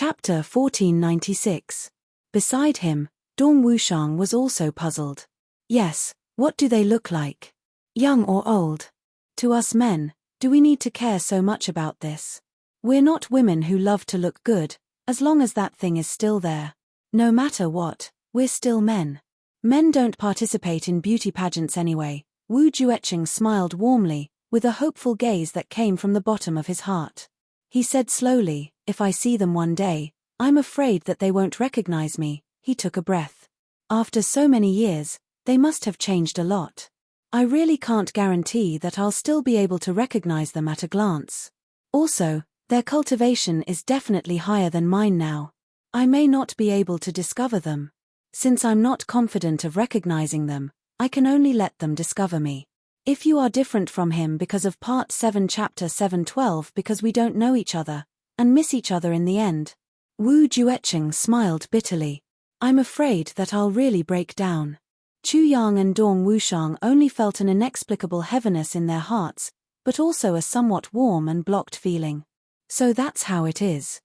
Chapter 1496. Beside him, Dong Wushang was also puzzled. Yes, what do they look like? Young or old? To us men, do we need to care so much about this? We're not women who love to look good, as long as that thing is still there. No matter what, we're still men. Men don't participate in beauty pageants anyway. Wu Jueqing smiled warmly, with a hopeful gaze that came from the bottom of his heart. He said slowly, if I see them one day, I'm afraid that they won't recognize me. He took a breath. After so many years, they must have changed a lot. I really can't guarantee that I'll still be able to recognize them at a glance. Also, their cultivation is definitely higher than mine now. I may not be able to discover them. Since I'm not confident of recognizing them, I can only let them discover me. If you are different from him because of Part 7 Chapter 712 because we don't know each other, and miss each other in the end. Wu Jueqing smiled bitterly. I'm afraid that I'll really break down. Chu Yang and Dong Wushang only felt an inexplicable heaviness in their hearts, but also a somewhat warm and blocked feeling. So that's how it is.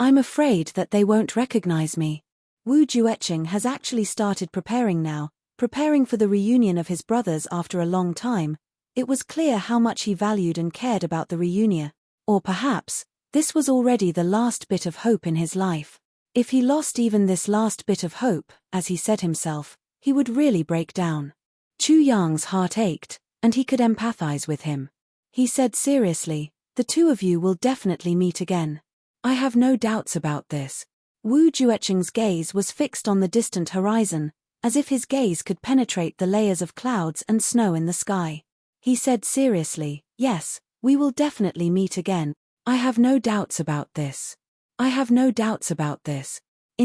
I'm afraid that they won't recognize me. Wu Jueqing has actually started preparing now, preparing for the reunion of his brothers after a long time. It was clear how much he valued and cared about the reunion. Or perhaps, this was already the last bit of hope in his life. If he lost even this last bit of hope, as he said himself, he would really break down. Chu Yang's heart ached, and he could empathize with him. He said seriously, the two of you will definitely meet again. I have no doubts about this. Wu Jueqing's gaze was fixed on the distant horizon, as if his gaze could penetrate the layers of clouds and snow in the sky. He said seriously, yes, we will definitely meet again. I have no doubts about this. In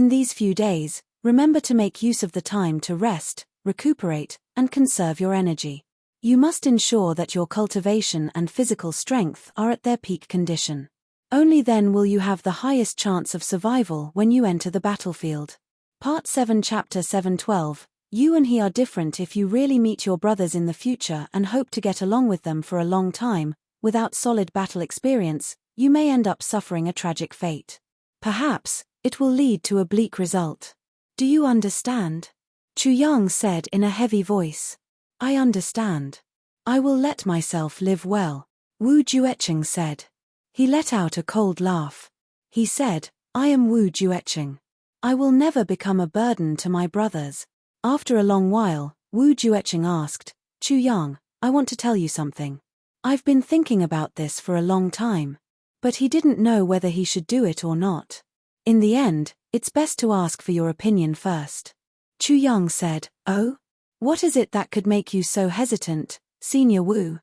these few days, remember to make use of the time to rest, recuperate, and conserve your energy. You must ensure that your cultivation and physical strength are at their peak condition. Only then will you have the highest chance of survival when you enter the battlefield. Part 7 Chapter 712. You and he are different. If you really meet your brothers in the future and hope to get along with them for a long time, without solid battle experience, you may end up suffering a tragic fate. Perhaps, it will lead to a bleak result. Do you understand? Chu Yang said in a heavy voice. I understand. I will let myself live well, Wu Jueqing said. He let out a cold laugh. He said, I am Wu Jueqing. I will never become a burden to my brothers. After a long while, Wu Jueqing asked, Chu Yang, I want to tell you something. I've been thinking about this for a long time. But he didn't know whether he should do it or not. In the end, it's best to ask for your opinion first. Chu Yang said, Oh? What is it that could make you so hesitant, Senior Wu?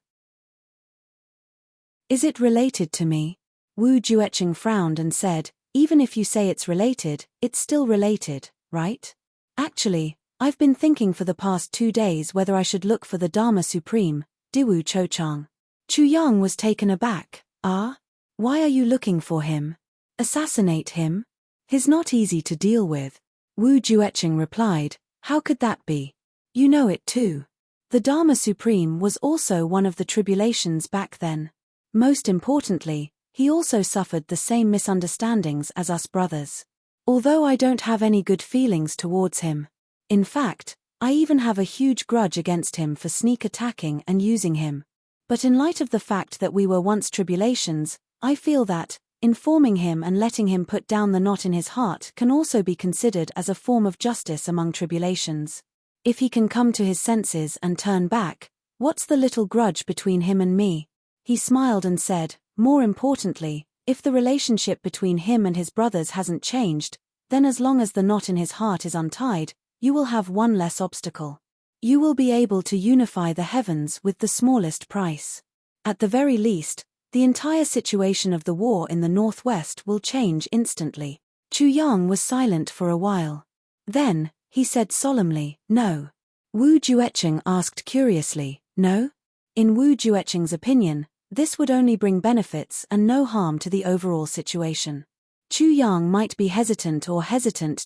Is it related to me? Wu Jueqing frowned and said, even if you say it's related, it's still related, right? Actually, I've been thinking for the past 2 days whether I should look for the Dharma Supreme, Diwu Chochang. Chu Yang was taken aback. Ah? Why are you looking for him? Assassinate him? He's not easy to deal with. Wu Jueqing replied, how could that be? You know it too. The Dharma Supreme was also one of the tribulations back then. Most importantly, he also suffered the same misunderstandings as us brothers. Although I don't have any good feelings towards him. In fact, I even have a huge grudge against him for sneak attacking and using him. But in light of the fact that we were once tribulations, I feel that, informing him and letting him put down the knot in his heart can also be considered as a form of justice among tribulations. If he can come to his senses and turn back, what's the little grudge between him and me? He smiled and said, more importantly, if the relationship between him and his brothers hasn't changed, then as long as the knot in his heart is untied, you will have one less obstacle. You will be able to unify the heavens with the smallest price. At the very least, the entire situation of the war in the northwest will change instantly. Chu Yang was silent for a while. Then, he said solemnly, no. Wu Jueqing asked curiously, no? In Wu Jueqing's opinion, this would only bring benefits and no harm to the overall situation. Chu Yang might be hesitant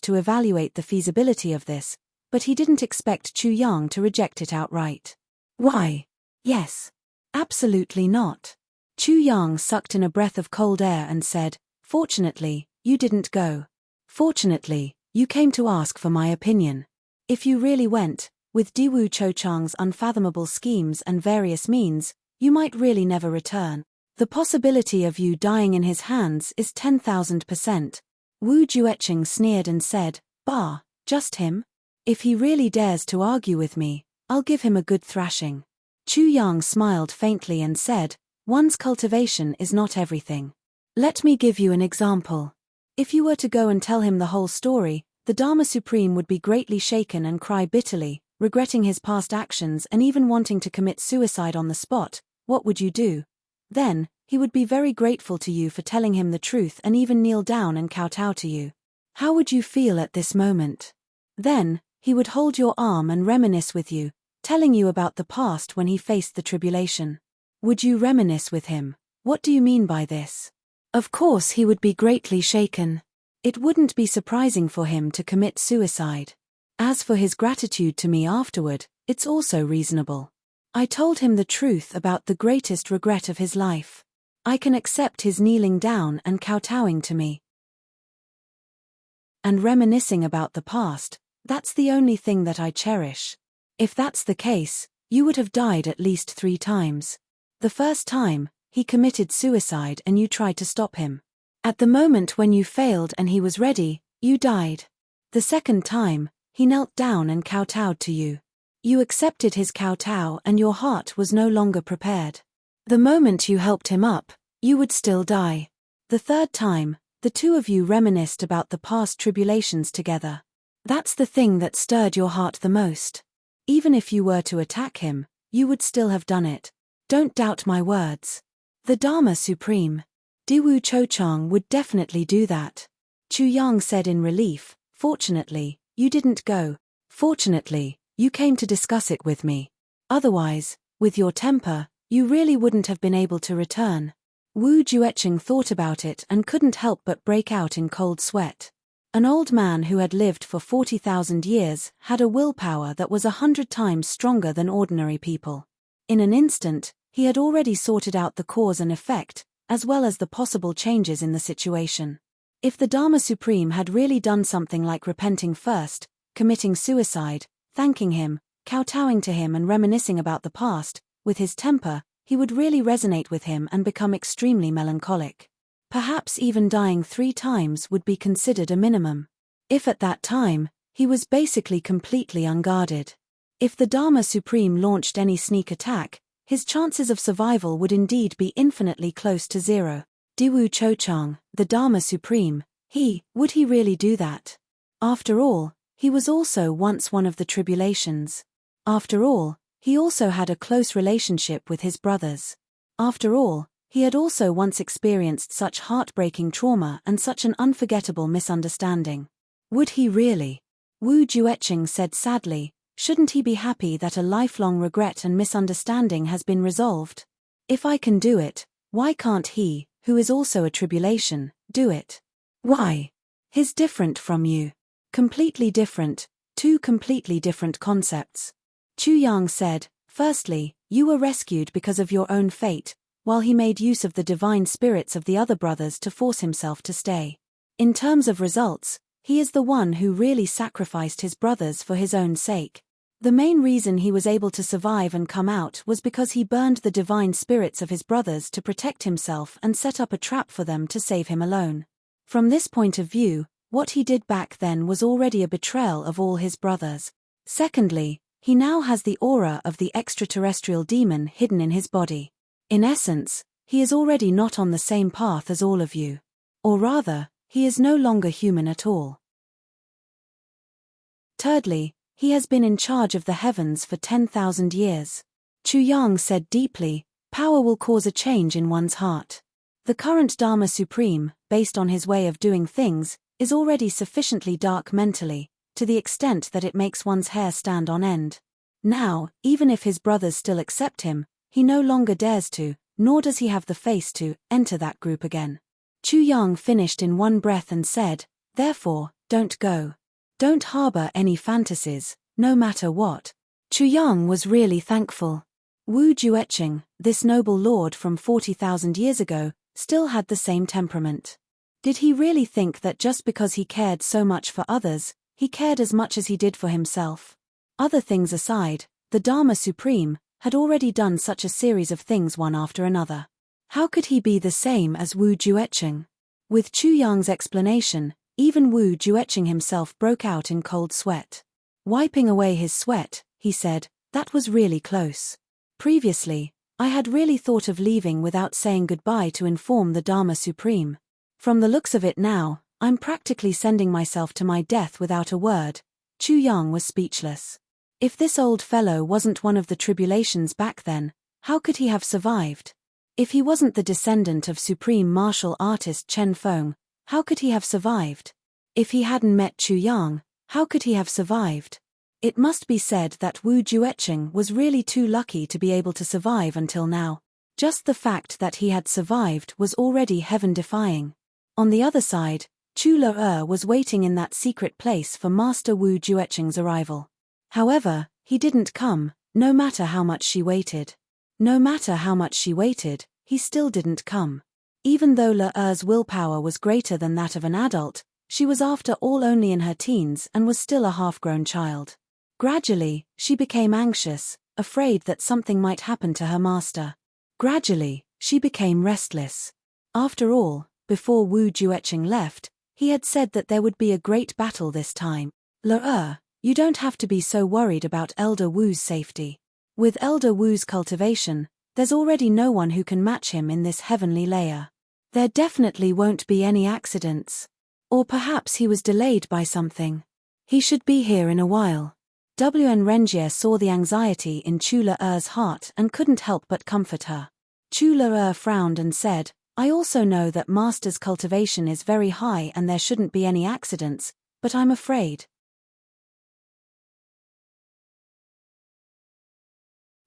to evaluate the feasibility of this, but he didn't expect Chu Yang to reject it outright. Why? Yes. Absolutely not. Chu Yang sucked in a breath of cold air and said, Fortunately, you didn't go. Fortunately, you came to ask for my opinion. If you really went, with Diwu Cho-chang's unfathomable schemes and various means, you might really never return. The possibility of you dying in his hands is 10,000%. Wu Jueqing sneered and said, "Bah, just him? If he really dares to argue with me, I'll give him a good thrashing." Chu Yang smiled faintly and said, "One's cultivation is not everything. Let me give you an example. If you were to go and tell him the whole story, the Dharma Supreme would be greatly shaken and cry bitterly, regretting his past actions and even wanting to commit suicide on the spot. What would you do? Then, he would be very grateful to you for telling him the truth and even kneel down and kowtow to you. How would you feel at this moment? Then, he would hold your arm and reminisce with you, telling you about the past when he faced the tribulation. Would you reminisce with him? What do you mean by this?" Of course he would be greatly shaken. It wouldn't be surprising for him to commit suicide. As for his gratitude to me afterward, it's also reasonable. I told him the truth about the greatest regret of his life. I can accept his kneeling down and kowtowing to me. And reminiscing about the past, that's the only thing that I cherish. If that's the case, you would have died at least 3 times. The first time, he committed suicide and you tried to stop him. At the moment when you failed and he was ready, you died. The second time, he knelt down and kowtowed to you. You accepted his kowtow and your heart was no longer prepared. The moment you helped him up, you would still die. The third time, the two of you reminisced about the past tribulations together. That's the thing that stirred your heart the most. Even if you were to attack him, you would still have done it. Don't doubt my words. The Dharma Supreme, Diwu Cho-chang, would definitely do that. Chu Yang said in relief, "Fortunately, you didn't go. Fortunately, you came to discuss it with me. Otherwise, with your temper, you really wouldn't have been able to return." Wu Jueqing thought about it and couldn't help but break out in cold sweat. An old man who had lived for 40,000 years had a willpower that was 100 times stronger than ordinary people. In an instant, he had already sorted out the cause and effect, as well as the possible changes in the situation. If the Dharma Supreme had really done something like repenting first, committing suicide, thanking him, kowtowing to him and reminiscing about the past, with his temper, he would really resonate with him and become extremely melancholic. Perhaps even dying 3 times would be considered a minimum. If at that time, he was basically completely unguarded. If the Dharma Supreme launched any sneak attack, his chances of survival would indeed be infinitely close to 0. Diwu Cho-chang, the Dharma Supreme, would he really do that? After all, he was also once one of the tribulations. After all, he also had a close relationship with his brothers. After all, he had also once experienced such heartbreaking trauma and such an unforgettable misunderstanding. Would he really? Wu Jueqing said sadly, shouldn't he be happy that a lifelong regret and misunderstanding has been resolved? If I can do it, why can't he, who is also a tribulation, do it? Why? He's different from you. Completely different, 2 completely different concepts. Chu Yang said, firstly, you were rescued because of your own fate, while he made use of the divine spirits of the other brothers to force himself to stay. In terms of results, he is the one who really sacrificed his brothers for his own sake. The main reason he was able to survive and come out was because he burned the divine spirits of his brothers to protect himself and set up a trap for them to save him alone. From this point of view, what he did back then was already a betrayal of all his brothers. Secondly, he now has the aura of the extraterrestrial demon hidden in his body. In essence, he is already not on the same path as all of you. Or rather, he is no longer human at all. Thirdly, he has been in charge of the heavens for 10,000 years. Chu Yang said deeply, power will cause a change in one's heart. The current Dharma Supreme, based on his way of doing things, is already sufficiently dark mentally, to the extent that it makes one's hair stand on end. Now, even if his brothers still accept him, he no longer dares to, nor does he have the face to, enter that group again. Chu Yang finished in one breath and said, therefore, don't go. Don't harbor any fantasies, no matter what. Chu Yang was really thankful. Wu Jueqing, this noble lord from 40,000 years ago, still had the same temperament. Did he really think that just because he cared so much for others, he cared as much as he did for himself? Other things aside, the Dharma Supreme had already done such a series of things one after another. How could he be the same as Wu Jueqing? With Chu Yang's explanation, even Wu Jueqing himself broke out in cold sweat. Wiping away his sweat, he said, "That was really close. Previously, I had really thought of leaving without saying goodbye to inform the Dharma Supreme. From the looks of it now, I'm practically sending myself to my death without a word." Chu Yang was speechless. If this old fellow wasn't one of the tribulations back then, how could he have survived? If he wasn't the descendant of supreme martial artist Chen Feng, how could he have survived? If he hadn't met Chu Yang, how could he have survived? It must be said that Wu Jueqing was really too lucky to be able to survive until now. Just the fact that he had survived was already heaven-defying. On the other side, Chu Le was waiting in that secret place for Master Wu Jueqing's arrival. However, he didn't come, no matter how much she waited. No matter how much she waited, he still didn't come. Even though Le willpower was greater than that of an adult, she was after all only in her teens and was still a half-grown child. Gradually, she became anxious, afraid that something might happen to her master. Gradually, she became restless. After all, before Wu Jueqing left, he had said that there would be a great battle this time. Le, you don't have to be so worried about Elder Wu's safety. With Elder Wu's cultivation, there's already no one who can match him in this heavenly layer. There definitely won't be any accidents. Or perhaps he was delayed by something. He should be here in a while. Wn Renjie saw the anxiety in Chu Le's heart and couldn't help but comfort her. Chu Le frowned and said, "I also know that Master's cultivation is very high and there shouldn't be any accidents, but I'm afraid."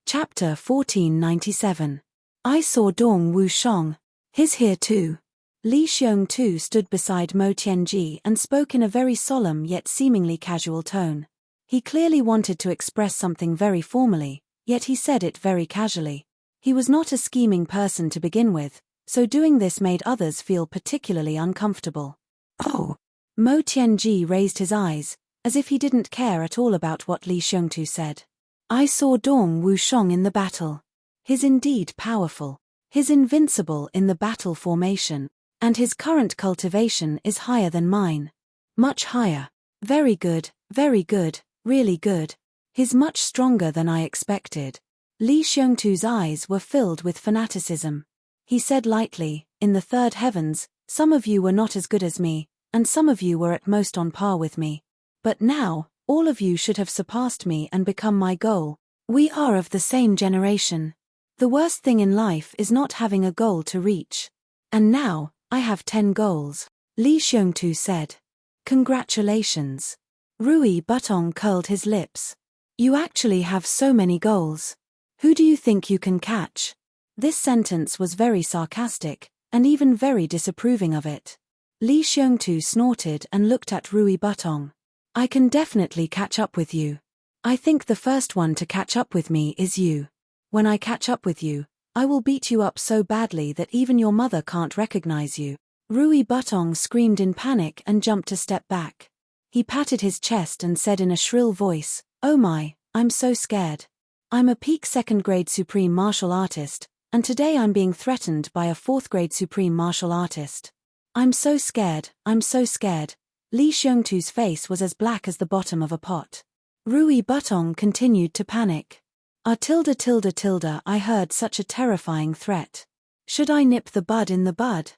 Chapter 1497. I saw Dong Wushong. He's here too. Li Xiongtu stood beside Mo Tianji and spoke in a very solemn yet seemingly casual tone. He clearly wanted to express something very formally, yet he said it very casually. He was not a scheming person to begin with, so doing this made others feel particularly uncomfortable. "Oh." Mo Tianji raised his eyes, as if he didn't care at all about what Li Xiongtu said. "I saw Dong Wushong in the battle. He's indeed powerful. He's invincible in the battle formation, and his current cultivation is higher than mine. Much higher. Very good, really good. He's much stronger than I expected." Li Xiongtu's eyes were filled with fanaticism. He said lightly, "In the third heavens, some of you were not as good as me, and some of you were at most on par with me. But now, all of you should have surpassed me and become my goal. We are of the same generation. The worst thing in life is not having a goal to reach. And now, I have 10 goals." Li Xiongtu said. "Congratulations." Rui Butong curled his lips. "You actually have so many goals. Who do you think you can catch?" This sentence was very sarcastic, and even very disapproving of it. Li Xiongtu snorted and looked at Rui Butong. "I can definitely catch up with you. I think the first one to catch up with me is you. When I catch up with you, I will beat you up so badly that even your mother can't recognize you." Rui Butong screamed in panic and jumped a step back. He patted his chest and said in a shrill voice, "Oh my, I'm so scared. I'm a peak 2nd grade supreme martial artist, and today I'm being threatened by a 4th grade supreme martial artist. I'm so scared, I'm so scared." Li Xiongtu's face was as black as the bottom of a pot. Rui Butong continued to panic. I heard such a terrifying threat. Should I nip the bud in the bud?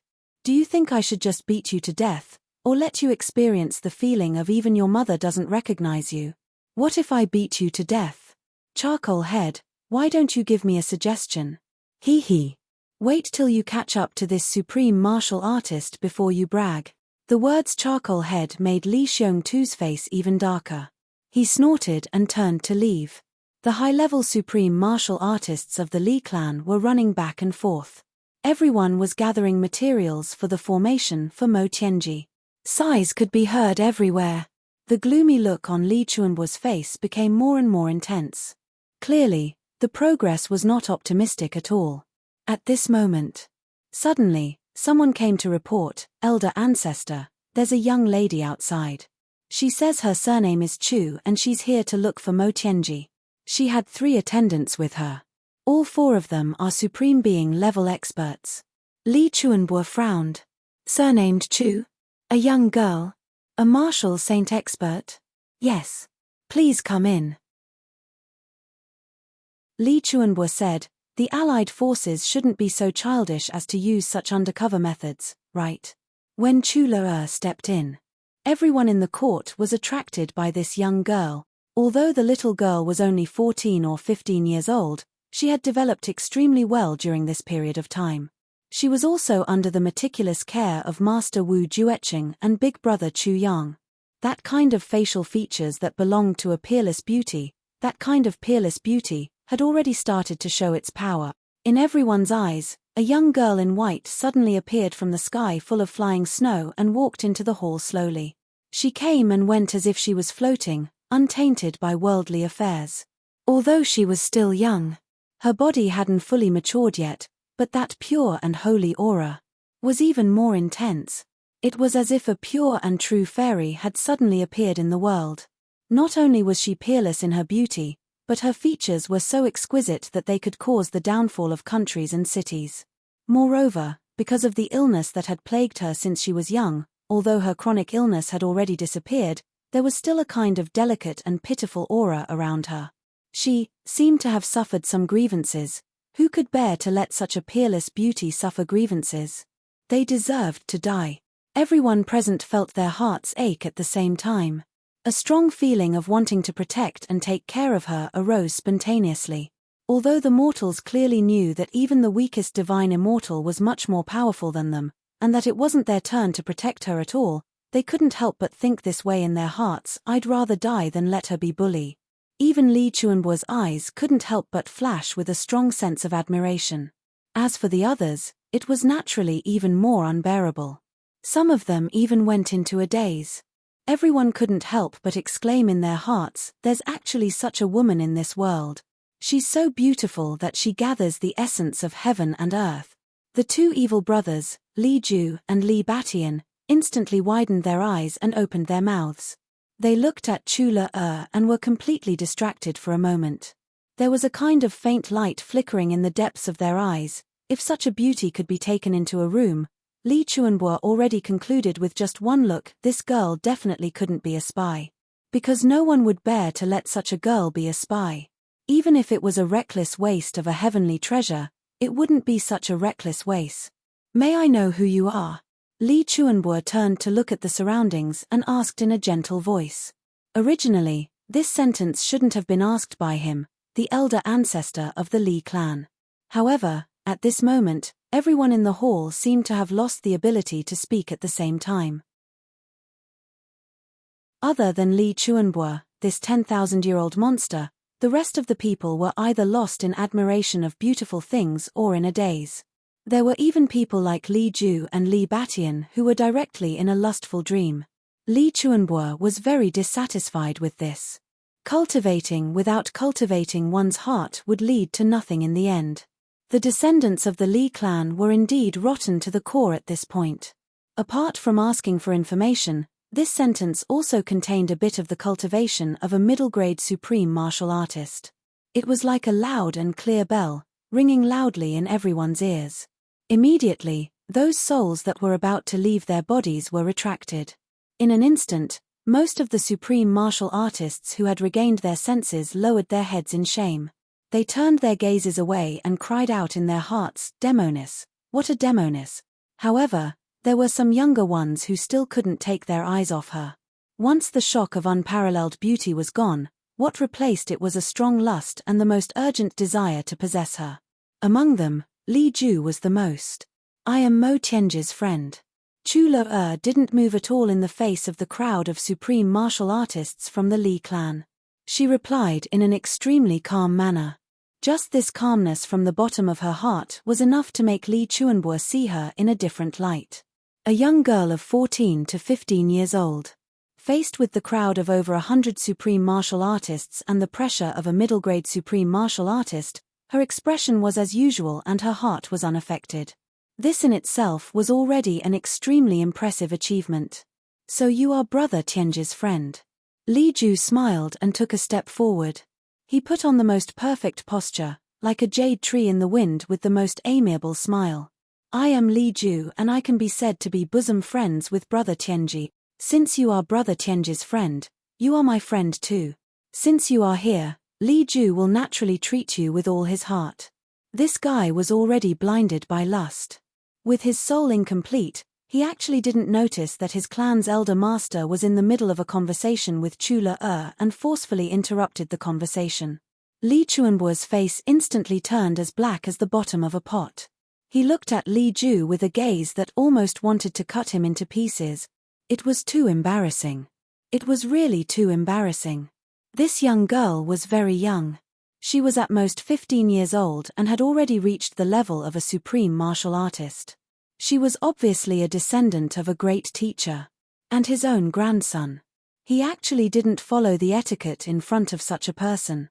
Do you think I should just beat you to death, or let you experience the feeling of even your mother doesn't recognize you? What if I beat you to death? Charcoal head, why don't you give me a suggestion? Hee hee. Wait till you catch up to this supreme martial artist before you brag. The words charcoal head made Li Xiongtu's face even darker. He snorted and turned to leave. The high-level supreme martial artists of the Li clan were running back and forth. Everyone was gathering materials for the formation for Mo Tianji. Sighs could be heard everywhere. The gloomy look on Li Chuanbo's face became more and more intense. Clearly, the progress was not optimistic at all. At this moment, suddenly, Someone came to report, elder ancestor, there's a young lady outside. She says her surname is Chu and she's here to look for Mo Tianji. She had 3 attendants with her. All 4 of them are Supreme Being level experts. Li Chuanbo frowned. Surnamed Chu? A young girl? A martial saint expert? Yes. Please come in. Li Chuanbo said, the Allied forces shouldn't be so childish as to use such undercover methods, right? When Chu Le stepped in, everyone in the court was attracted by this young girl. Although the little girl was only 14 or 15 years old, she had developed extremely well during this period of time. She was also under the meticulous care of Master Wu Jueqing and Big Brother Chu Yang. That kind of facial features that belonged to a peerless beauty, that kind of peerless beauty, had already started to show its power. In everyone's eyes, a young girl in white suddenly appeared from the sky full of flying snow and walked into the hall slowly. She came and went as if she was floating, untainted by worldly affairs. Although she was still young, her body hadn't fully matured yet, but that pure and holy aura was even more intense. It was as if a pure and true fairy had suddenly appeared in the world. Not only was she peerless in her beauty, but her features were so exquisite that they could cause the downfall of countries and cities. Moreover, because of the illness that had plagued her since she was young, although her chronic illness had already disappeared, there was still a kind of delicate and pitiful aura around her. She seemed to have suffered some grievances. Who could bear to let such a peerless beauty suffer grievances? They deserved to die. Everyone present felt their hearts ache at the same time. A strong feeling of wanting to protect and take care of her arose spontaneously. Although the mortals clearly knew that even the weakest divine immortal was much more powerful than them, and that it wasn't their turn to protect her at all, they couldn't help but think this way in their hearts: I'd rather die than let her be bully. Even Li Chuanbo's eyes couldn't help but flash with a strong sense of admiration. As for the others, it was naturally even more unbearable. Some of them even went into a daze. Everyone couldn't help but exclaim in their hearts, there's actually such a woman in this world. She's so beautiful that she gathers the essence of heaven and earth. The 2 evil brothers, Li Ju and Li Batian, instantly widened their eyes and opened their mouths. They looked at Chu Le and were completely distracted for a moment. There was a kind of faint light flickering in the depths of their eyes. If such a beauty could be taken into a room, Li Chuanbo already concluded with just one look, this girl definitely couldn't be a spy. Because no one would bear to let such a girl be a spy. Even if it was a reckless waste of a heavenly treasure, it wouldn't be such a reckless waste. May I know who you are? Li Chuanbo turned to look at the surroundings and asked in a gentle voice. Originally, this sentence shouldn't have been asked by him, the elder ancestor of the Li clan. However, at this moment, everyone in the hall seemed to have lost the ability to speak at the same time. Other than Li Chuanbo, this 10,000-year-old monster, the rest of the people were either lost in admiration of beautiful things or in a daze. There were even people like Li Ju and Li Batian who were directly in a lustful dream. Li Chuanbo was very dissatisfied with this. Cultivating without cultivating one's heart would lead to nothing in the end. The descendants of the Li clan were indeed rotten to the core at this point. Apart from asking for information, this sentence also contained a bit of the cultivation of a middle-grade supreme martial artist. It was like a loud and clear bell, ringing loudly in everyone's ears. Immediately, those souls that were about to leave their bodies were retracted. In an instant, most of the supreme martial artists who had regained their senses lowered their heads in shame. They turned their gazes away and cried out in their hearts, Demonis! What a Demonis! However, there were some younger ones who still couldn't take their eyes off her. Once the shock of unparalleled beauty was gone, what replaced it was a strong lust and the most urgent desire to possess her. Among them, Li Ju was the most. I am Mo Tianji's friend. Chu Le didn't move at all in the face of the crowd of supreme martial artists from the Li clan. She replied in an extremely calm manner. Just this calmness from the bottom of her heart was enough to make Li Chuanbo see her in a different light. A young girl of 14 to 15 years old. Faced with the crowd of over 100 supreme martial artists and the pressure of a middle-grade supreme martial artist, her expression was as usual and her heart was unaffected. This in itself was already an extremely impressive achievement. So you are Brother Tianji's friend. Li Ju smiled and took a step forward. He put on the most perfect posture, like a jade tree in the wind with the most amiable smile. I am Li Ju and I can be said to be bosom friends with Brother Tianji. Since you are Brother Tianji's friend, you are my friend too. Since you are here, Li Ju will naturally treat you with all his heart. This guy was already blinded by lust. With his soul incomplete, he actually didn't notice that his clan's elder master was in the middle of a conversation with Chu Le and forcefully interrupted the conversation. Li Chuanbuo's face instantly turned as black as the bottom of a pot. He looked at Li Ju with a gaze that almost wanted to cut him into pieces. It was too embarrassing. It was really too embarrassing. This young girl was very young. She was at most 15 years old and had already reached the level of a supreme martial artist. She was obviously a descendant of a great teacher. And his own grandson. He actually didn't follow the etiquette in front of such a person.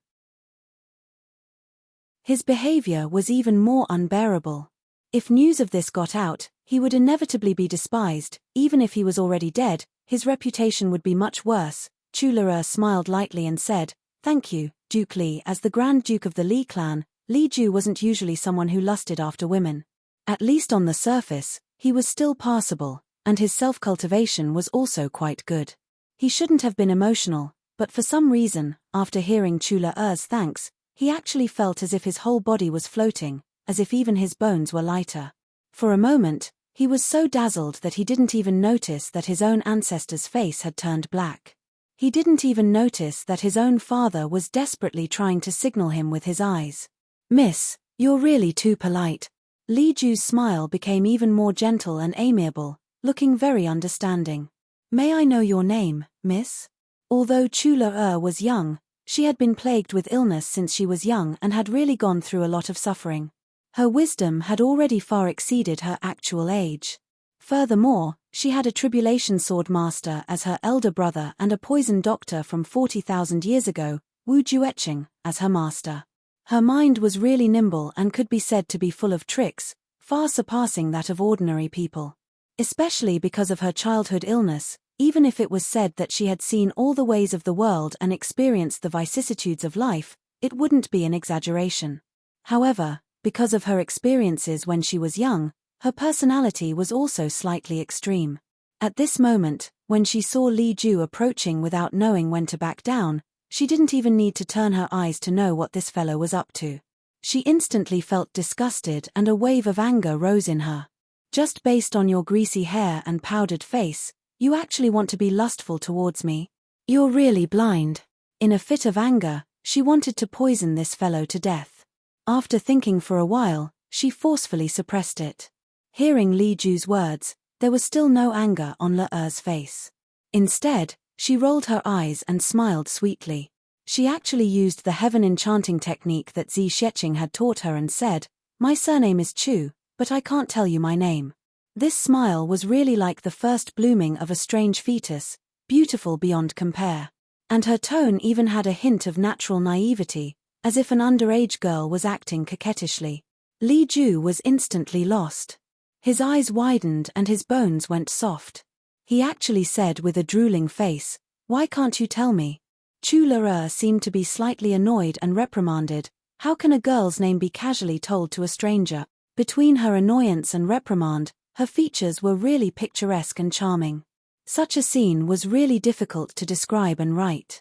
His behavior was even more unbearable. If news of this got out, he would inevitably be despised. Even if he was already dead, his reputation would be much worse. Chu Le smiled lightly and said, "Thank you, Duke Li." As the Grand Duke of the Li clan, Li Ju wasn't usually someone who lusted after women. At least on the surface, he was still passable, and his self-cultivation was also quite good. He shouldn't have been emotional, but for some reason, after hearing Chu Le's thanks, he actually felt as if his whole body was floating, as if even his bones were lighter. For a moment, he was so dazzled that he didn't even notice that his own ancestor's face had turned black. He didn't even notice that his own father was desperately trying to signal him with his eyes. "Miss, you're really too polite." Li Ju's smile became even more gentle and amiable, looking very understanding. "May I know your name, miss?" Although Chu Le was young, she had been plagued with illness since she was young and had really gone through a lot of suffering. Her wisdom had already far exceeded her actual age. Furthermore, she had a tribulation sword master as her elder brother and a poison doctor from 40,000 years ago, Wu Jueqing, as her master. Her mind was really nimble and could be said to be full of tricks, far surpassing that of ordinary people. Especially because of her childhood illness, even if it was said that she had seen all the ways of the world and experienced the vicissitudes of life, it wouldn't be an exaggeration. However, because of her experiences when she was young, her personality was also slightly extreme. At this moment, when she saw Li Ju approaching without knowing when to back down, she didn't even need to turn her eyes to know what this fellow was up to. She instantly felt disgusted and a wave of anger rose in her. "Just based on your greasy hair and powdered face, you actually want to be lustful towards me? You're really blind." In a fit of anger, she wanted to poison this fellow to death. After thinking for a while, she forcefully suppressed it. Hearing Li Ju's words, there was still no anger on Le's face. Instead, she rolled her eyes and smiled sweetly. She actually used the heaven enchanting technique that Zi Sheqing had taught her and said, "My surname is Chu, but I can't tell you my name." This smile was really like the first blooming of a strange fetus, beautiful beyond compare. And her tone even had a hint of natural naivety, as if an underage girl was acting coquettishly. Li Ju was instantly lost. His eyes widened and his bones went soft. He actually said with a drooling face, "Why can't you tell me?" Chu Le seemed to be slightly annoyed and reprimanded. How can a girl's name be casually told to a stranger? Between her annoyance and reprimand, her features were really picturesque and charming. Such a scene was really difficult to describe and write.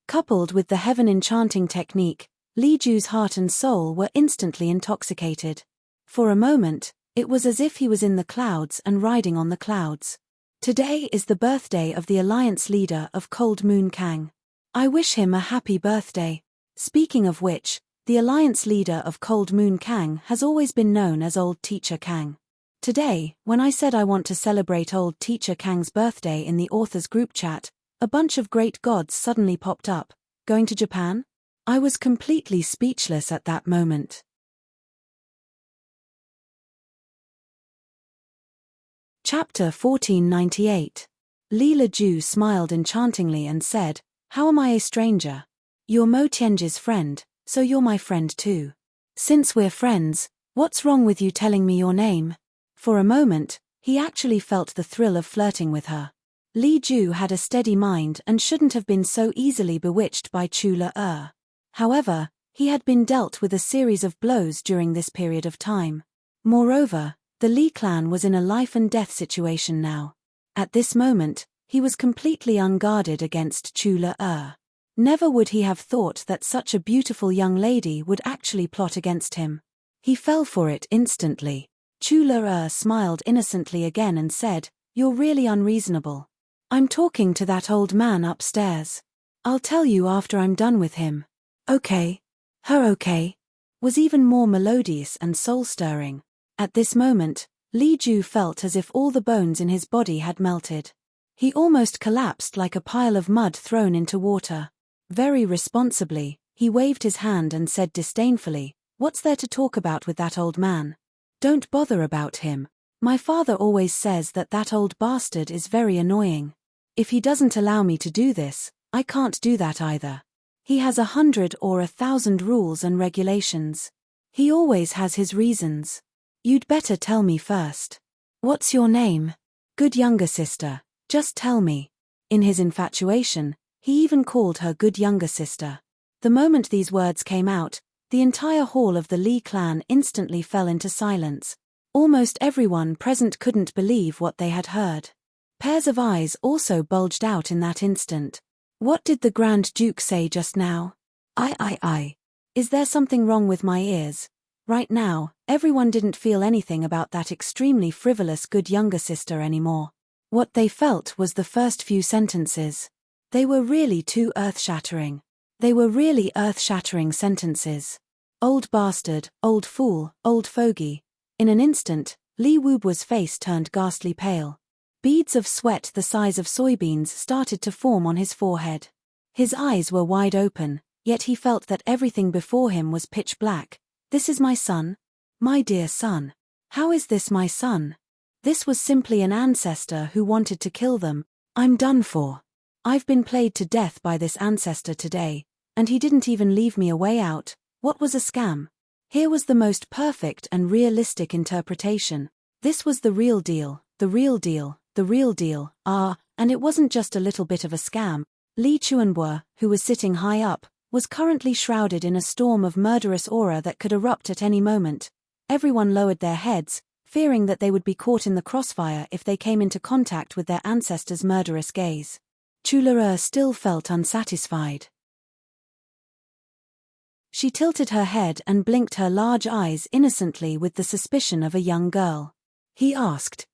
Coupled with the heaven enchanting technique, Li Ju's heart and soul were instantly intoxicated. For a moment, it was as if he was in the clouds and riding on the clouds. Today is the birthday of the alliance leader of Cold Moon Kang. I wish him a happy birthday. Speaking of which, the alliance leader of Cold Moon Kang has always been known as Old Teacher Kang. Today, when I said I want to celebrate Old Teacher Kang's birthday in the author's group chat, a bunch of great gods suddenly popped up. Going to Japan? I was completely speechless at that moment. Chapter 1498. Li Ju smiled enchantingly and said, "How am I a stranger? You're Mo Tianji's friend, so you're my friend too. Since we're friends, What's wrong with you telling me your name? For a moment, he actually felt the thrill of flirting with her. Li Ju had a steady mind and shouldn't have been so easily bewitched by Chula. However, he had been dealt with a series of blows during this period of time. Moreover, the Li clan was in a life-and-death situation now. At this moment, he was completely unguarded against Chula. Never would he have thought that such a beautiful young lady would actually plot against him. He fell for it instantly. Chula smiled innocently again and said, "You're really unreasonable. I'm talking to that old man upstairs. I'll tell you after I'm done with him." Okay. Her okay was even more melodious and soul-stirring. At this moment, Li Ju felt as if all the bones in his body had melted. He almost collapsed like a pile of mud thrown into water. Very responsibly, he waved his hand and said disdainfully, "What's there to talk about with that old man? Don't bother about him. My father always says that that old bastard is very annoying. If he doesn't allow me to do this, I can't do that either. He has 100 or 1,000 rules and regulations. He always has his reasons. You'd better tell me first. What's your name? Good younger sister, just tell me." In his infatuation, he even called her good younger sister. The moment these words came out, the entire hall of the Li clan instantly fell into silence. Almost everyone present couldn't believe what they had heard. Pairs of eyes also bulged out in that instant. What did the Grand Duke say just now? I. Is there something wrong with my ears? Right now, everyone didn't feel anything about that extremely frivolous good younger sister anymore. What they felt was the first few sentences. They were really too earth-shattering. They were really earth-shattering sentences. Old bastard, old fool, old fogey. In an instant, Li Wubu's face turned ghastly pale. Beads of sweat the size of soybeans started to form on his forehead. His eyes were wide open, yet he felt that everything before him was pitch black. This is my son? My dear son. How is this my son? This was simply an ancestor who wanted to kill them. I'm done for. I've been played to death by this ancestor today, and he didn't even leave me a way out. What was a scam? Here was the most perfect and realistic interpretation. This was the real deal, the real deal. The real deal, and it wasn't just a little bit of a scam. Li Chuanbua, who was sitting high up, was currently shrouded in a storm of murderous aura that could erupt at any moment. Everyone lowered their heads, fearing that they would be caught in the crossfire if they came into contact with their ancestors' murderous gaze. Chula still felt unsatisfied. She tilted her head and blinked her large eyes innocently with the suspicion of a young girl. He asked,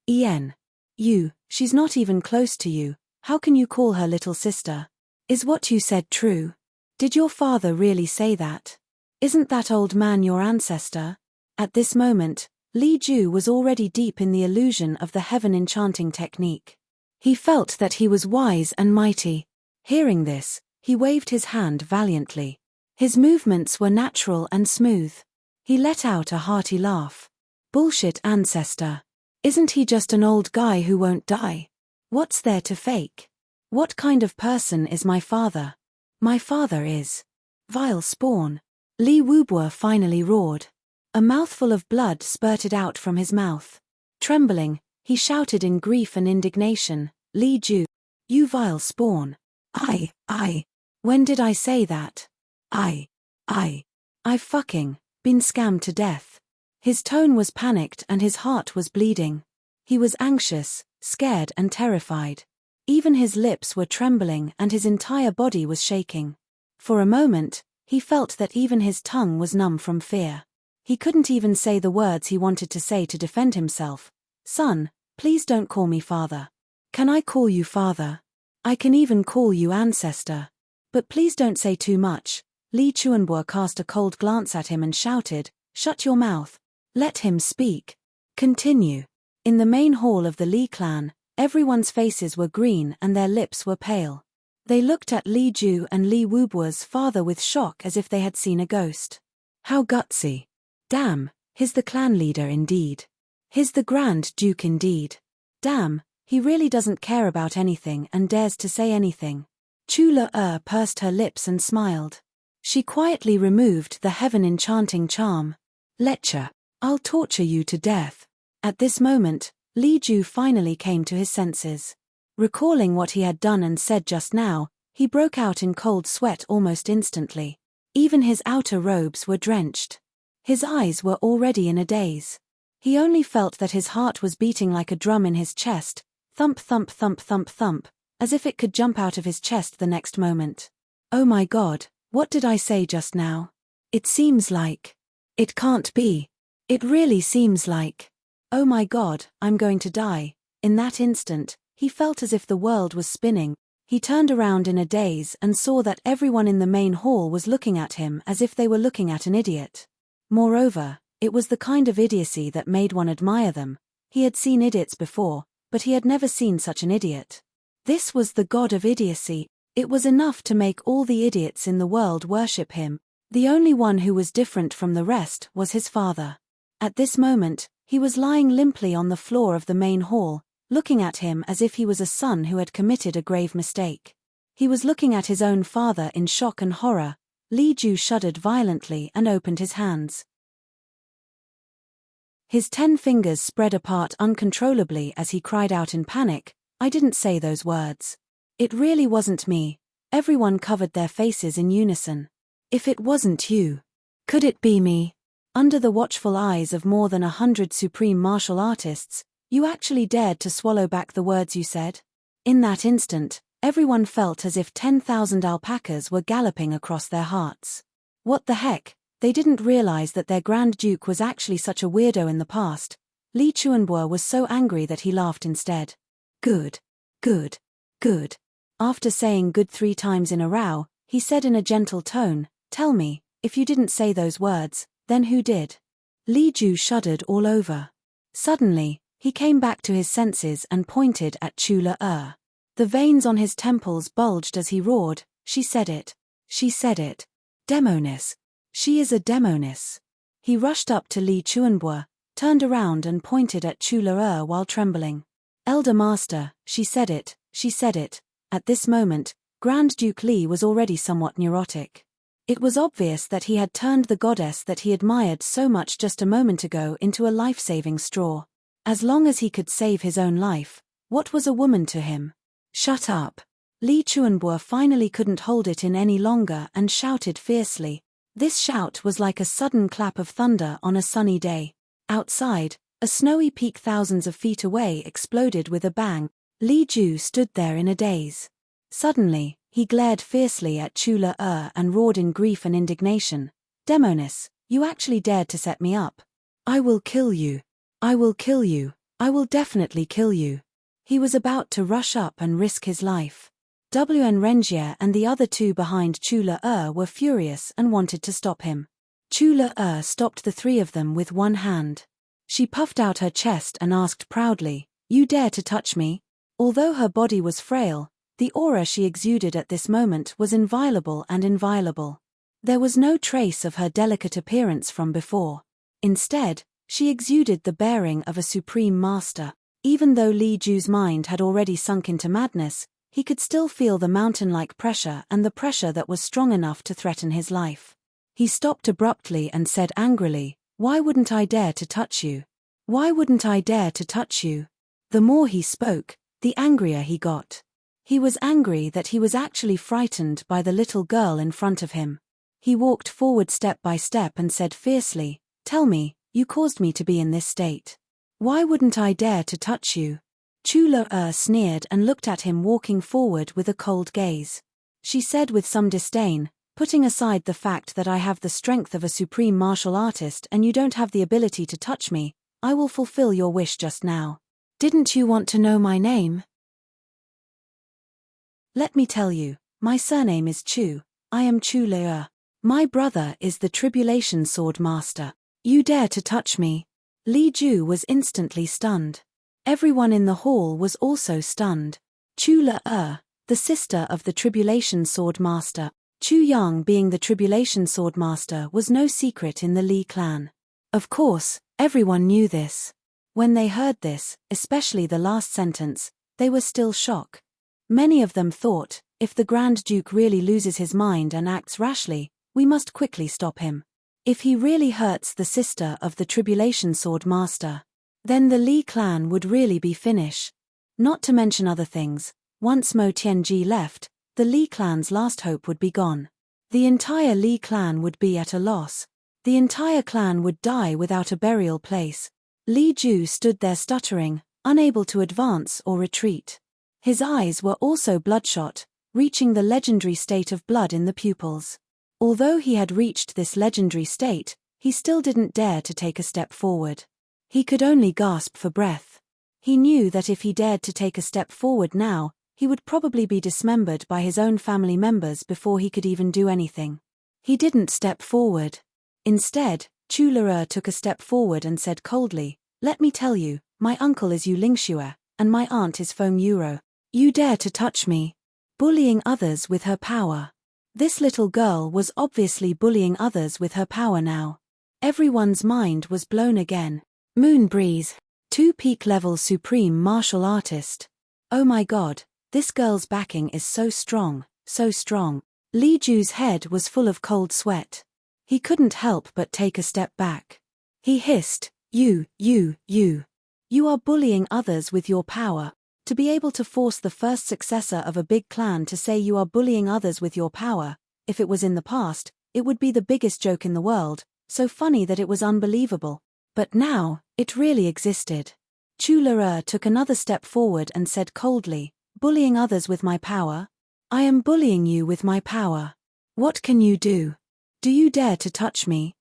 She's not even close to you, how can you call her little sister? Is what you said true? Did your father really say that? Isn't that old man your ancestor?" At this moment, Li Ju was already deep in the illusion of the heaven enchanting technique. He felt that he was wise and mighty. Hearing this, he waved his hand valiantly. His movements were natural and smooth. He let out a hearty laugh. "Bullshit ancestor. Isn't he just an old guy who won't die? What's there to fake? What kind of person is my father? My father is vile spawn." Li Wubua finally roared. A mouthful of blood spurted out from his mouth. Trembling, he shouted in grief and indignation, "Li Ju, you vile spawn. I. When did I say that? I've fucking been scammed to death." His tone was panicked and his heart was bleeding. He was anxious, scared and terrified. Even his lips were trembling and his entire body was shaking. For a moment, he felt that even his tongue was numb from fear. He couldn't even say the words he wanted to say to defend himself. "Son, please don't call me father. Can I call you father? I can even call you ancestor. But please don't say too much." Li Chuanbua cast a cold glance at him and shouted, "Shut your mouth. Let him speak. Continue." In the main hall of the Li clan, everyone's faces were green and their lips were pale. They looked at Li Ju and Li Wubua's father with shock as if they had seen a ghost. How gutsy. Damn, he's the clan leader indeed. He's the Grand Duke indeed. Damn, he really doesn't care about anything and dares to say anything. Chula pursed her lips and smiled. She quietly removed the heaven-enchanting charm. "Lecture. I'll torture you to death. At this moment, Li Ju finally came to his senses. Recalling what he had done and said just now, he broke out in cold sweat almost instantly. Even his outer robes were drenched. His eyes were already in a daze. He only felt that his heart was beating like a drum in his chest, thump thump thump thump thump, as if it could jump out of his chest the next moment. Oh my God, what did I say just now? It seems like... It can't be. It really seems like... Oh my God, I'm going to die. In that instant, he felt as if the world was spinning. He turned around in a daze and saw that everyone in the main hall was looking at him as if they were looking at an idiot. Moreover, it was the kind of idiocy that made one admire them. He had seen idiots before, but he had never seen such an idiot. This was the god of idiocy. It was enough to make all the idiots in the world worship him. The only one who was different from the rest was his father. At this moment, he was lying limply on the floor of the main hall, looking at him as if he was a son who had committed a grave mistake. He was looking at his own father in shock and horror. Li Ju shuddered violently and opened his hands. His 10 fingers spread apart uncontrollably as he cried out in panic, I didn't say those words. It really wasn't me. Everyone covered their faces in unison. If it wasn't you, could it be me? Under the watchful eyes of more than 100 supreme martial artists, you actually dared to swallow back the words you said? In that instant, everyone felt as if 10,000 alpacas were galloping across their hearts. What the heck? They didn't realize that their Grand Duke was actually such a weirdo in the past. Li Chuanbo was so angry that he laughed instead. Good. Good. Good. After saying good 3 times in a row, he said in a gentle tone, Tell me, if you didn't say those words, then who did? Li Ju shuddered all over. Suddenly, he came back to his senses and pointed at Chula. The veins on his temples bulged as he roared, She said it. She said it. Demoness. She is a demoness. He rushed up to Li Chuanbo, turned around and pointed at Chula while trembling. Elder Master, she said it, she said it. At this moment, Grand Duke Li was already somewhat neurotic. It was obvious that he had turned the goddess that he admired so much just a moment ago into a life-saving straw. As long as he could save his own life, what was a woman to him? Shut up. Li Chuanbo finally couldn't hold it in any longer and shouted fiercely. This shout was like a sudden clap of thunder on a sunny day. Outside, a snowy peak thousands of feet away exploded with a bang. Li Ju stood there in a daze. Suddenly, he glared fiercely at Chula and roared in grief and indignation. Demoness, you actually dared to set me up. I will kill you. I will kill you. I will definitely kill you. He was about to rush up and risk his life. WN Renjie and the other 2 behind Chula were furious and wanted to stop him. Chula stopped the 3 of them with one hand. She puffed out her chest and asked proudly, You dare to touch me? Although her body was frail, the aura she exuded at this moment was inviolable and inviolable. There was no trace of her delicate appearance from before. Instead, she exuded the bearing of a supreme master. Even though Li Ju's mind had already sunk into madness, he could still feel the mountain-like pressure and the pressure that was strong enough to threaten his life. He stopped abruptly and said angrily, Why wouldn't I dare to touch you? Why wouldn't I dare to touch you? The more he spoke, the angrier he got. He was angry that he was actually frightened by the little girl in front of him. He walked forward step by step and said fiercely, Tell me, you caused me to be in this state. Why wouldn't I dare to touch you? Chula sneered and looked at him walking forward with a cold gaze. She said with some disdain, Putting aside the fact that I have the strength of a supreme martial artist and you don't have the ability to touch me, I will fulfill your wish just now. Didn't you want to know my name? Let me tell you, my surname is Chu. I am Chula. My brother is the Tribulation Sword Master. You dare to touch me? Li Ju was instantly stunned. Everyone in the hall was also stunned. Chula, the sister of the Tribulation Sword Master, Chu Yang being the Tribulation Sword Master, was no secret in the Li clan. Of course, everyone knew this. When they heard this, especially the last sentence, they were still shocked. Many of them thought, if the Grand Duke really loses his mind and acts rashly, we must quickly stop him. If he really hurts the sister of the Tribulation Sword Master, then the Li clan would really be finished. Not to mention other things, once Mo Tianji left, the Li clan's last hope would be gone. The entire Li clan would be at a loss. The entire clan would die without a burial place. Li Ju stood there stuttering, unable to advance or retreat. His eyes were also bloodshot, reaching the legendary state of blood in the pupils. Although he had reached this legendary state, he still didn't dare to take a step forward. He could only gasp for breath. He knew that if he dared to take a step forward now, he would probably be dismembered by his own family members before he could even do anything. He didn't step forward. Instead, Chu Le took a step forward and said coldly, "Let me tell you, my uncle is Yu Lingxue, and my aunt is Feng Yuro. You dare to touch me?" Bullying others with her power. This little girl was obviously bullying others with her power now. Everyone's mind was blown again. Moon Breeze, 2 peak-level supreme martial artist. Oh my god, this girl's backing is so strong, so strong. Li Ju's head was full of cold sweat. He couldn't help but take a step back. He hissed, You are bullying others with your power. To be able to force the first successor of a big clan to say you are bullying others with your power, if it was in the past, it would be the biggest joke in the world, so funny that it was unbelievable. But now, it really existed. Chu Le took another step forward and said coldly, "Bullying others with my power? I am bullying you with my power. What can you do? Do you dare to touch me?"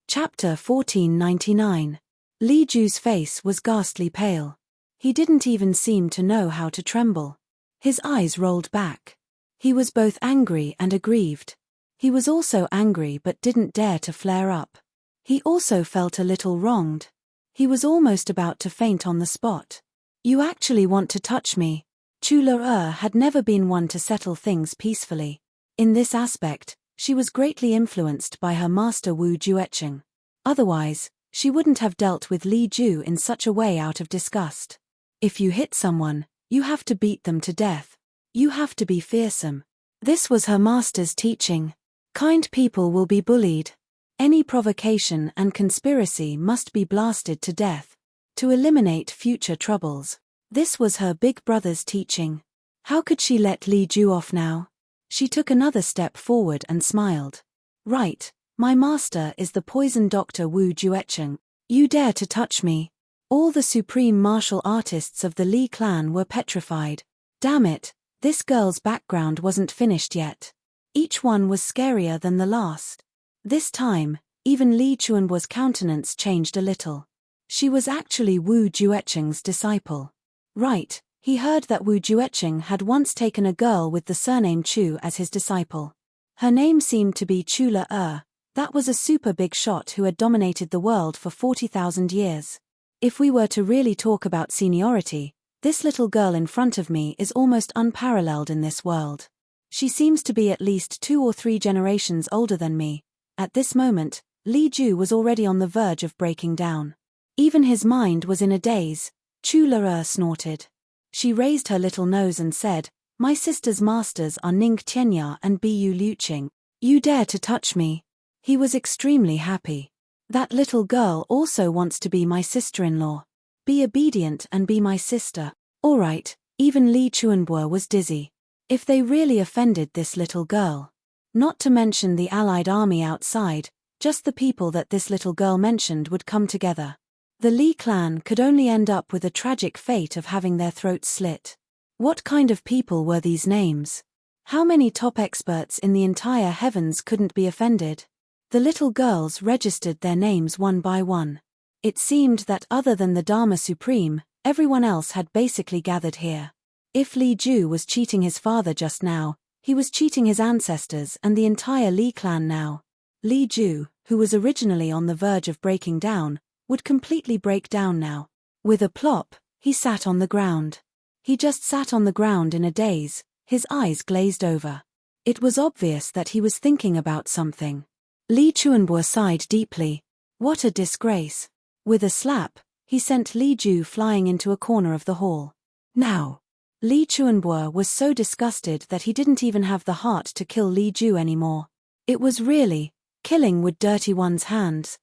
Chapter 1499. Li Ju's face was ghastly pale. He didn't even seem to know how to tremble. His eyes rolled back. He was both angry and aggrieved. He was also angry but didn't dare to flare up. He also felt a little wronged. He was almost about to faint on the spot. "You actually want to touch me?" Chu Le had never been one to settle things peacefully. In this aspect, she was greatly influenced by her master Wu Jueqing. Otherwise, she wouldn't have dealt with Li Ju in such a way out of disgust. If you hit someone, you have to beat them to death. You have to be fearsome. This was her master's teaching. Kind people will be bullied. Any provocation and conspiracy must be blasted to death. To eliminate future troubles. This was her big brother's teaching. How could she let Li Ju off now? She took another step forward and smiled. "Right, my master is the poison doctor Wu Jueqing. You dare to touch me?" All the supreme martial artists of the Li clan were petrified. Damn it, this girl's background wasn't finished yet. Each one was scarier than the last. This time, even Li Chuanbo's countenance changed a little. She was actually Wu Jueqing's disciple. Right, he heard that Wu Jueqing had once taken a girl with the surname Chu as his disciple. Her name seemed to be Chu Le. That was a super big shot who had dominated the world for 40,000 years. If we were to really talk about seniority, this little girl in front of me is almost unparalleled in this world. She seems to be at least 2 or 3 generations older than me. At this moment, Li Ju was already on the verge of breaking down. Even his mind was in a daze. Chu Le snorted. She raised her little nose and said, "My sister's masters are Ning Tianya and Bu Liuqing. You dare to touch me?" He was extremely happy. That little girl also wants to be my sister-in-law. Be obedient and be my sister. All right, even Li Chuanbo was dizzy. If they really offended this little girl. Not to mention the allied army outside, just the people that this little girl mentioned would come together. The Li clan could only end up with a tragic fate of having their throats slit. What kind of people were these names? How many top experts in the entire heavens couldn't be offended? The little girls registered their names one by one. It seemed that other than the Dharma Supreme, everyone else had basically gathered here. If Li Ju was cheating his father just now, he was cheating his ancestors and the entire Li clan now. Li Ju, who was originally on the verge of breaking down, would completely break down now. With a plop, he sat on the ground. He just sat on the ground in a daze, his eyes glazed over. It was obvious that he was thinking about something. Li Chuanbo sighed deeply. What a disgrace. With a slap, he sent Li Ju flying into a corner of the hall. Now. Li Chuanbo was so disgusted that he didn't even have the heart to kill Li Ju anymore. It was really, killing would dirty one's hands.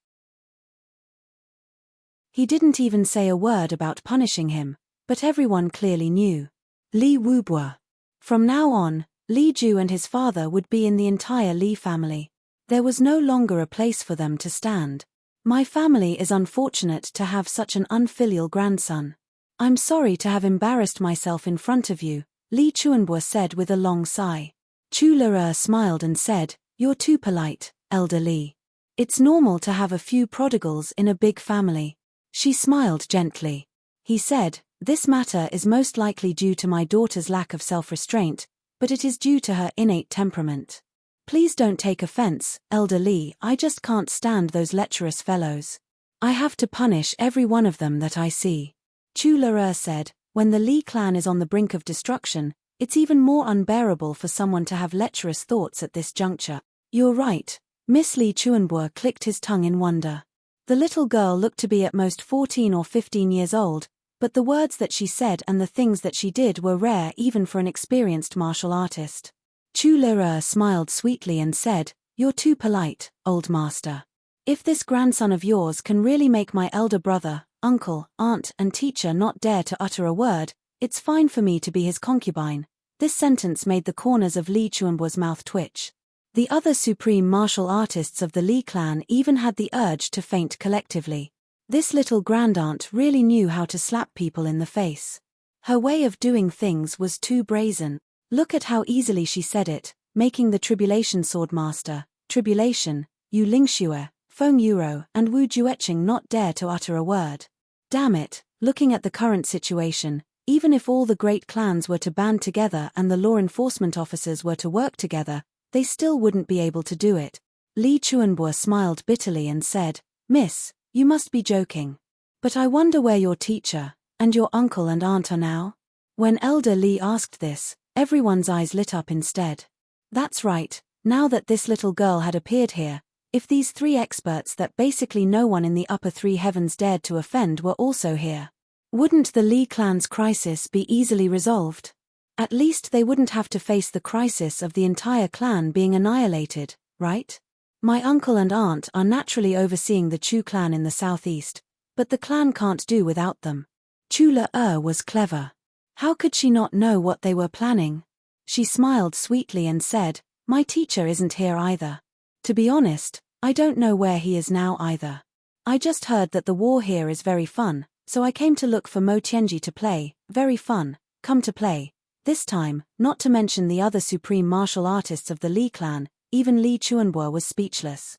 He didn't even say a word about punishing him, but everyone clearly knew. Li Wubo. From now on, Li Ju and his father would be in the entire Li family. There was no longer a place for them to stand. My family is unfortunate to have such an unfilial grandson. I'm sorry to have embarrassed myself in front of you, Li Chuanbo said with a long sigh. Chu Le smiled and said, "You're too polite, Elder Li. It's normal to have a few prodigals in a big family." She smiled gently. He said, "This matter is most likely due to my daughter's lack of self-restraint, but it is due to her innate temperament. Please don't take offense, Elder Li, I just can't stand those lecherous fellows. I have to punish every one of them that I see." Chu Le said, "When the Li clan is on the brink of destruction, it's even more unbearable for someone to have lecherous thoughts at this juncture." "You're right." Miss Li Chuanbo clicked his tongue in wonder. The little girl looked to be at most 14 or 15 years old, but the words that she said and the things that she did were rare even for an experienced martial artist. Chu Le smiled sweetly and said, "You're too polite, old master. If this grandson of yours can really make my elder brother, uncle, aunt and teacher not dare to utter a word, it's fine for me to be his concubine." This sentence made the corners of Li Chuanbo's mouth twitch. The other supreme martial artists of the Li clan even had the urge to faint collectively. This little grandaunt really knew how to slap people in the face. Her way of doing things was too brazen. Look at how easily she said it, making the Tribulation Swordmaster, Tribulation, Yu Lingxue, Feng Yuro and Wu Jueqing not dare to utter a word. Damn it, looking at the current situation, even if all the great clans were to band together and the law enforcement officers were to work together, they still wouldn't be able to do it. Li Chuanbo smiled bitterly and said, "Miss, you must be joking. But I wonder where your teacher, and your uncle and aunt are now?" When Elder Li asked this, everyone's eyes lit up instead. That's right, now that this little girl had appeared here, if these three experts that basically no one in the upper three heavens dared to offend were also here, wouldn't the Li clan's crisis be easily resolved? At least they wouldn't have to face the crisis of the entire clan being annihilated, right? My uncle and aunt are naturally overseeing the Chu clan in the southeast, but the clan can't do without them. Chu Le was clever. How could she not know what they were planning? She smiled sweetly and said, "My teacher isn't here either. To be honest, I don't know where he is now either. I just heard that the war here is very fun, so I came to look for Mo Tianji to play. Very fun, come to play. This time, not to mention the other supreme martial artists of the Li clan, even Li Chuanbo was speechless.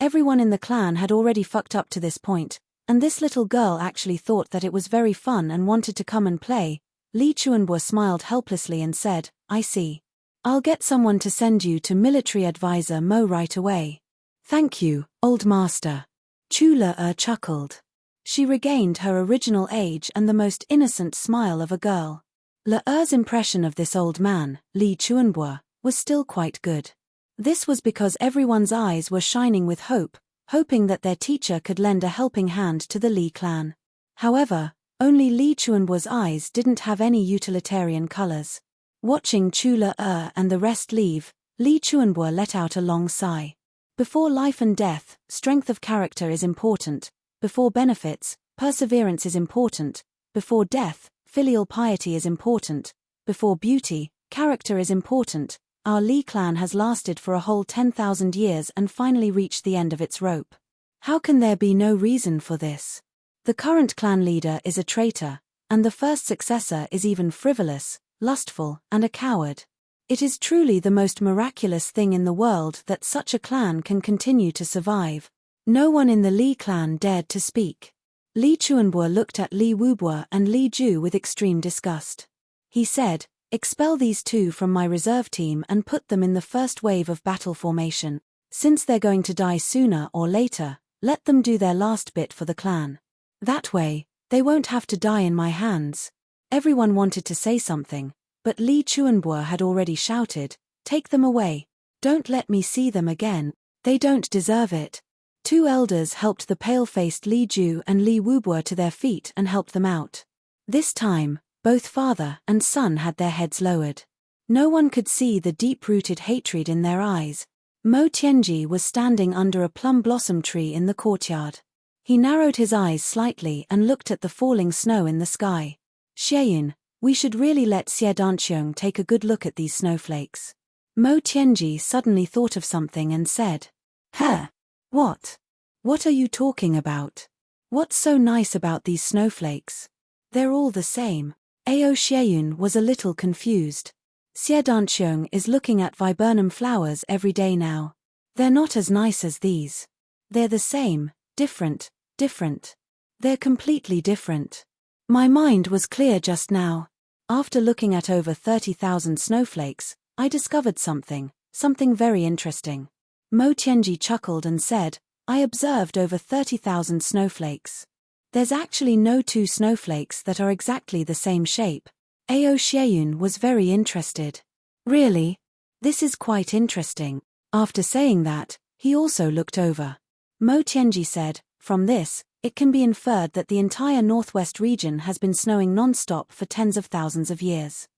Everyone in the clan had already fucked up to this point, and this little girl actually thought that it was very fun and wanted to come and play. Li Chuanbo smiled helplessly and said, "I see. I'll get someone to send you to military advisor Mo right away." "Thank you, old master." Chu Le chuckled. She regained her original age and the most innocent smile of a girl. Le-er's impression of this old man, Li Chuanbo, was still quite good. This was because everyone's eyes were shining with hope, hoping that their teacher could lend a helping hand to the Li clan. However, only Li Chuanbo's eyes didn't have any utilitarian colors. Watching Chu Le and the rest leave, Li Chuanbo let out a long sigh. Before life and death, strength of character is important. Before benefits, perseverance is important. Before death, filial piety is important. Before beauty, character is important. Our Li clan has lasted for a whole 10,000 years and finally reached the end of its rope. How can there be no reason for this? The current clan leader is a traitor, and the first successor is even frivolous, lustful, and a coward. It is truly the most miraculous thing in the world that such a clan can continue to survive. No one in the Li clan dared to speak. Li Chuanbo looked at Li Wubo and Li Ju with extreme disgust. He said, "Expel these two from my reserve team and put them in the first wave of battle formation. Since they're going to die sooner or later, let them do their last bit for the clan. That way, they won't have to die in my hands." Everyone wanted to say something, but Li Chuanbo had already shouted, "Take them away. Don't let me see them again. They don't deserve it." Two elders helped the pale-faced Li Ju and Li Wubo to their feet and helped them out. This time, both father and son had their heads lowered. No one could see the deep-rooted hatred in their eyes. Mo Tianji was standing under a plum blossom tree in the courtyard. He narrowed his eyes slightly and looked at the falling snow in the sky. Xieyun, we should really let Xie Danqiong take a good look at these snowflakes. Mo Tianji suddenly thought of something and said, "Huh? What? What are you talking about? What's so nice about these snowflakes? They're all the same." Ao Xieyun was a little confused. Xie Danqiong is looking at viburnum flowers every day now. They're not as nice as these. They're the same, different. They're completely different. My mind was clear just now. After looking at over 30,000 snowflakes, I discovered something very interesting. Mo Tianji chuckled and said, I observed over 30,000 snowflakes. There's actually no two snowflakes that are exactly the same shape. Ao Xieyun was very interested. Really? This is quite interesting. After saying that, he also looked over. Mo Tianji said, from this, it can be inferred that the entire northwest region has been snowing non-stop for tens of thousands of years.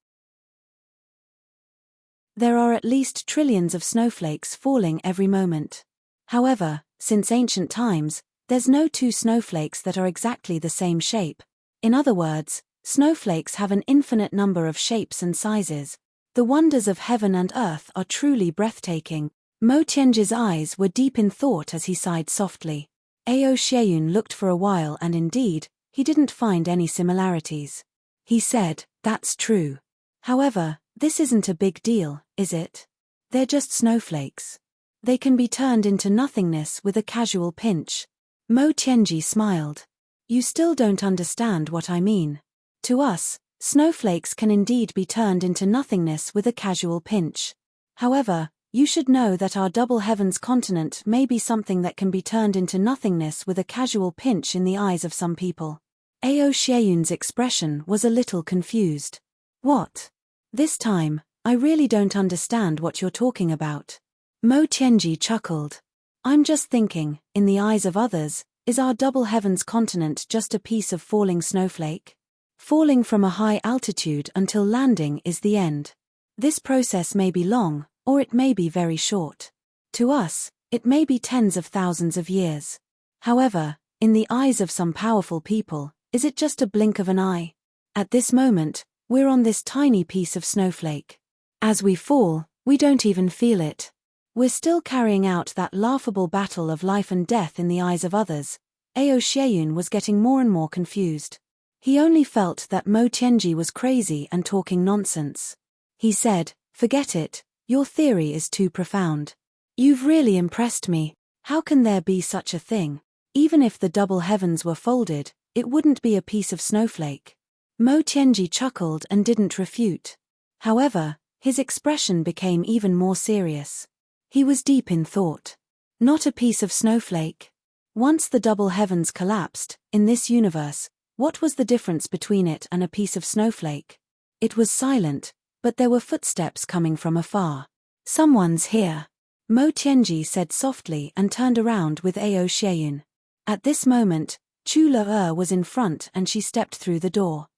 There are at least trillions of snowflakes falling every moment. However, since ancient times, there's no two snowflakes that are exactly the same shape. In other words, snowflakes have an infinite number of shapes and sizes. The wonders of heaven and earth are truly breathtaking. Mo Tianji's eyes were deep in thought as he sighed softly. Ao Xieyun looked for a while and indeed, he didn't find any similarities. He said, that's true. However, this isn't a big deal, is it? They're just snowflakes. They can be turned into nothingness with a casual pinch. Mo Tianji smiled. You still don't understand what I mean. To us, snowflakes can indeed be turned into nothingness with a casual pinch. However, you should know that our double heavens continent may be something that can be turned into nothingness with a casual pinch in the eyes of some people. Ao Xieyun's expression was a little confused. What? This time, I really don't understand what you're talking about. Mo Tianji chuckled. I'm just thinking, in the eyes of others, is our double heavens continent just a piece of falling snowflake? Falling from a high altitude until landing is the end. This process may be long, or it may be very short. To us, it may be tens of thousands of years. However, in the eyes of some powerful people, is it just a blink of an eye? At this moment, we're on this tiny piece of snowflake. As we fall, we don't even feel it. We're still carrying out that laughable battle of life and death in the eyes of others. Ao Xieyun was getting more and more confused. He only felt that Mo Tianji was crazy and talking nonsense. He said, forget it, your theory is too profound. You've really impressed me. How can there be such a thing? Even if the double heavens were folded, it wouldn't be a piece of snowflake. Mo Tianji chuckled and didn't refute. However, his expression became even more serious. He was deep in thought. Not a piece of snowflake. Once the double heavens collapsed, in this universe, what was the difference between it and a piece of snowflake? It was silent, but there were footsteps coming from afar. Someone's here. Mo Tianji said softly and turned around with Ao Xieyun. At this moment, Chu Le was in front and she stepped through the door.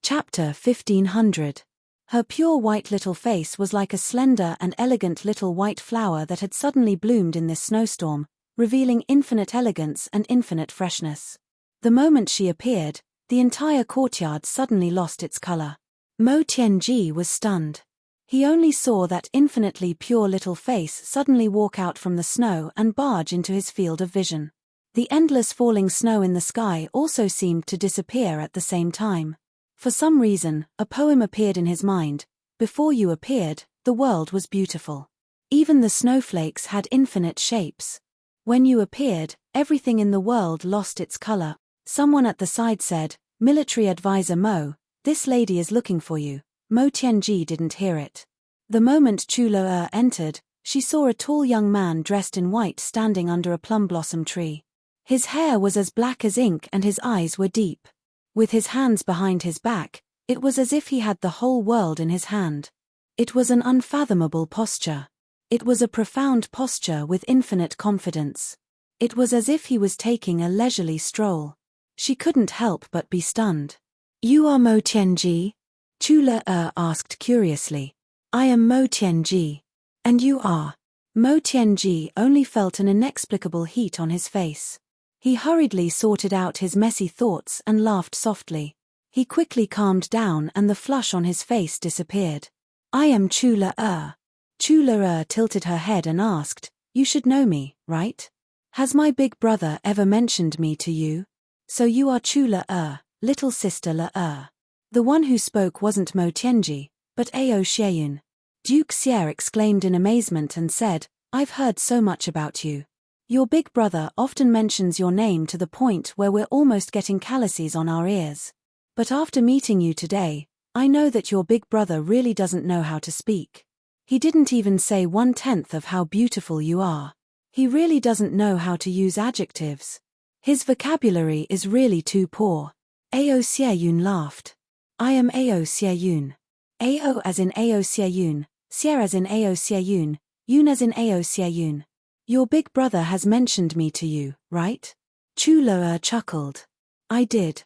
Chapter 1500. Her pure white little face was like a slender and elegant little white flower that had suddenly bloomed in this snowstorm, revealing infinite elegance and infinite freshness. The moment she appeared, the entire courtyard suddenly lost its color. Mo Tianji was stunned. He only saw that infinitely pure little face suddenly walk out from the snow and barge into his field of vision. The endless falling snow in the sky also seemed to disappear at the same time. For some reason, a poem appeared in his mind. Before you appeared, the world was beautiful. Even the snowflakes had infinite shapes. When you appeared, everything in the world lost its color. Someone at the side said, Military Advisor Mo, this lady is looking for you. Mo Tianji didn't hear it. The moment Chu Le entered, she saw a tall young man dressed in white standing under a plum blossom tree. His hair was as black as ink and his eyes were deep. With his hands behind his back, it was as if he had the whole world in his hand. It was an unfathomable posture. It was a profound posture with infinite confidence. It was as if he was taking a leisurely stroll. She couldn't help but be stunned. You are Mo Tianji? Chu Le asked curiously. I am Mo Tianji. And you are? Mo Tianji only felt an inexplicable heat on his face. He hurriedly sorted out his messy thoughts and laughed softly. He quickly calmed down and the flush on his face disappeared. I am Chu Le. Chu Le tilted her head and asked, You should know me, right? Has my big brother ever mentioned me to you? So you are Chu Le, little sister Le. The one who spoke wasn't Mo Tianji, but Ao Xieyun. Duke Xie exclaimed in amazement and said, I've heard so much about you. Your big brother often mentions your name to the point where we're almost getting calluses on our ears. But after meeting you today, I know that your big brother really doesn't know how to speak. He didn't even say 1/10 of how beautiful you are. He really doesn't know how to use adjectives. His vocabulary is really too poor. Ao Xieyun laughed. I am Ao Xieyun. Ao as in Ao Xieyun, Xie as in Ao Xieyun, Yun as in Ao Xieyun. Your big brother has mentioned me to you, right? Chu Le chuckled. I did.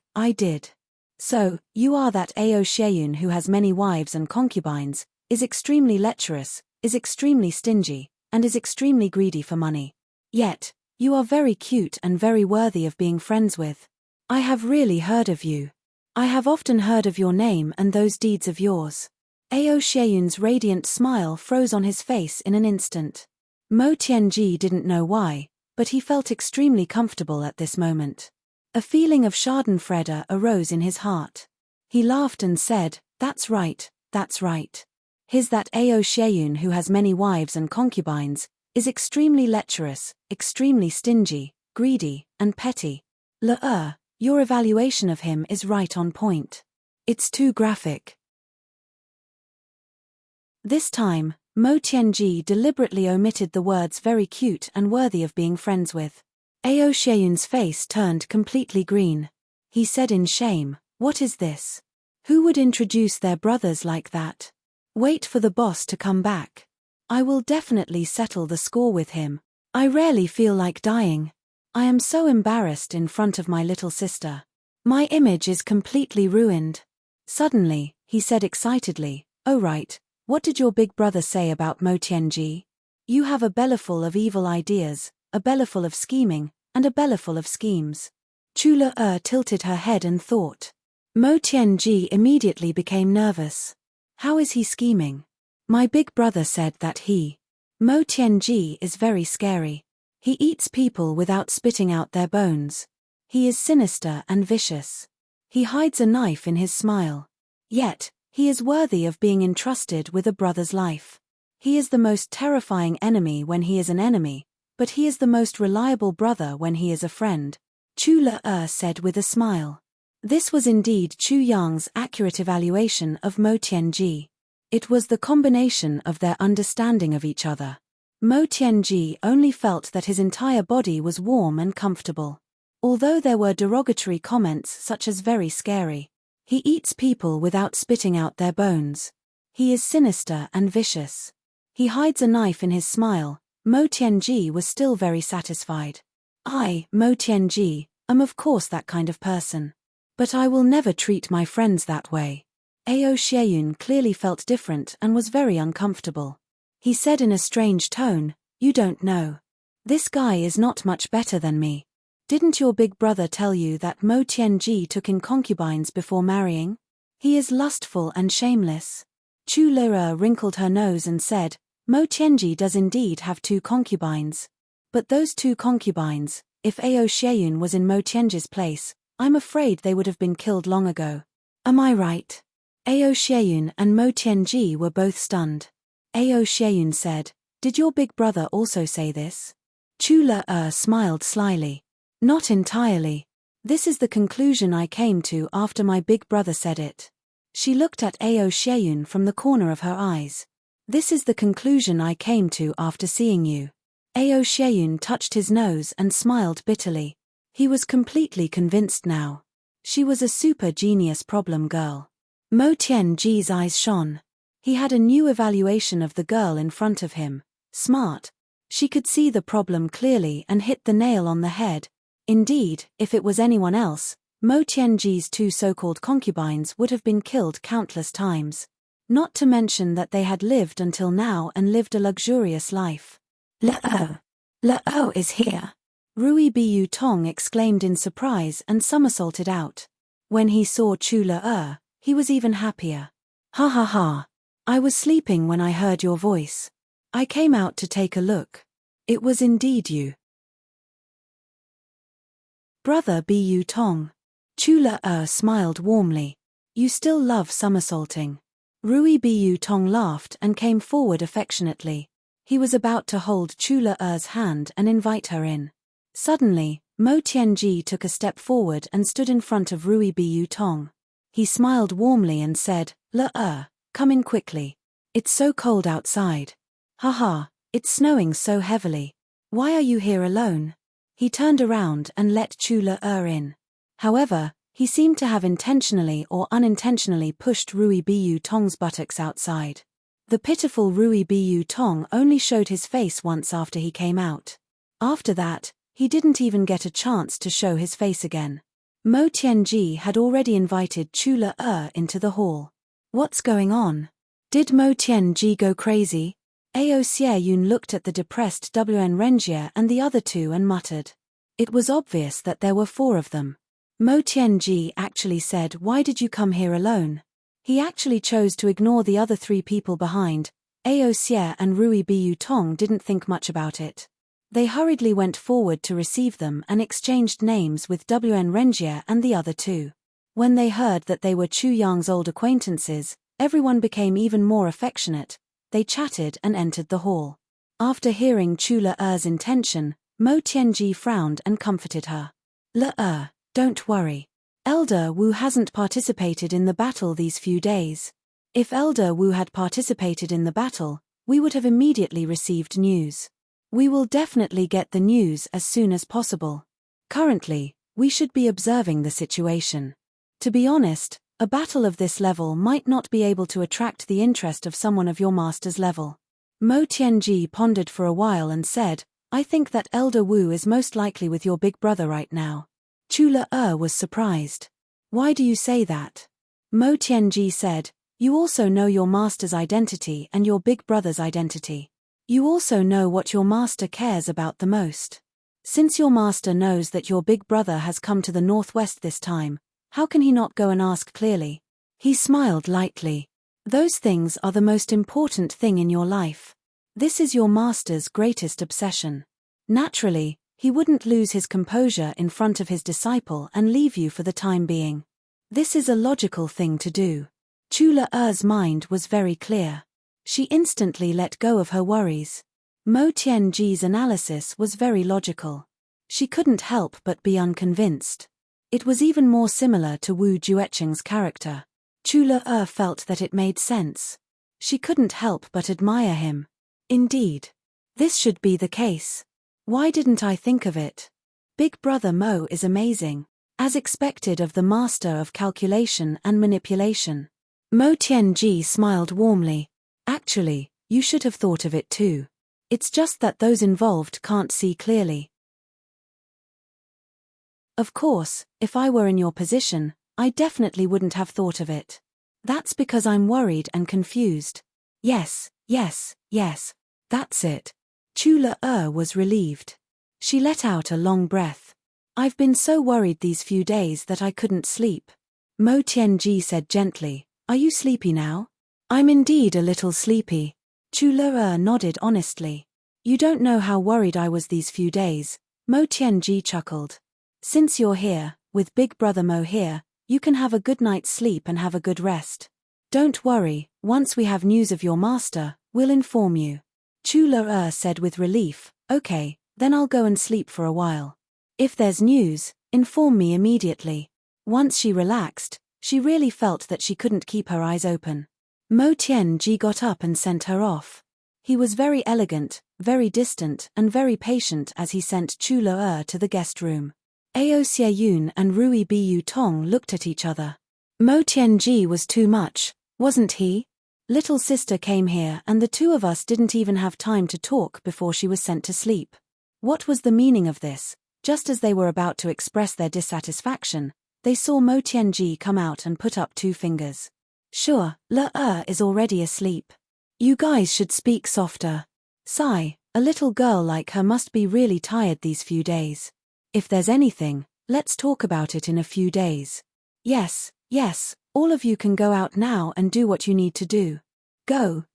So, you are that Ao Xieyun who has many wives and concubines, is extremely lecherous, is extremely stingy, and is extremely greedy for money. Yet, you are very cute and very worthy of being friends with. I have really heard of you. I have often heard of your name and those deeds of yours. Ao Xieyun's radiant smile froze on his face in an instant. Mo Tianji didn't know why, but he felt extremely comfortable at this moment. A feeling of schadenfreude arose in his heart. He laughed and said, That's right. His that Ao Xieyun who has many wives and concubines, is extremely lecherous, extremely stingy, greedy, and petty. Le, your evaluation of him is right on point. It's too graphic. This time, Mo Tianji deliberately omitted the words very cute and worthy of being friends with. Ao Xieyun's face turned completely green. He said in shame, What is this? Who would introduce their brothers like that? Wait for the boss to come back. I will definitely settle the score with him. I rarely feel like dying. I am so embarrassed in front of my little sister. My image is completely ruined. Suddenly, he said excitedly, Oh right, what did your big brother say about Mo Tianji? You have a bellyful of evil ideas, a bellyful of scheming, and a bellyful of schemes. Chu Le tilted her head and thought. Mo Tianji immediately became nervous. How is he scheming? My big brother said that Mo Tianji is very scary. He eats people without spitting out their bones. He is sinister and vicious. He hides a knife in his smile. Yet, he is worthy of being entrusted with a brother's life. He is the most terrifying enemy when he is an enemy, but he is the most reliable brother when he is a friend, Chu Le said with a smile. This was indeed Chu Yang's accurate evaluation of Mo Tianji. It was the combination of their understanding of each other. Mo Tianji only felt that his entire body was warm and comfortable. Although there were derogatory comments such as very scary. He eats people without spitting out their bones. He is sinister and vicious. He hides a knife in his smile. Mo Tianji was still very satisfied. I, Mo Tianji, am of course that kind of person. But I will never treat my friends that way. Ao Xieyun clearly felt different and was very uncomfortable. He said in a strange tone, You don't know. This guy is not much better than me. Didn't your big brother tell you that Mo Tianji took in concubines before marrying? He is lustful and shameless. Chu Le wrinkled her nose and said, Mo Tianji does indeed have 2 concubines. But those 2 concubines, if Ao Xieyun was in Mo Tianji's place, I'm afraid they would have been killed long ago. Am I right? Ao Xieyun and Mo Tianji were both stunned. Ao Xieyun said, Did your big brother also say this? Chu Le smiled slyly. Not entirely. This is the conclusion I came to after my big brother said it. She looked at Ao Xieyun from the corner of her eyes. This is the conclusion I came to after seeing you. Ao Xieyun touched his nose and smiled bitterly. He was completely convinced now. She was a super genius problem girl. Mo Tianji's eyes shone. He had a new evaluation of the girl in front of him. Smart. She could see the problem clearly and hit the nail on the head. Indeed, if it was anyone else, Mo Tianji's 2 so-called concubines would have been killed countless times. Not to mention that they had lived until now and lived a luxurious life. Lo is here. Rui Biu Tong exclaimed in surprise and somersaulted out. When he saw Chu Le, he was even happier. Ha ha ha. I was sleeping when I heard your voice. I came out to take a look. It was indeed you. Brother Biu Tong. Chu Le smiled warmly. You still love somersaulting. Rui Biu Tong laughed and came forward affectionately. He was about to hold Chu Le's hand and invite her in. Suddenly, Mo Tianji took a step forward and stood in front of Rui Biu Tong. He smiled warmly and said, Le, come in quickly. It's so cold outside. Haha, it's snowing so heavily. Why are you here alone? He turned around and let Chu Le in. However, he seemed to have intentionally or unintentionally pushed Rui Biu Tong's buttocks outside. The pitiful Rui Biu Tong only showed his face once after he came out. After that, he didn't even get a chance to show his face again. Mo Tianji had already invited Chu Le into the hall. What's going on? Did Mo Tianji go crazy? Ao Xie Yun looked at the depressed Wn Renjie and the other 2 and muttered. It was obvious that there were 4 of them. Mo Tianji actually said, why did you come here alone? He actually chose to ignore the other 3 people behind. Ao Xie and Rui Biu Tong didn't think much about it. They hurriedly went forward to receive them and exchanged names with Wn Renjie and the other 2. When they heard that they were Chu Yang's old acquaintances, everyone became even more affectionate. They chatted and entered the hall. After hearing Chu Le's intention, Mo Tianji frowned and comforted her. Le, don't worry. Elder Wu hasn't participated in the battle these few days. If Elder Wu had participated in the battle, we would have immediately received news. We will definitely get the news as soon as possible. Currently, we should be observing the situation. To be honest, a battle of this level might not be able to attract the interest of someone of your master's level. Mo Tianji pondered for a while and said, I think that Elder Wu is most likely with your big brother right now. Chu Le was surprised. Why do you say that? Mo Tianji said, you also know your master's identity and your big brother's identity. You also know what your master cares about the most. Since your master knows that your big brother has come to the northwest this time, how can he not go and ask clearly? He smiled lightly. Those things are the most important thing in your life. This is your master's greatest obsession. Naturally, he wouldn't lose his composure in front of his disciple and leave you for the time being. This is a logical thing to do. Chu Le's mind was very clear. She instantly let go of her worries. Mo Tianji's analysis was very logical. She couldn't help but be unconvinced. It was even more similar to Wu Jueqing's character. Chu Le felt that it made sense. She couldn't help but admire him. Indeed. This should be the case. Why didn't I think of it? Big Brother Mo is amazing, as expected of the master of calculation and manipulation. Mo Tianji smiled warmly. Actually, you should have thought of it too. It's just that those involved can't see clearly. Of course, if I were in your position, I definitely wouldn't have thought of it. That's because I'm worried and confused. Yes, that's it. Chu Le was relieved. She let out a long breath. I've been so worried these few days that I couldn't sleep. Mo Tianji said gently, are you sleepy now? I'm indeed a little sleepy. Chu Le nodded honestly. You don't know how worried I was these few days. Mo Tianji chuckled. Since you're here, with Big Brother Mo here, you can have a good night's sleep and have a good rest. Don't worry, once we have news of your master, we'll inform you. Chu Le said with relief, okay, then I'll go and sleep for a while. If there's news, inform me immediately. Once she relaxed, she really felt that she couldn't keep her eyes open. Mo Tianji got up and sent her off. He was very elegant, very distant and very patient as he sent Chu Le to the guest room. Ao Xie Yun and Rui Biu Tong looked at each other. Mo Tianji was too much, wasn't he? Little sister came here and the two of us didn't even have time to talk before she was sent to sleep. What was the meaning of this? Just as they were about to express their dissatisfaction, they saw Mo Tianji come out and put up 2 fingers. Sure, Le is already asleep. You guys should speak softer. Sigh, a little girl like her must be really tired these few days. If there's anything, let's talk about it in a few days. Yes, all of you can go out now and do what you need to do. Go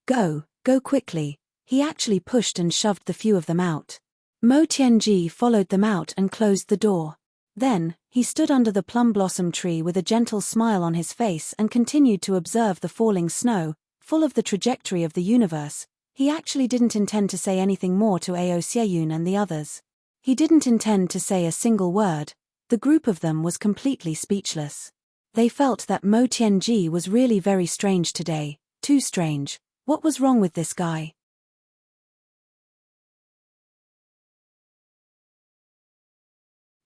quickly. He actually pushed and shoved the few of them out. Mo Tianji followed them out and closed the door. Then, he stood under the plum blossom tree with a gentle smile on his face and continued to observe the falling snow, full of the trajectory of the universe. He actually didn't intend to say anything more to Ao Xieyun and the others. He didn't intend to say a single word. The group of them was completely speechless. They felt that Mo Tianji was really very strange today, too strange. What was wrong with this guy?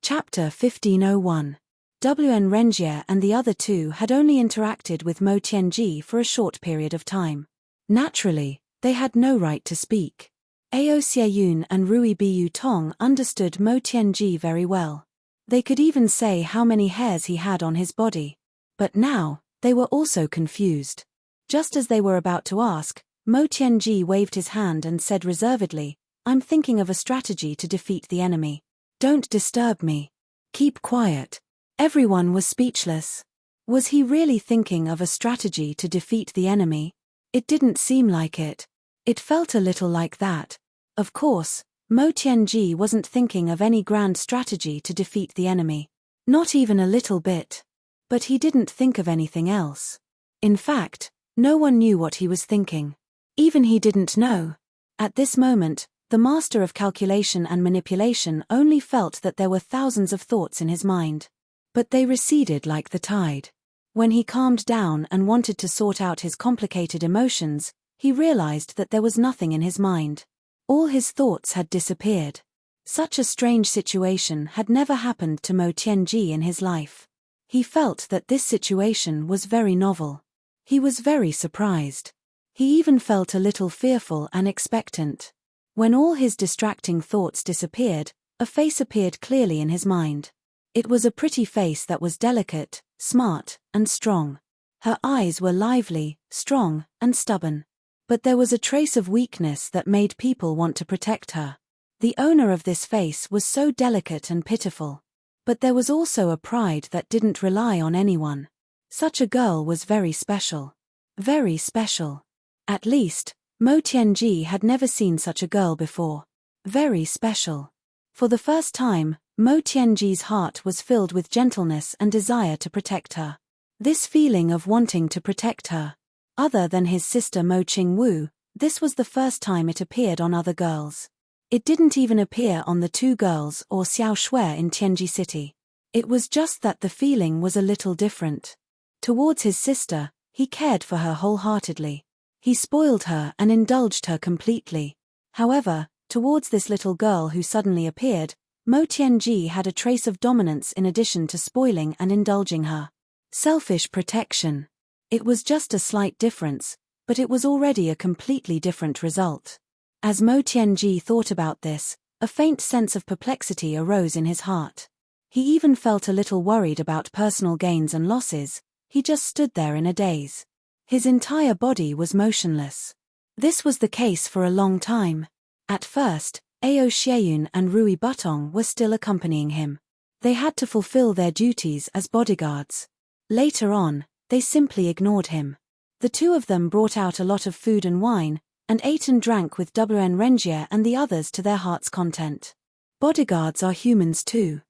Chapter 1501. WN Renjie and the other two had only interacted with Mo Tianji for a short period of time. Naturally, they had no right to speak. Ao Xieyun and Rui Bu Tong understood Mo Tianji very well. They could even say how many hairs he had on his body. But now, they were also confused. Just as they were about to ask, Mo Tianji waved his hand and said reservedly, "I'm thinking of a strategy to defeat the enemy. Don't disturb me. Keep quiet." Everyone was speechless. Was he really thinking of a strategy to defeat the enemy? It didn't seem like it. It felt a little like that. Of course, Mo Tianji wasn't thinking of any grand strategy to defeat the enemy. Not even a little bit. But he didn't think of anything else. In fact, no one knew what he was thinking. Even he didn't know. At this moment, the master of calculation and manipulation only felt that there were thousands of thoughts in his mind. But they receded like the tide. When he calmed down and wanted to sort out his complicated emotions, he realized that there was nothing in his mind. All his thoughts had disappeared. Such a strange situation had never happened to Mo Tianji in his life. He felt that this situation was very novel. He was very surprised. He even felt a little fearful and expectant. When all his distracting thoughts disappeared, a face appeared clearly in his mind. It was a pretty face that was delicate, smart, and strong. Her eyes were lively, strong, and stubborn. But there was a trace of weakness that made people want to protect her. The owner of this face was so delicate and pitiful. But there was also a pride that didn't rely on anyone. Such a girl was very special. Very special. At least, Mo Tianji had never seen such a girl before. Very special. For the first time, Mo Tianji's heart was filled with gentleness and desire to protect her. This feeling of wanting to protect her. Other than his sister Mo Qingwu, this was the first time it appeared on other girls. It didn't even appear on the 2 girls or Xiao Shui in Tianji City. It was just that the feeling was a little different. Towards his sister, he cared for her wholeheartedly. He spoiled her and indulged her completely. However, towards this little girl who suddenly appeared, Mo Tianji had a trace of dominance in addition to spoiling and indulging her. Selfish protection. It was just a slight difference, but it was already a completely different result. As Mo Tianji thought about this, a faint sense of perplexity arose in his heart. He even felt a little worried about personal gains and losses. He just stood there in a daze. His entire body was motionless. This was the case for a long time. At first, Ao Xieyun and Rui Butong were still accompanying him. They had to fulfill their duties as bodyguards. Later on, they simply ignored him. The 2 of them brought out a lot of food and wine, and ate and drank with WN Renjie and the others to their heart's content. Bodyguards are humans too.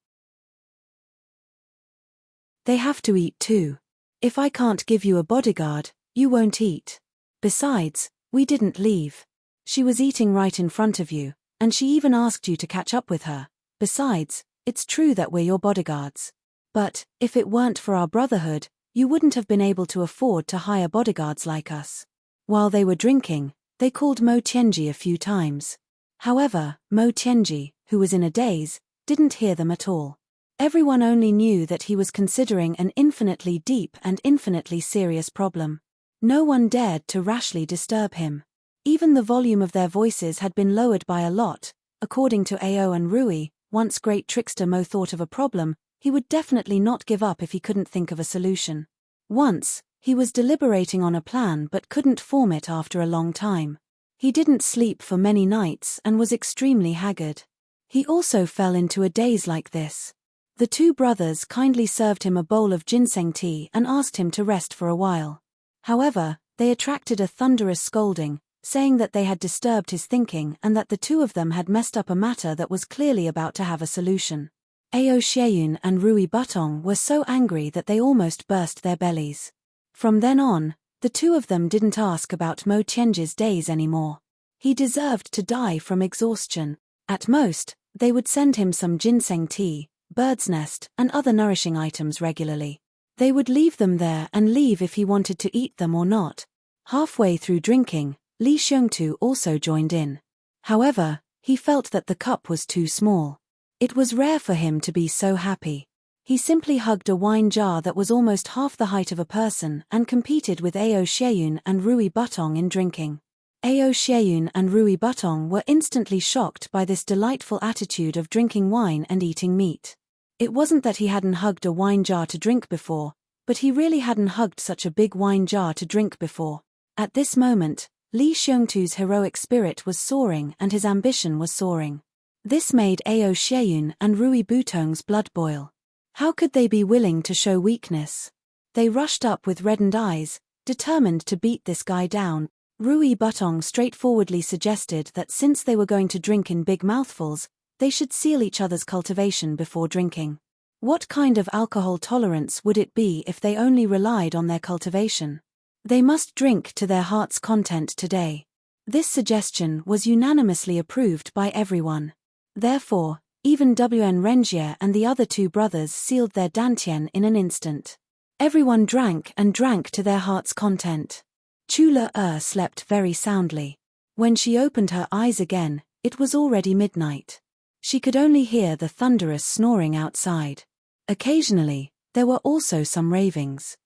They have to eat too. If I can't give you a bodyguard, you won't eat. Besides, we didn't leave. She was eating right in front of you, and she even asked you to catch up with her. Besides, it's true that we're your bodyguards. But, if it weren't for our brotherhood, you wouldn't have been able to afford to hire bodyguards like us. While they were drinking, they called Mo Tianji a few times. However, Mo Tianji, who was in a daze, didn't hear them at all. Everyone only knew that he was considering an infinitely deep and infinitely serious problem. No one dared to rashly disturb him. Even the volume of their voices had been lowered by a lot. According to Ao and Rui, once great trickster Mo thought of a problem, he would definitely not give up if he couldn't think of a solution. Once, he was deliberating on a plan but couldn't form it after a long time. He didn't sleep for many nights and was extremely haggard. He also fell into a daze like this. The two brothers kindly served him a bowl of ginseng tea and asked him to rest for a while. However, they attracted a thunderous scolding, saying that they had disturbed his thinking and that the two of them had messed up a matter that was clearly about to have a solution. Ao Xieyun and Rui Butong were so angry that they almost burst their bellies. From then on, the two of them didn't ask about Mo Tianji's days anymore. He deserved to die from exhaustion. At most, they would send him some ginseng tea, bird's nest, and other nourishing items regularly. They would leave them there and leave if he wanted to eat them or not. Halfway through drinking, Li Xiongtu also joined in. However, he felt that the cup was too small. It was rare for him to be so happy. He simply hugged a wine jar that was almost half the height of a person and competed with Ao Xieyun and Rui Butong in drinking. Ao Xieyun and Rui Butong were instantly shocked by this delightful attitude of drinking wine and eating meat. It wasn't that he hadn't hugged a wine jar to drink before, but he really hadn't hugged such a big wine jar to drink before. At this moment, Li Xiongtu's heroic spirit was soaring and his ambition was soaring. This made Ao Xieyun and Rui Butong's blood boil. How could they be willing to show weakness? They rushed up with reddened eyes, determined to beat this guy down. Rui Butong straightforwardly suggested that since they were going to drink in big mouthfuls, they should seal each other's cultivation before drinking. What kind of alcohol tolerance would it be if they only relied on their cultivation? They must drink to their heart's content today. This suggestion was unanimously approved by everyone. Therefore, even Wn Renjie and the other two brothers sealed their dantian in an instant. Everyone drank and drank to their heart's content. Chu Le slept very soundly. When she opened her eyes again, it was already midnight. She could only hear the thunderous snoring outside. Occasionally, there were also some ravings.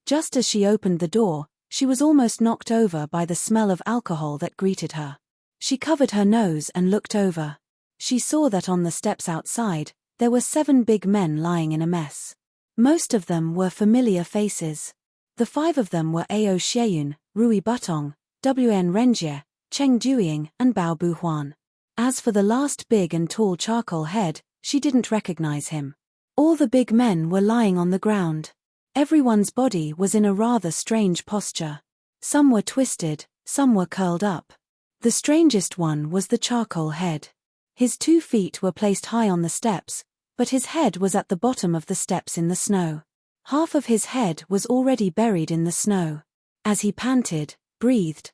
Just as she opened the door, she was almost knocked over by the smell of alcohol that greeted her. She covered her nose and looked over. She saw that on the steps outside, there were 7 big men lying in a mess. Most of them were familiar faces. The 5 of them were Ao Xieyun, Rui Butong, Wn Renjie, Cheng Duiying, and Bao Buhuan. As for the last big and tall charcoal head, she didn't recognize him. All the big men were lying on the ground. Everyone's body was in a rather strange posture. Some were twisted, some were curled up. The strangest one was the charcoal head. His 2 feet were placed high on the steps, but his head was at the bottom of the steps in the snow. Half of his head was already buried in the snow. As he panted, breathed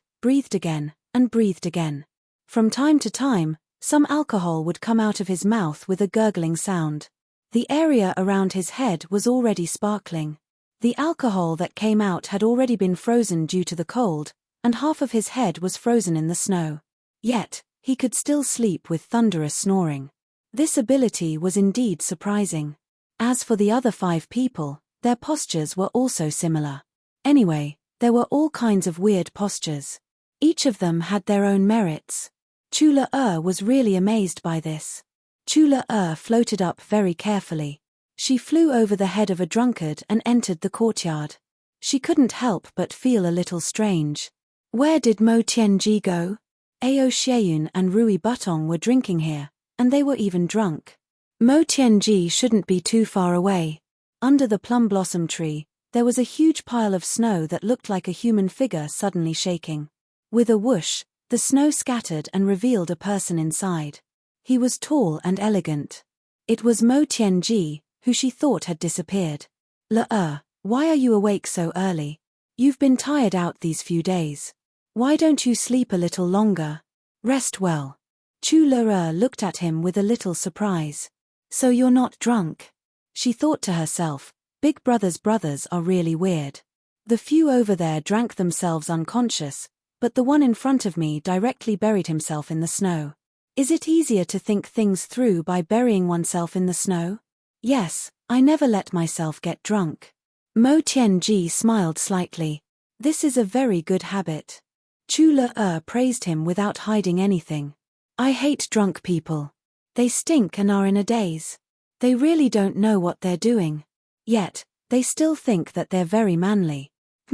again, and breathed again. From time to time, some alcohol would come out of his mouth with a gurgling sound. The area around his head was already sparkling. The alcohol that came out had already been frozen due to the cold, and half of his head was frozen in the snow. Yet, he could still sleep with thunderous snoring. This ability was indeed surprising. As for the other 5 people, their postures were also similar. Anyway, there were all kinds of weird postures. Each of them had their own merits. Chu Le was really amazed by this. Chu Le floated up very carefully. She flew over the head of a drunkard and entered the courtyard. She couldn't help but feel a little strange. Where did Mo Tianji go? Ao Xieyun and Rui Butong were drinking here, and they were even drunk. Mo Tianji shouldn't be too far away. Under the plum blossom tree, there was a huge pile of snow that looked like a human figure suddenly shaking. With a whoosh, the snow scattered and revealed a person inside. He was tall and elegant. It was Mo Tianji, who she thought had disappeared. Le, why are you awake so early? You've been tired out these few days. Why don't you sleep a little longer? Rest well. Chu Le looked at him with a little surprise. So you're not drunk? She thought to herself, Big Brother's brothers are really weird. The few over there drank themselves unconscious, but the one in front of me directly buried himself in the snow. Is it easier to think things through by burying oneself in the snow? Yes, I never let myself get drunk. Mo Tianji smiled slightly. This is a very good habit. Chu Le praised him without hiding anything. I hate drunk people. They stink and are in a daze. They really don't know what they're doing. Yet, they still think that they're very manly.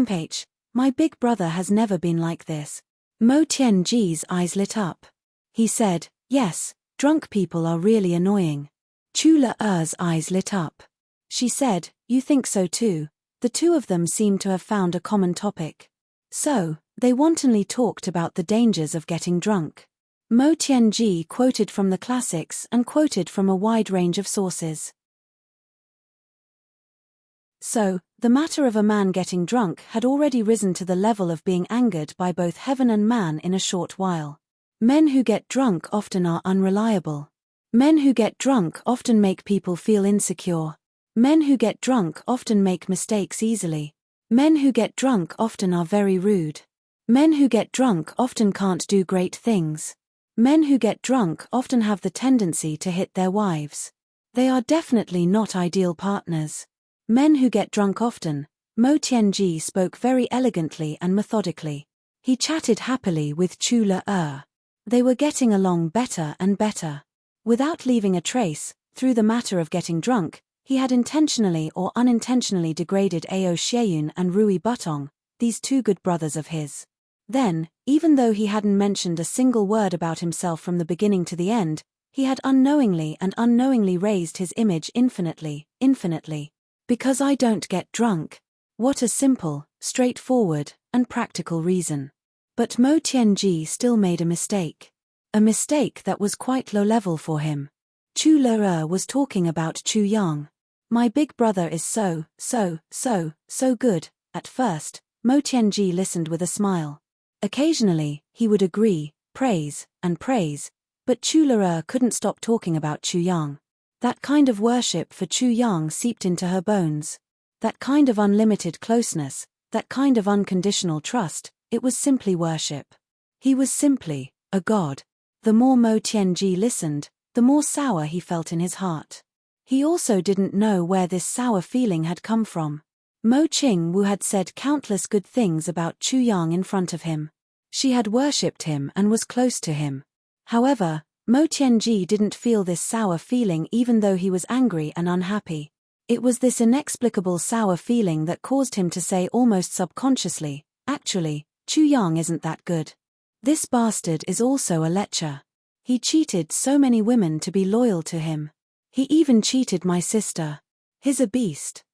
H, my big brother has never been like this. Mo Tianji's eyes lit up. He said, yes, drunk people are really annoying. Chu Le's eyes lit up. She said, you think so too. The two of them seemed to have found a common topic. So, they wantonly talked about the dangers of getting drunk. Mo Tianji quoted from the classics and quoted from a wide range of sources. So, the matter of a man getting drunk had already risen to the level of being angered by both heaven and man in a short while. Men who get drunk often are unreliable. Men who get drunk often make people feel insecure. Men who get drunk often make mistakes easily. Men who get drunk often are very rude. Men who get drunk often can't do great things. Men who get drunk often have the tendency to hit their wives. They are definitely not ideal partners. Men who get drunk often. Mo Tianji spoke very elegantly and methodically. He chatted happily with Chu Le. They were getting along better and better. Without leaving a trace, through the matter of getting drunk, he had intentionally or unintentionally degraded Ao Xieyun and Rui Butong, these two good brothers of his. Then, even though he hadn't mentioned a single word about himself from the beginning to the end, he had unknowingly raised his image infinitely. Because I don't get drunk. What a simple, straightforward, and practical reason. But Mo Tianji still made a mistake. A mistake that was quite low level for him. Chu Le was talking about Chu Yang. My big brother is so good. At first, Mo Tianji listened with a smile. Occasionally, he would agree, praise, but Chu Le couldn't stop talking about Chu Yang. That kind of worship for Chu Yang seeped into her bones. That kind of unlimited closeness, that kind of unconditional trust, it was simply worship. He was simply a god. The more Mo Tianji listened, the more sour he felt in his heart. He also didn't know where this sour feeling had come from. Mo Qingwu had said countless good things about Chu Yang in front of him. She had worshipped him and was close to him. However, Mo Tianji didn't feel this sour feeling even though he was angry and unhappy. It was this inexplicable sour feeling that caused him to say almost subconsciously, actually, Chu Yang isn't that good. This bastard is also a lecher. He cheated so many women to be loyal to him. He even cheated my sister. He's a beast.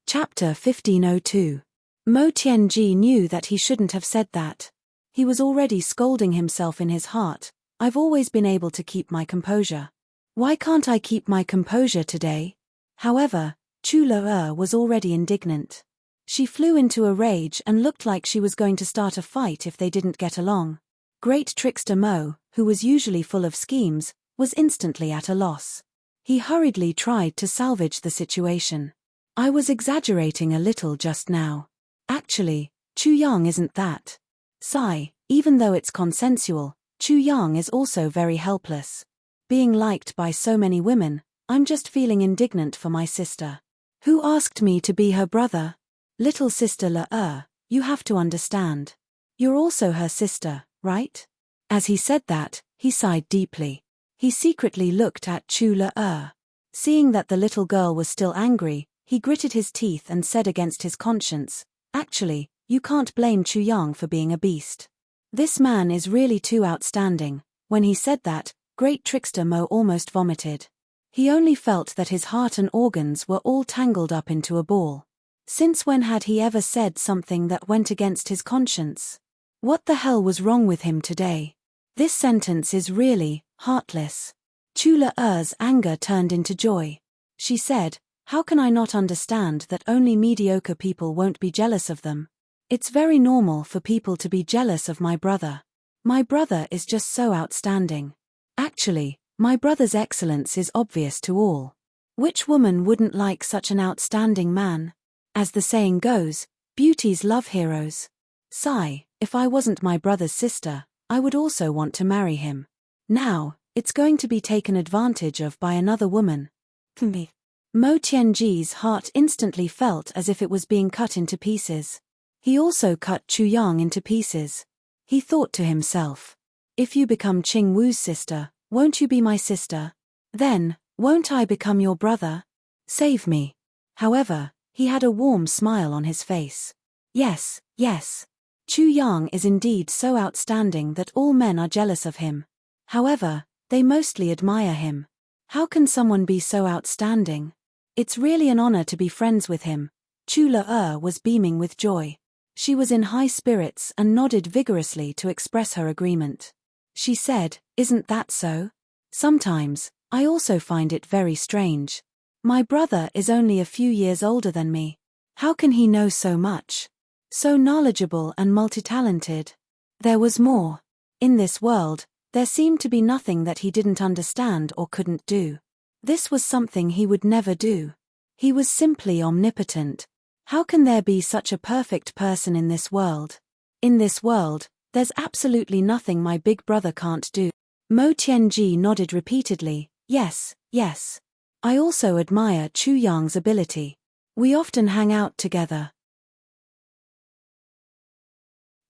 Chapter 1502. Mo Tianji knew that he shouldn't have said that. He was already scolding himself in his heart. I've always been able to keep my composure. Why can't I keep my composure today? However, Chu Le was already indignant. She flew into a rage and looked like she was going to start a fight if they didn't get along. Great trickster Mo, who was usually full of schemes, was instantly at a loss. He hurriedly tried to salvage the situation. I was exaggerating a little just now. Actually, Chu Yang isn't that. Sigh, even though it's consensual, Chu Yang is also very helpless. Being liked by so many women, I'm just feeling indignant for my sister. Who asked me to be her brother? Little sister Le, you have to understand. You're also her sister, right? As he said that, he sighed deeply. He secretly looked at Chu Le. Seeing that the little girl was still angry, he gritted his teeth and said against his conscience, actually, you can't blame Chu Yang for being a beast. This man is really too outstanding. When he said that, great trickster Mo almost vomited. He only felt that his heart and organs were all tangled up into a ball. Since when had he ever said something that went against his conscience? What the hell was wrong with him today? This sentence is really heartless. Chu Le's anger turned into joy. She said, how can I not understand that only mediocre people won't be jealous of them? It's very normal for people to be jealous of my brother. My brother is just so outstanding. Actually, my brother's excellence is obvious to all. Which woman wouldn't like such an outstanding man? As the saying goes, beauties love heroes. Sigh, if I wasn't my brother's sister, I would also want to marry him. Now, It's going to be taken advantage of by another woman. Me. Mo Tianji's heart instantly felt as if it was being cut into pieces. He also cut Chu Yang into pieces. He thought to himself, if you become Qing Wu's sister, won't you be my sister? Then, won't I become your brother? Save me. However, he had a warm smile on his face. Yes, yes. Chu Yang is indeed so outstanding that all men are jealous of him. However, they mostly admire him. How can someone be so outstanding? It's really an honor to be friends with him. Chu Le was beaming with joy. She was in high spirits and nodded vigorously to express her agreement. She said, isn't that so? Sometimes, I also find it very strange. My brother is only a few years older than me. How can he know so much? So knowledgeable and multi-talented. There was more. In this world, there seemed to be nothing that he didn't understand or couldn't do. This was something he would never do. He was simply omnipotent. How can there be such a perfect person in this world? In this world, there's absolutely nothing my big brother can't do. Mo Tianji nodded repeatedly, yes, yes. I also admire Chu Yang's ability. We often hang out together.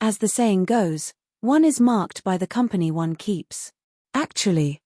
As the saying goes, one is marked by the company one keeps. Actually,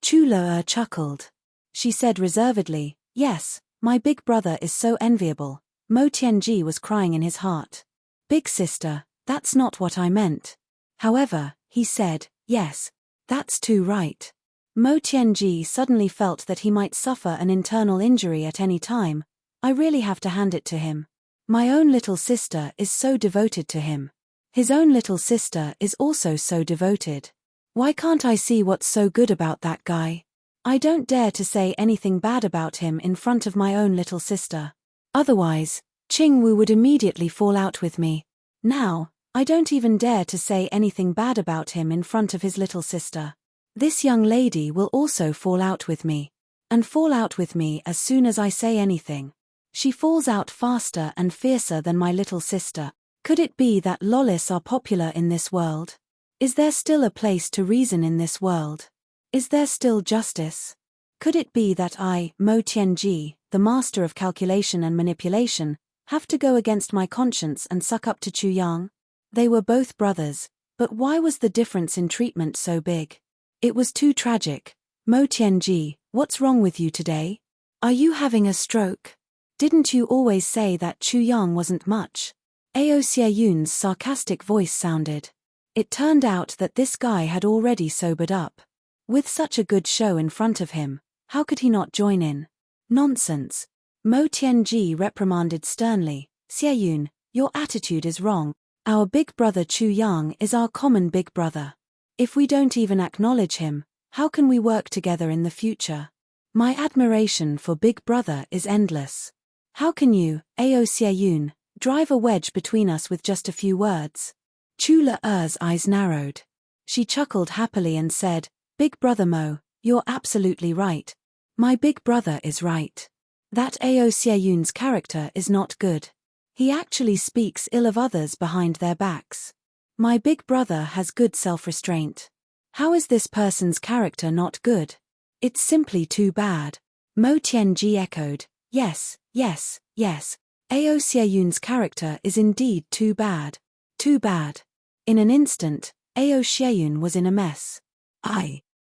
Chu Le chuckled. She said reservedly, yes, my big brother is so enviable. Mo Tianji was crying in his heart. Big sister, that's not what I meant. However, he said, yes, that's too right. Mo Tianji suddenly felt that he might suffer an internal injury at any time. I really have to hand it to him. My own little sister is so devoted to him. His own little sister is also so devoted. Why can't I see what's so good about that guy? I don't dare to say anything bad about him in front of my own little sister. Otherwise, Qing Wu would immediately fall out with me. Now, I don't even dare to say anything bad about him in front of his little sister. This young lady will also fall out with me. And fall out with me as soon as I say anything. She falls out faster and fiercer than my little sister. Could it be that lolis are popular in this world? Is there still a place to reason in this world? Is there still justice? Could it be that I, Mo Tianji, the master of calculation and manipulation, have to go against my conscience and suck up to Chu Yang? They were both brothers, but why was the difference in treatment so big? It was too tragic. Mo Tianji, what's wrong with you today? Are you having a stroke? Didn't you always say that Chu Yang wasn't much? Ao Xieyun's sarcastic voice sounded. It turned out that this guy had already sobered up. With such a good show in front of him, how could he not join in? Nonsense. Mo Tianji reprimanded sternly, Xieyun, your attitude is wrong. Our big brother Chu Yang is our common big brother. If we don't even acknowledge him, how can we work together in the future? My admiration for big brother is endless. How can you, Ao Xieyun, drive a wedge between us with just a few words? Chu Le's eyes narrowed. She chuckled happily and said, Big brother Mo, you're absolutely right. My big brother is right. That Ao Xieyun's character is not good. He actually speaks ill of others behind their backs. My big brother has good self-restraint. How is this person's character not good? It's simply too bad. Mo Tianji echoed, yes, yes, yes. Ao Xieyun's character is indeed too bad. Too bad. In an instant, Ao Xieyun was in a mess.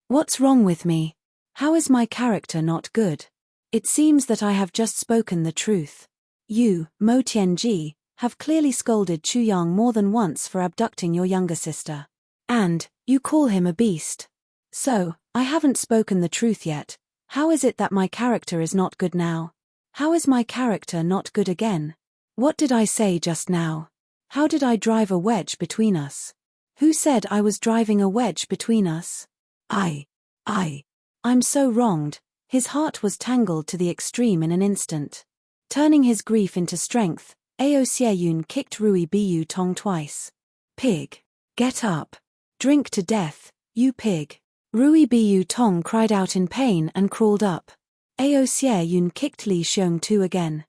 What's wrong with me? How is my character not good? It seems that I have just spoken the truth. You, Mo Tianji, have clearly scolded Chu Yang more than once for abducting your younger sister. And, you call him a beast. So, I haven't spoken the truth yet. How is it that my character is not good now? How is my character not good again? What did I say just now? How did I drive a wedge between us? Who said I was driving a wedge between us? I'm so wronged. His heart was tangled to the extreme in an instant. Turning his grief into strength, Ao Xieyun kicked Rui Biyu Tong twice. Pig. Get up. Drink to death, you pig. Rui Biyu Tong cried out in pain and crawled up. Ao Xieyun kicked Li Xiongtu again.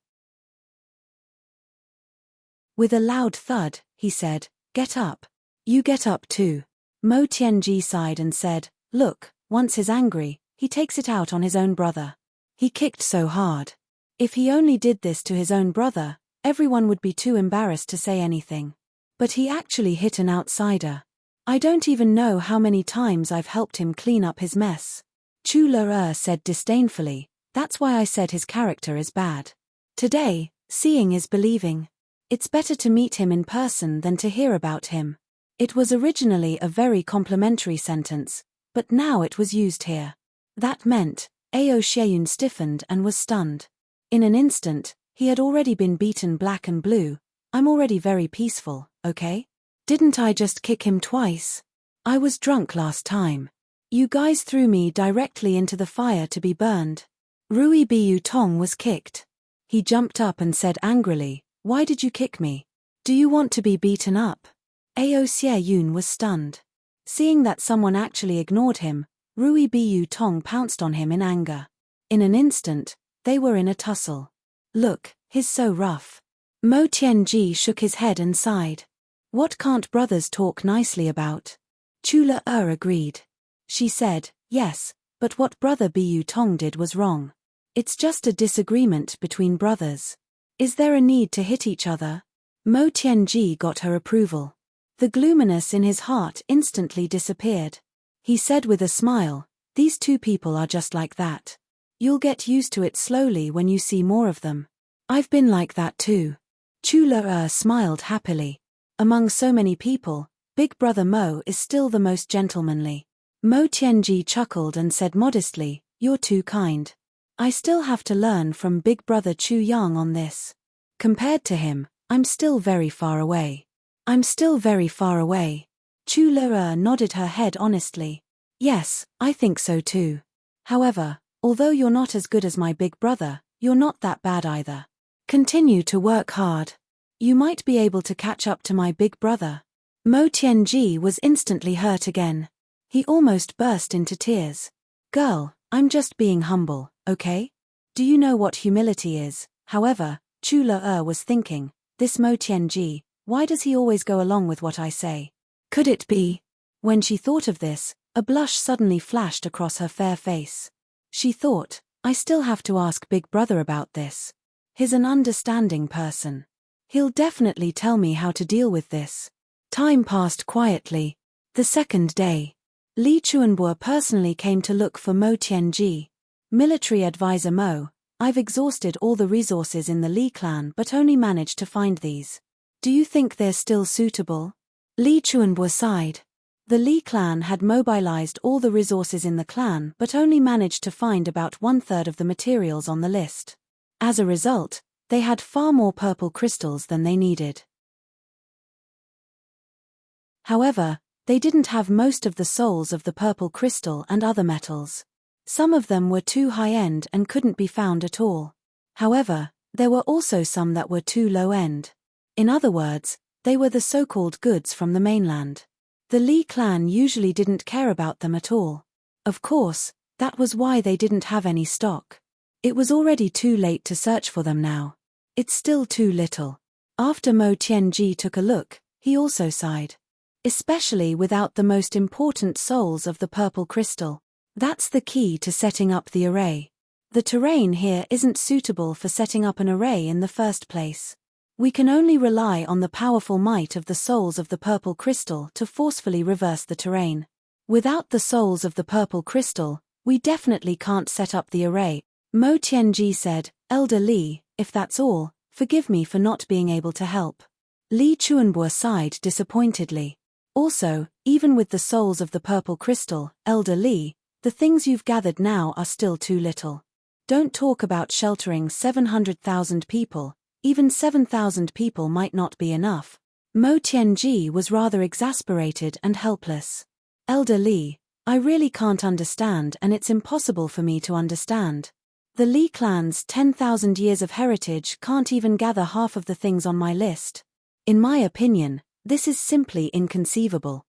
With a loud thud, he said, Get up. You get up too. Mo Tianji sighed and said, Look, once he's angry, he takes it out on his own brother. He kicked so hard. If he only did this to his own brother, everyone would be too embarrassed to say anything. But he actually hit an outsider. I don't even know how many times I've helped him clean up his mess. Chula said disdainfully, that's why I said his character is bad. Today, seeing is believing. It's better to meet him in person than to hear about him. It was originally a very complimentary sentence, but now it was used here. That meant, Ao Sheun stiffened and was stunned. In an instant, he had already been beaten black and blue. I'm already very peaceful, okay? Didn't I just kick him twice? I was drunk last time. You guys threw me directly into the fire to be burned. Rui Biu Tong was kicked. He jumped up and said angrily, why did you kick me? Do you want to be beaten up? Ao Sheun was stunned. Seeing that someone actually ignored him, Rui Biu Tong pounced on him in anger. In an instant, they were in a tussle. Look, he's so rough. Mo Tianji shook his head and sighed. What can't brothers talk nicely about? Chula agreed. She said, yes, but what Brother Biu Tong did was wrong. It's just a disagreement between brothers. Is there a need to hit each other? Mo Tianji got her approval. The gloominess in his heart instantly disappeared. He said with a smile, these two people are just like that. You'll get used to it slowly when you see more of them. I've been like that too. Chula smiled happily. Among so many people, Big Brother Mo is still the most gentlemanly. Mo Tianji chuckled and said modestly, you're too kind. I still have to learn from Big Brother Chu Yang on this. Compared to him, I'm still very far away. I'm still very far away. Chula nodded her head honestly. Yes, I think so too. However, although you're not as good as my big brother, you're not that bad either. Continue to work hard. You might be able to catch up to my big brother. Mo Tianji was instantly hurt again. He almost burst into tears. Girl, I'm just being humble, okay? Do you know what humility is? However, Chula was thinking, this Mo Tianji, why does he always go along with what I say? Could it be? When she thought of this, a blush suddenly flashed across her fair face. She thought, I still have to ask Big Brother about this. He's an understanding person. He'll definitely tell me how to deal with this. Time passed quietly. The second day. Li Chuanbo personally came to look for Mo Tianji. Military advisor Mo, I've exhausted all the resources in the Li clan but only managed to find these. Do you think they're still suitable? Li Chuanbo sighed. The Li clan had mobilized all the resources in the clan but only managed to find about 1/3 of the materials on the list. As a result, they had far more purple crystals than they needed. However, they didn't have most of the souls of the purple crystal and other metals. Some of them were too high-end and couldn't be found at all. However, there were also some that were too low-end. In other words, they were the so-called goods from the mainland. The Li clan usually didn't care about them at all. Of course, that was why they didn't have any stock. It was already too late to search for them now. It's still too little. After Mo Tianji took a look, he also sighed. Especially without the most important souls of the purple crystal. That's the key to setting up the array. The terrain here isn't suitable for setting up an array in the first place. We can only rely on the powerful might of the souls of the purple crystal to forcefully reverse the terrain. Without the souls of the purple crystal, we definitely can't set up the array. Mo Tianji said, Elder Li, if that's all, forgive me for not being able to help. Li Chuanbo sighed disappointedly. Also, even with the souls of the purple crystal, Elder Li, the things you've gathered now are still too little. Don't talk about sheltering 700,000 people, even 7,000 people might not be enough. Mo Tianji was rather exasperated and helpless. Elder Li, I really can't understand and it's impossible for me to understand. The Li clan's 10,000 years of heritage can't even gather half of the things on my list. In my opinion, this is simply inconceivable.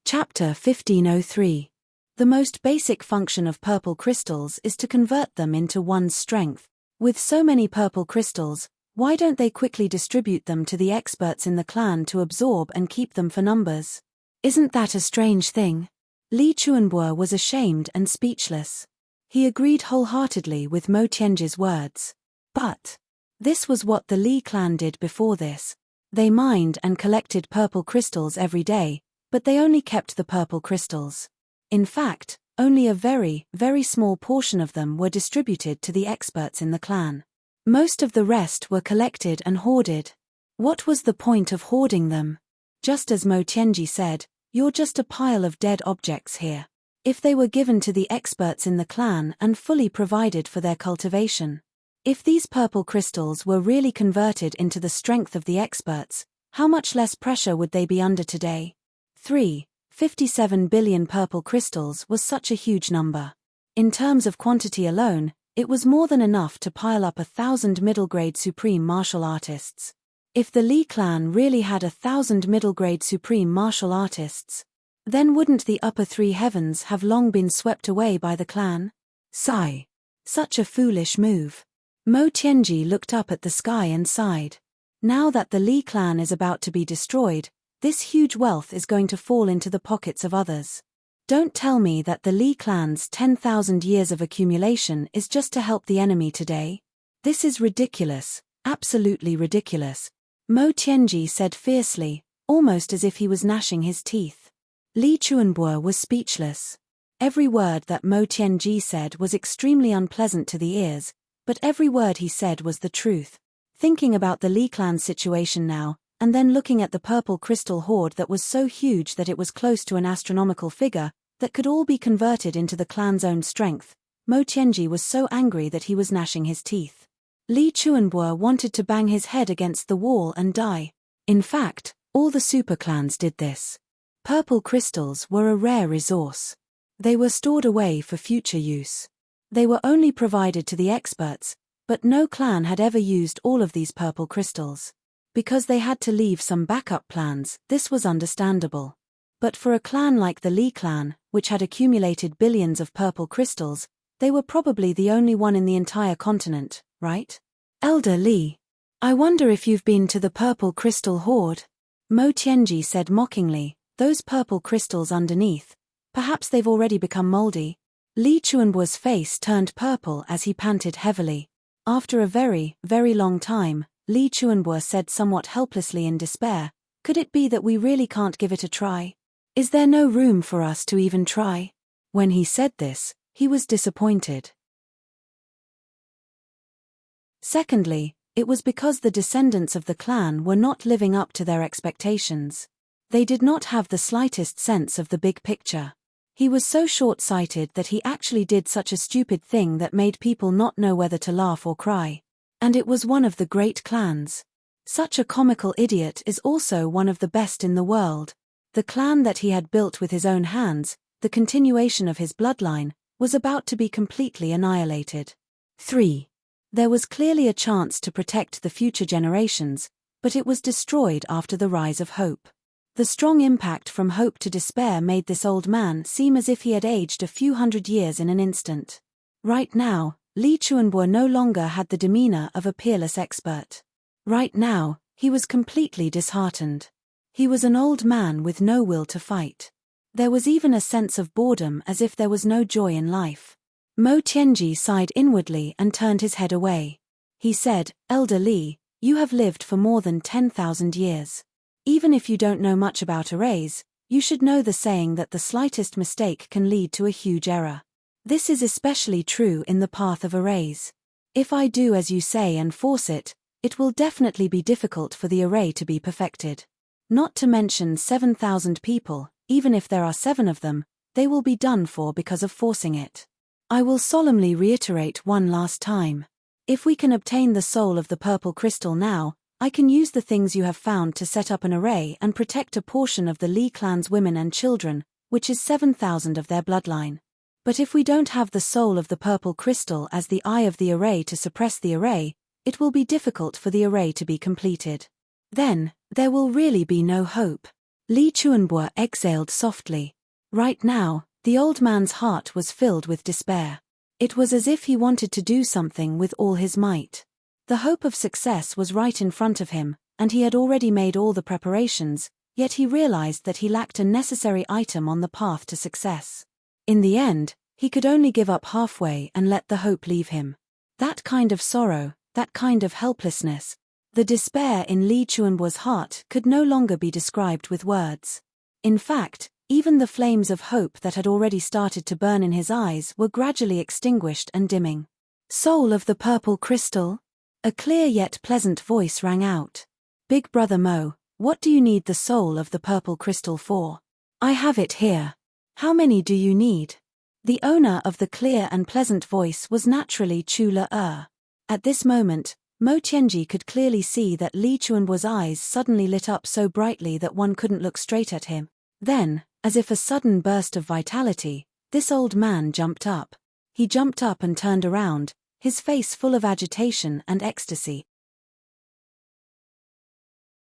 Chapter 1503. The most basic function of purple crystals is to convert them into one's strength. With so many purple crystals, Why don't they quickly distribute them to the experts in the clan to absorb and keep them for numbers? Isn't that a strange thing? Li Chuanbo was ashamed and speechless. He agreed wholeheartedly with Mo Tianji's words. But this was what the Li clan did before this. They mined and collected purple crystals every day, but they only kept the purple crystals. In fact, only a very, very small portion of them were distributed to the experts in the clan. Most of the rest were collected and hoarded. What was the point of hoarding them? Just as Mo Tianji said, "You're just a pile of dead objects here." If they were given to the experts in the clan and fully provided for their cultivation. If these purple crystals were really converted into the strength of the experts, how much less pressure would they be under today? 57 billion purple crystals was such a huge number. In terms of quantity alone, it was more than enough to pile up 1,000 middle-grade supreme martial artists. If the Li clan really had 1,000 middle-grade supreme martial artists, then wouldn't the upper three heavens have long been swept away by the clan? Sigh. Such a foolish move. Mo Tianji looked up at the sky and sighed. Now that the Li clan is about to be destroyed, this huge wealth is going to fall into the pockets of others. Don't tell me that the Li clan's 10,000 years of accumulation is just to help the enemy today. This is ridiculous, absolutely ridiculous. Mo Tianji said fiercely, almost as if he was gnashing his teeth. Li Chuanbo was speechless. Every word that Mo Tianji said was extremely unpleasant to the ears, but every word he said was the truth. Thinking about the Li clan situation now, and then looking at the purple crystal hoard that was so huge that it was close to an astronomical figure, that could all be converted into the clan's own strength, Mo Tianji was so angry that he was gnashing his teeth. Li Chuanbo wanted to bang his head against the wall and die. In fact, all the super clans did this. Purple crystals were a rare resource. They were stored away for future use. They were only provided to the experts, but no clan had ever used all of these purple crystals. Because they had to leave some backup plans, this was understandable. But for a clan like the Li clan, which had accumulated billions of purple crystals, they were probably the only one in the entire continent, right? Elder Li, I wonder if you've been to the purple crystal hoard? Mo Tianji said mockingly, those purple crystals underneath, perhaps they've already become moldy. Li Chuanbo's face turned purple as he panted heavily. After a very, very long time, Li Chuanbo said somewhat helplessly in despair, could it be that we really can't give it a try? Is there no room for us to even try? When he said this, he was disappointed. Secondly, it was because the descendants of the clan were not living up to their expectations. They did not have the slightest sense of the big picture. He was so short-sighted that he actually did such a stupid thing that made people not know whether to laugh or cry. And it was one of the great clans. Such a comical idiot is also one of the best in the world. The clan that he had built with his own hands, the continuation of his bloodline, was about to be completely annihilated. 3. There was clearly a chance to protect the future generations, but it was destroyed after the rise of hope. The strong impact from hope to despair made this old man seem as if he had aged a few hundred years in an instant. Right now, Li Chuanbo no longer had the demeanor of a peerless expert. Right now, he was completely disheartened. He was an old man with no will to fight. There was even a sense of boredom as if there was no joy in life. Mo Tianji sighed inwardly and turned his head away. He said, Elder Li, you have lived for more than 10,000 years. Even if you don't know much about arrays, you should know the saying that the slightest mistake can lead to a huge error. This is especially true in the path of arrays. If I do as you say and force it, it will definitely be difficult for the array to be perfected. Not to mention 7,000 people, even if there are 7 of them, they will be done for because of forcing it. I will solemnly reiterate one last time. If we can obtain the soul of the purple crystal now, I can use the things you have found to set up an array and protect a portion of the Li clan's women and children, which is 7,000 of their bloodline. But if we don't have the soul of the purple crystal as the eye of the array to suppress the array, it will be difficult for the array to be completed. Then, there will really be no hope. Li Chuanbo exhaled softly. Right now, the old man's heart was filled with despair. It was as if he wanted to do something with all his might. The hope of success was right in front of him, and he had already made all the preparations, yet he realized that he lacked a necessary item on the path to success. In the end, he could only give up halfway and let the hope leave him. That kind of sorrow, that kind of helplessness, the despair in Li Chuanbuo's heart could no longer be described with words. In fact, even the flames of hope that had already started to burn in his eyes were gradually extinguished and dimming. "Soul of the purple crystal?" A clear yet pleasant voice rang out. "Big Brother Mo, what do you need the soul of the purple crystal for?" "I have it here." "How many do you need?" The owner of the clear and pleasant voice was naturally Chu Le. At this moment, Mo Tianji could clearly see that Li Chuanbuo's eyes suddenly lit up so brightly that one couldn't look straight at him. Then, as if a sudden burst of vitality, this old man jumped up. He jumped up and turned around, his face full of agitation and ecstasy.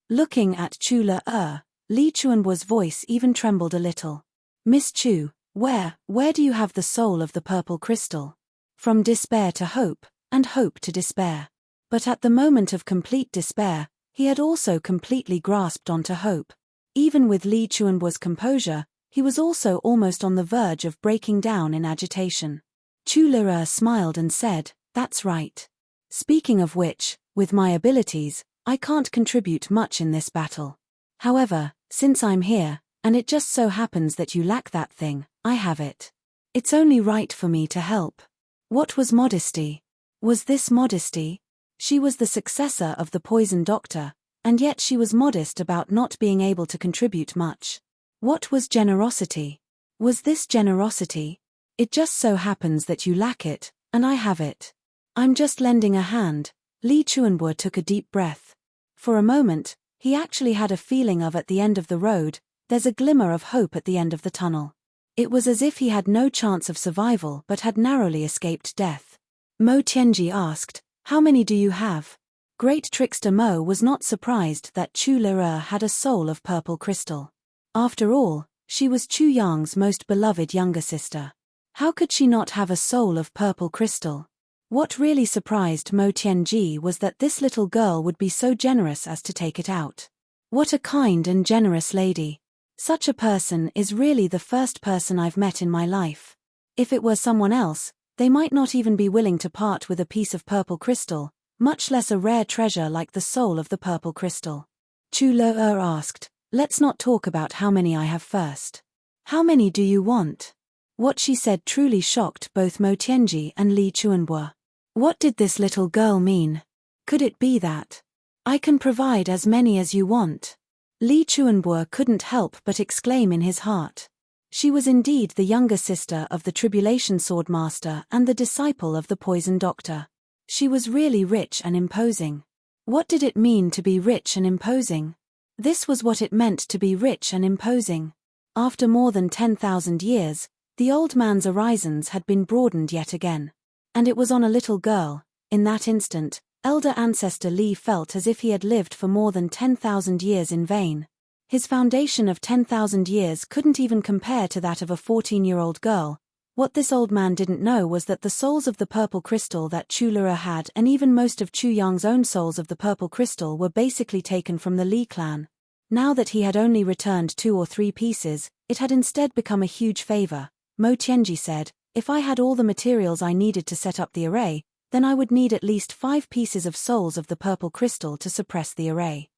Looking at Chu Le, Li Chuanbuo's voice even trembled a little. "Miss Chu, where do you have the soul of the purple crystal?" From despair to hope, and hope to despair. But at the moment of complete despair, he had also completely grasped onto hope. Even with Li Chuanbuo's composure, he was also almost on the verge of breaking down in agitation. Chu Le smiled and said, "That's right. Speaking of which, with my abilities, I can't contribute much in this battle. However, since I'm here, and it just so happens that you lack that thing, I have it. It's only right for me to help." What was modesty? Was this modesty? She was the successor of the poison doctor, and yet she was modest about not being able to contribute much. What was generosity? Was this generosity? "It just so happens that you lack it, and I have it. I'm just lending a hand." Li Chuanbuo took a deep breath. For a moment, he actually had a feeling of at the end of the road, there's a glimmer of hope at the end of the tunnel. It was as if he had no chance of survival but had narrowly escaped death. Mo Tianji asked, "How many do you have?" Great trickster Mo was not surprised that Chu Le had a soul of purple crystal. After all, she was Chu Yang's most beloved younger sister. How could she not have a soul of purple crystal? What really surprised Mo Tianji was that this little girl would be so generous as to take it out. What a kind and generous lady. Such a person is really the first person I've met in my life. If it were someone else, they might not even be willing to part with a piece of purple crystal, much less a rare treasure like the soul of the purple crystal. Chu Le asked, "Let's not talk about how many I have first. How many do you want?" What she said truly shocked both Mo Tianji and Li Chuanbuo. What did this little girl mean? Could it be that "I can provide as many as you want"? Li Chuanbuo couldn't help but exclaim in his heart. She was indeed the younger sister of the Tribulation Swordmaster and the disciple of the Poison Doctor. She was really rich and imposing. What did it mean to be rich and imposing? This was what it meant to be rich and imposing. After more than 10,000 years, the old man's horizons had been broadened yet again. And it was on a little girl. In that instant, elder ancestor Li felt as if he had lived for more than 10,000 years in vain. His foundation of 10,000 years couldn't even compare to that of a 14-year-old girl. What this old man didn't know was that the souls of the purple crystal that Chu Le had and even most of Chu Yang's own souls of the purple crystal were basically taken from the Li clan. Now that he had only returned 2 or 3 pieces, it had instead become a huge favor. Mo Tianji said, "If I had all the materials I needed to set up the array, then I would need at least 5 pieces of souls of the purple crystal to suppress the array.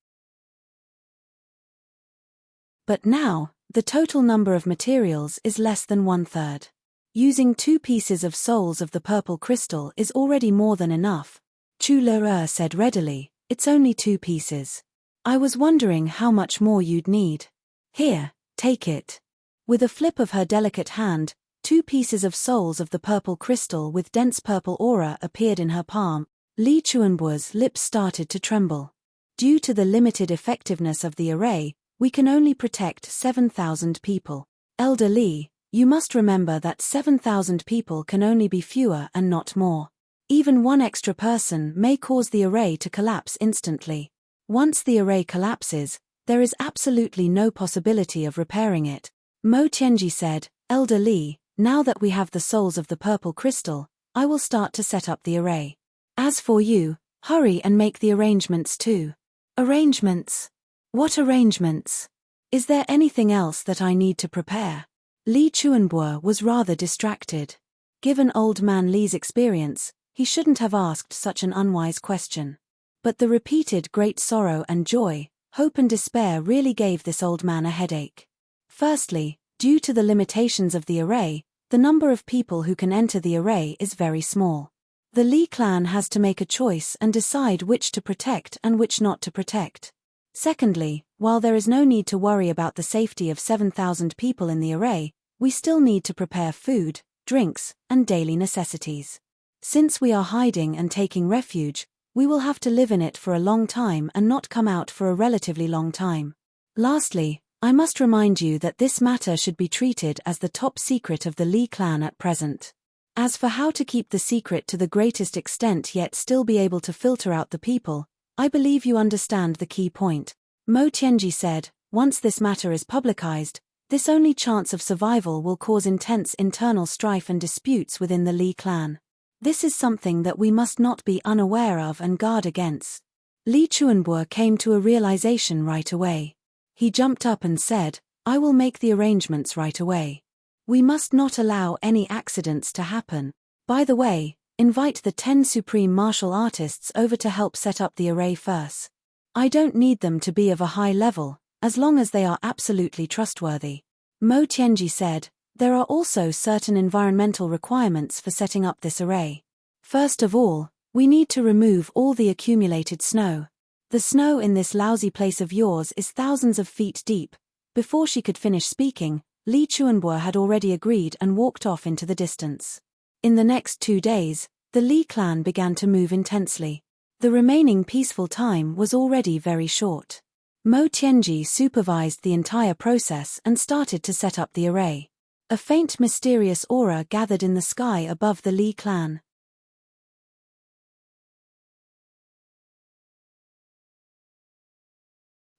But now, the total number of materials is less than 1/3. Using 2 pieces of souls of the purple crystal is already more than enough." Chu Le said readily, "It's only 2 pieces. I was wondering how much more you'd need. Here, take it." With a flip of her delicate hand, 2 pieces of souls of the purple crystal with dense purple aura appeared in her palm. Li Chuanbuo's lips started to tremble. "Due to the limited effectiveness of the array, we can only protect 7,000 people. Elder Li, you must remember that 7,000 people can only be fewer and not more. Even one extra person may cause the array to collapse instantly. Once the array collapses, there is absolutely no possibility of repairing it." Mo Tianji said, "Elder Li, now that we have the souls of the purple crystal, I will start to set up the array. As for you, Hurry and make the arrangements too. Arrangements? What arrangements? Is there anything else that I need to prepare? Li Chuanbo was rather distracted. Given old man Li's experience, he shouldn't have asked such an unwise question. But the repeated great sorrow and joy, hope and despair really gave this old man a headache. Firstly, due to the limitations of the array, the number of people who can enter the array is very small. The Li clan has to make a choice and decide which to protect and which not to protect. Secondly, while there is no need to worry about the safety of 7,000 people in the array, we still need to prepare food, drinks, and daily necessities. Since we are hiding and taking refuge, we will have to live in it for a long time and not come out for a relatively long time. Lastly, I must remind you that this matter should be treated as the top secret of the Li clan at present. As for how to keep the secret to the greatest extent yet still be able to filter out the people, I believe you understand the key point. Mo Tianji said, once this matter is publicized, this only chance of survival will cause intense internal strife and disputes within the Li clan. This is something that we must not be unaware of and guard against. Li Chuanbo came to a realization right away. He jumped up and said, I will make the arrangements right away. We must not allow any accidents to happen. By the way, invite the 10 supreme martial artists over to help set up the array first. I don't need them to be of a high level, as long as they are absolutely trustworthy. Mo Tianji said, there are also certain environmental requirements for setting up this array. First of all, we need to remove all the accumulated snow. The snow in this lousy place of yours is thousands of feet deep. Before she could finish speaking, Li Chuanbo had already agreed and walked off into the distance. In the next 2 days, the Li clan began to move intensely. The remaining peaceful time was already very short. Mo Tianji supervised the entire process and started to set up the array. A faint mysterious aura gathered in the sky above the Li clan.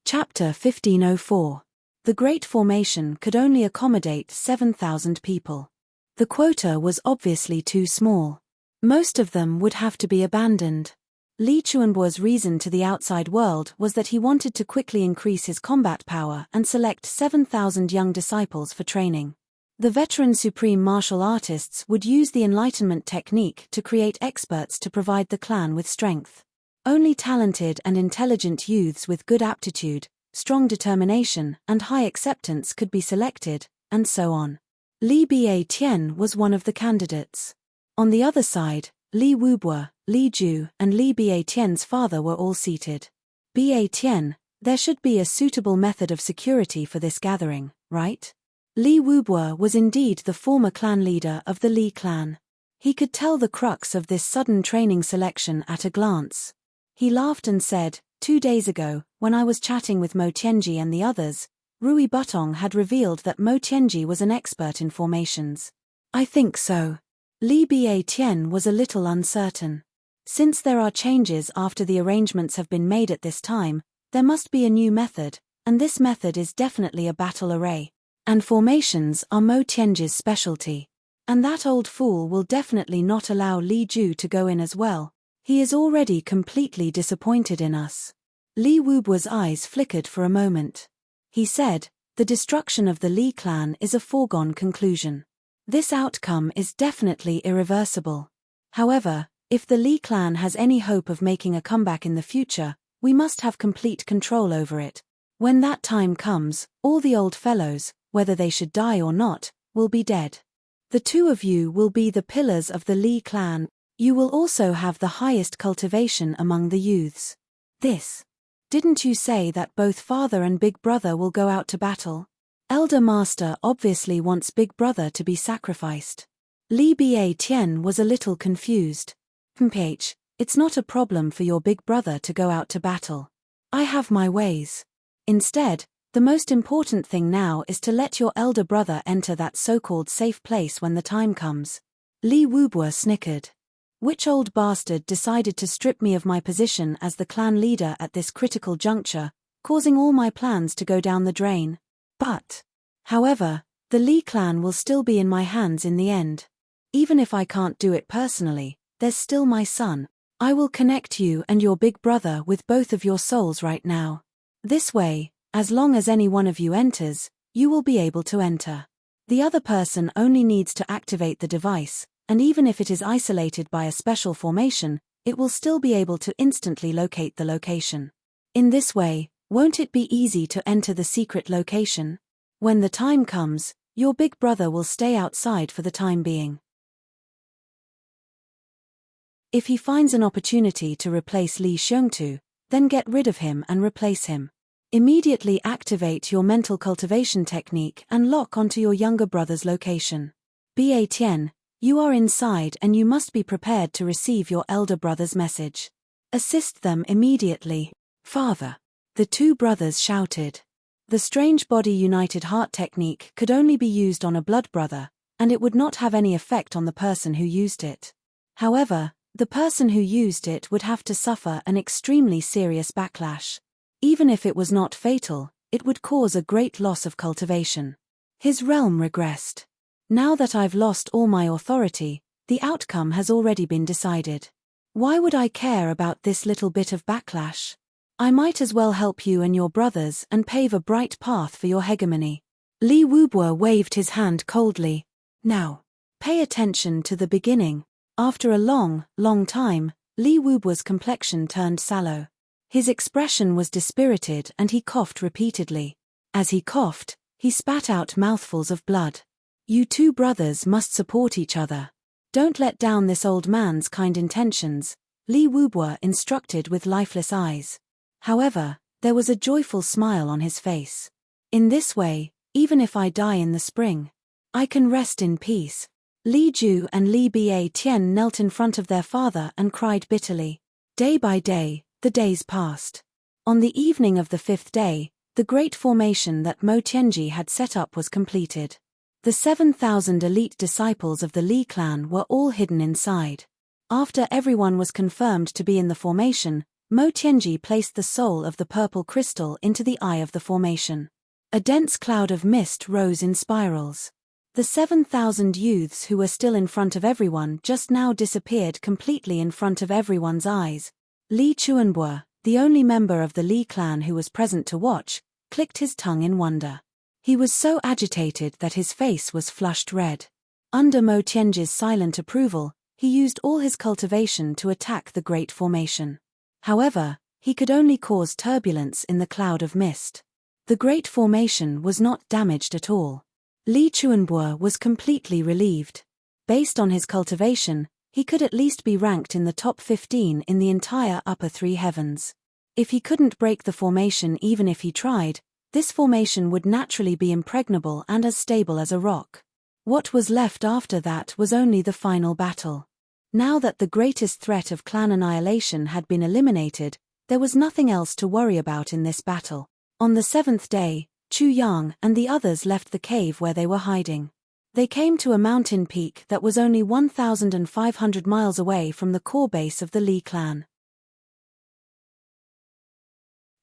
Chapter 1504. The Great Formation could only accommodate 7,000 people. The quota was obviously too small. Most of them would have to be abandoned. Li Chuanbo's reason to the outside world was that he wanted to quickly increase his combat power and select 7,000 young disciples for training. The veteran supreme martial artists would use the enlightenment technique to create experts to provide the clan with strength. Only talented and intelligent youths with good aptitude, strong determination, and high acceptance could be selected, and so on. Li Ba was one of the candidates. On the other side, Li Wubo, Li Ju, and Li Ba father were all seated. Ba, there should be a suitable method of security for this gathering, right? Li Wubo was indeed the former clan leader of the Li clan. He could tell the crux of this sudden training selection at a glance. He laughed and said, 2 days ago, when I was chatting with Mo Tianji and the others, Rui Butong had revealed that Mo Tianji was an expert in formations. I think so. Li Ba was a little uncertain. Since there are changes after the arrangements have been made at this time, there must be a new method, and this method is definitely a battle array. And formations are Mo Tianji's specialty. And that old fool will definitely not allow Li Ju to go in as well. He is already completely disappointed in us. Li Wubo's eyes flickered for a moment. He said, the destruction of the Li clan is a foregone conclusion. This outcome is definitely irreversible. However, if the Li clan has any hope of making a comeback in the future, we must have complete control over it. When that time comes, all the old fellows, whether they should die or not, will be dead. The two of you will be the pillars of the Li clan. You will also have the highest cultivation among the youths. Didn't you say that both father and big brother will go out to battle? Elder Master obviously wants big brother to be sacrificed. Li Ba was a little confused. It's not a problem for your big brother to go out to battle. I have my ways. Instead, the most important thing now is to let your elder brother enter that so-called safe place when the time comes. Li Wubo snickered. Which old bastard decided to strip me of my position as the clan leader at this critical juncture, causing all my plans to go down the drain? However, the Li clan will still be in my hands in the end. Even if I can't do it personally, there's still my son. I will connect you and your big brother with both of your souls right now. This way, as long as any one of you enters, you will be able to enter. The other person only needs to activate the device, and even if it is isolated by a special formation, it will still be able to instantly locate the location. In this way, won't it be easy to enter the secret location? When the time comes, your big brother will stay outside for the time being. If he finds an opportunity to replace Li Xiongtu, then get rid of him and replace him. Immediately activate your mental cultivation technique and lock onto your younger brother's location. Ba Tian, you are inside and you must be prepared to receive your elder brother's message. Assist them immediately. Father. The two brothers shouted. The strange body-united heart technique could only be used on a blood brother, and it would not have any effect on the person who used it. However, the person who used it would have to suffer an extremely serious backlash. Even if it was not fatal, it would cause a great loss of cultivation. His realm regressed. Now that I've lost all my authority, the outcome has already been decided. Why would I care about this little bit of backlash? I might as well help you and your brothers and pave a bright path for your hegemony. Li Wubo waved his hand coldly. Now, pay attention to the beginning. After a long time, Li Wubo's complexion turned sallow. His expression was dispirited and he coughed repeatedly. As he coughed, he spat out mouthfuls of blood. You two brothers must support each other. Don't let down this old man's kind intentions, Li Wubo instructed with lifeless eyes. However, there was a joyful smile on his face. In this way, even if I die in the spring, I can rest in peace. Li Ju and Li Ba Tian knelt in front of their father and cried bitterly. Day by day, the days passed. On the evening of the 5th day, the great formation that Mo Tianji had set up was completed. The 7,000 elite disciples of the Li clan were all hidden inside. After everyone was confirmed to be in the formation, Mo Tianji placed the soul of the purple crystal into the eye of the formation. A dense cloud of mist rose in spirals. The 7,000 youths who were still in front of everyone just now disappeared completely in front of everyone's eyes. Li Chuanbo, the only member of the Li clan who was present to watch, clicked his tongue in wonder. He was so agitated that his face was flushed red. Under Mo Tianji's silent approval, he used all his cultivation to attack the great formation. However, he could only cause turbulence in the cloud of mist. The great formation was not damaged at all. Li Chuanbo was completely relieved. Based on his cultivation, he could at least be ranked in the top 15 in the entire upper three heavens. If he couldn't break the formation even if he tried, this formation would naturally be impregnable and as stable as a rock. What was left after that was only the final battle. Now that the greatest threat of clan annihilation had been eliminated, there was nothing else to worry about in this battle. On the 7th day, Chu Yang and the others left the cave where they were hiding. They came to a mountain peak that was only 1,500 miles away from the core base of the Li clan.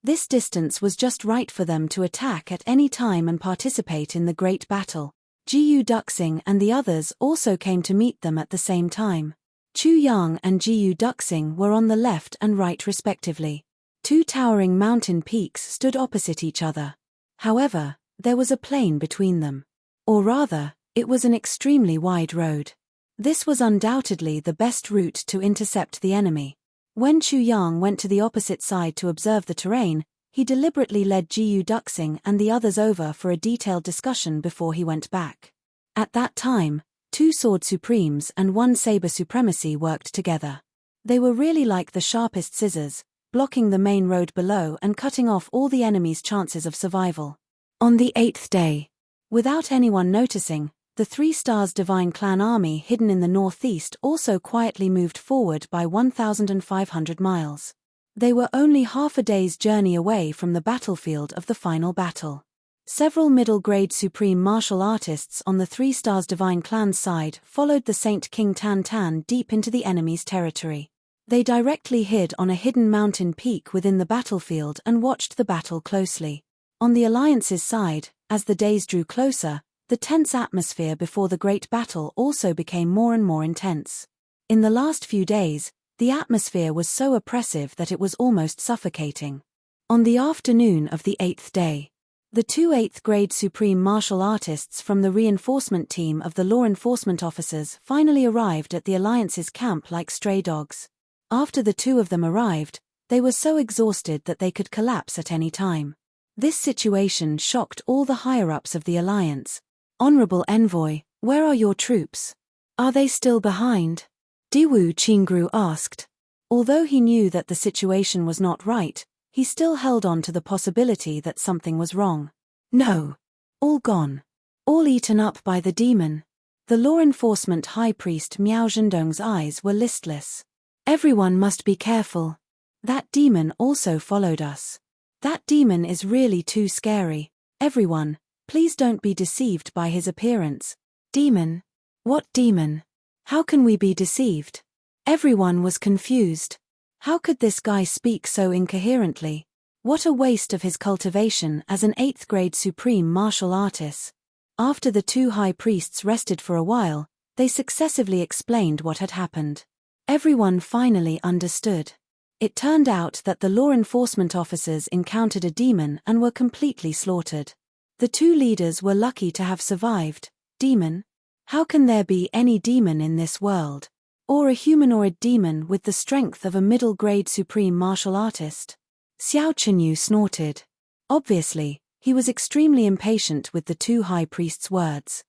This distance was just right for them to attack at any time and participate in the great battle. Jiyu Duxing and the others also came to meet them at the same time. Chu Yang and Jiyu Duxing were on the left and right respectively. Two towering mountain peaks stood opposite each other. However, there was a plain between them. Or rather, it was an extremely wide road. This was undoubtedly the best route to intercept the enemy. When Chu Yang went to the opposite side to observe the terrain, he deliberately led Jiyu Duxing and the others over for a detailed discussion before he went back. At that time, 2 Sword Supremes and 1 Saber Supremacy worked together. They were really like the sharpest scissors, blocking the main road below and cutting off all the enemy's chances of survival. On the 8th day, without anyone noticing, the 3 Stars Divine Clan army hidden in the northeast also quietly moved forward by 1,500 miles. They were only half a day's journey away from the battlefield of the final battle. Several middle-grade supreme martial artists on the 3 Stars Divine Clan's side followed the Saint King Tan Tan deep into the enemy's territory. They directly hid on a hidden mountain peak within the battlefield and watched the battle closely. On the Alliance's side, as the days drew closer, the tense atmosphere before the great battle also became more and more intense. In the last few days, The atmosphere was so oppressive that it was almost suffocating. On the afternoon of the 8th day, the two 8th grade supreme martial artists from the reinforcement team of the law enforcement officers finally arrived at the Alliance's camp like stray dogs. After the two of them arrived, they were so exhausted that they could collapse at any time. This situation shocked all the higher-ups of the Alliance. "Honorable Envoy, where are your troops? Are they still behind?" Diwu Qingru asked. Although he knew that the situation was not right, he still held on to the possibility that something was wrong. "No. All gone. All eaten up by the demon." The law enforcement high priest Miao Zhendong's eyes were listless. "Everyone must be careful. That demon also followed us. That demon is really too scary. Everyone, please don't be deceived by his appearance." "Demon? What demon? How can we be deceived?" Everyone was confused. How could this guy speak so incoherently? What a waste of his cultivation as an 8th grade supreme martial artist. After the two high priests rested for a while, they successively explained what had happened. Everyone finally understood. It turned out that the law enforcement officers encountered a demon and were completely slaughtered. The two leaders were lucky to have survived. Demon? How can there be any demon in this world? Or a humanoid demon with the strength of a middle-grade supreme martial artist? Xiao Chenyu snorted. Obviously, he was extremely impatient with the two high priests' words.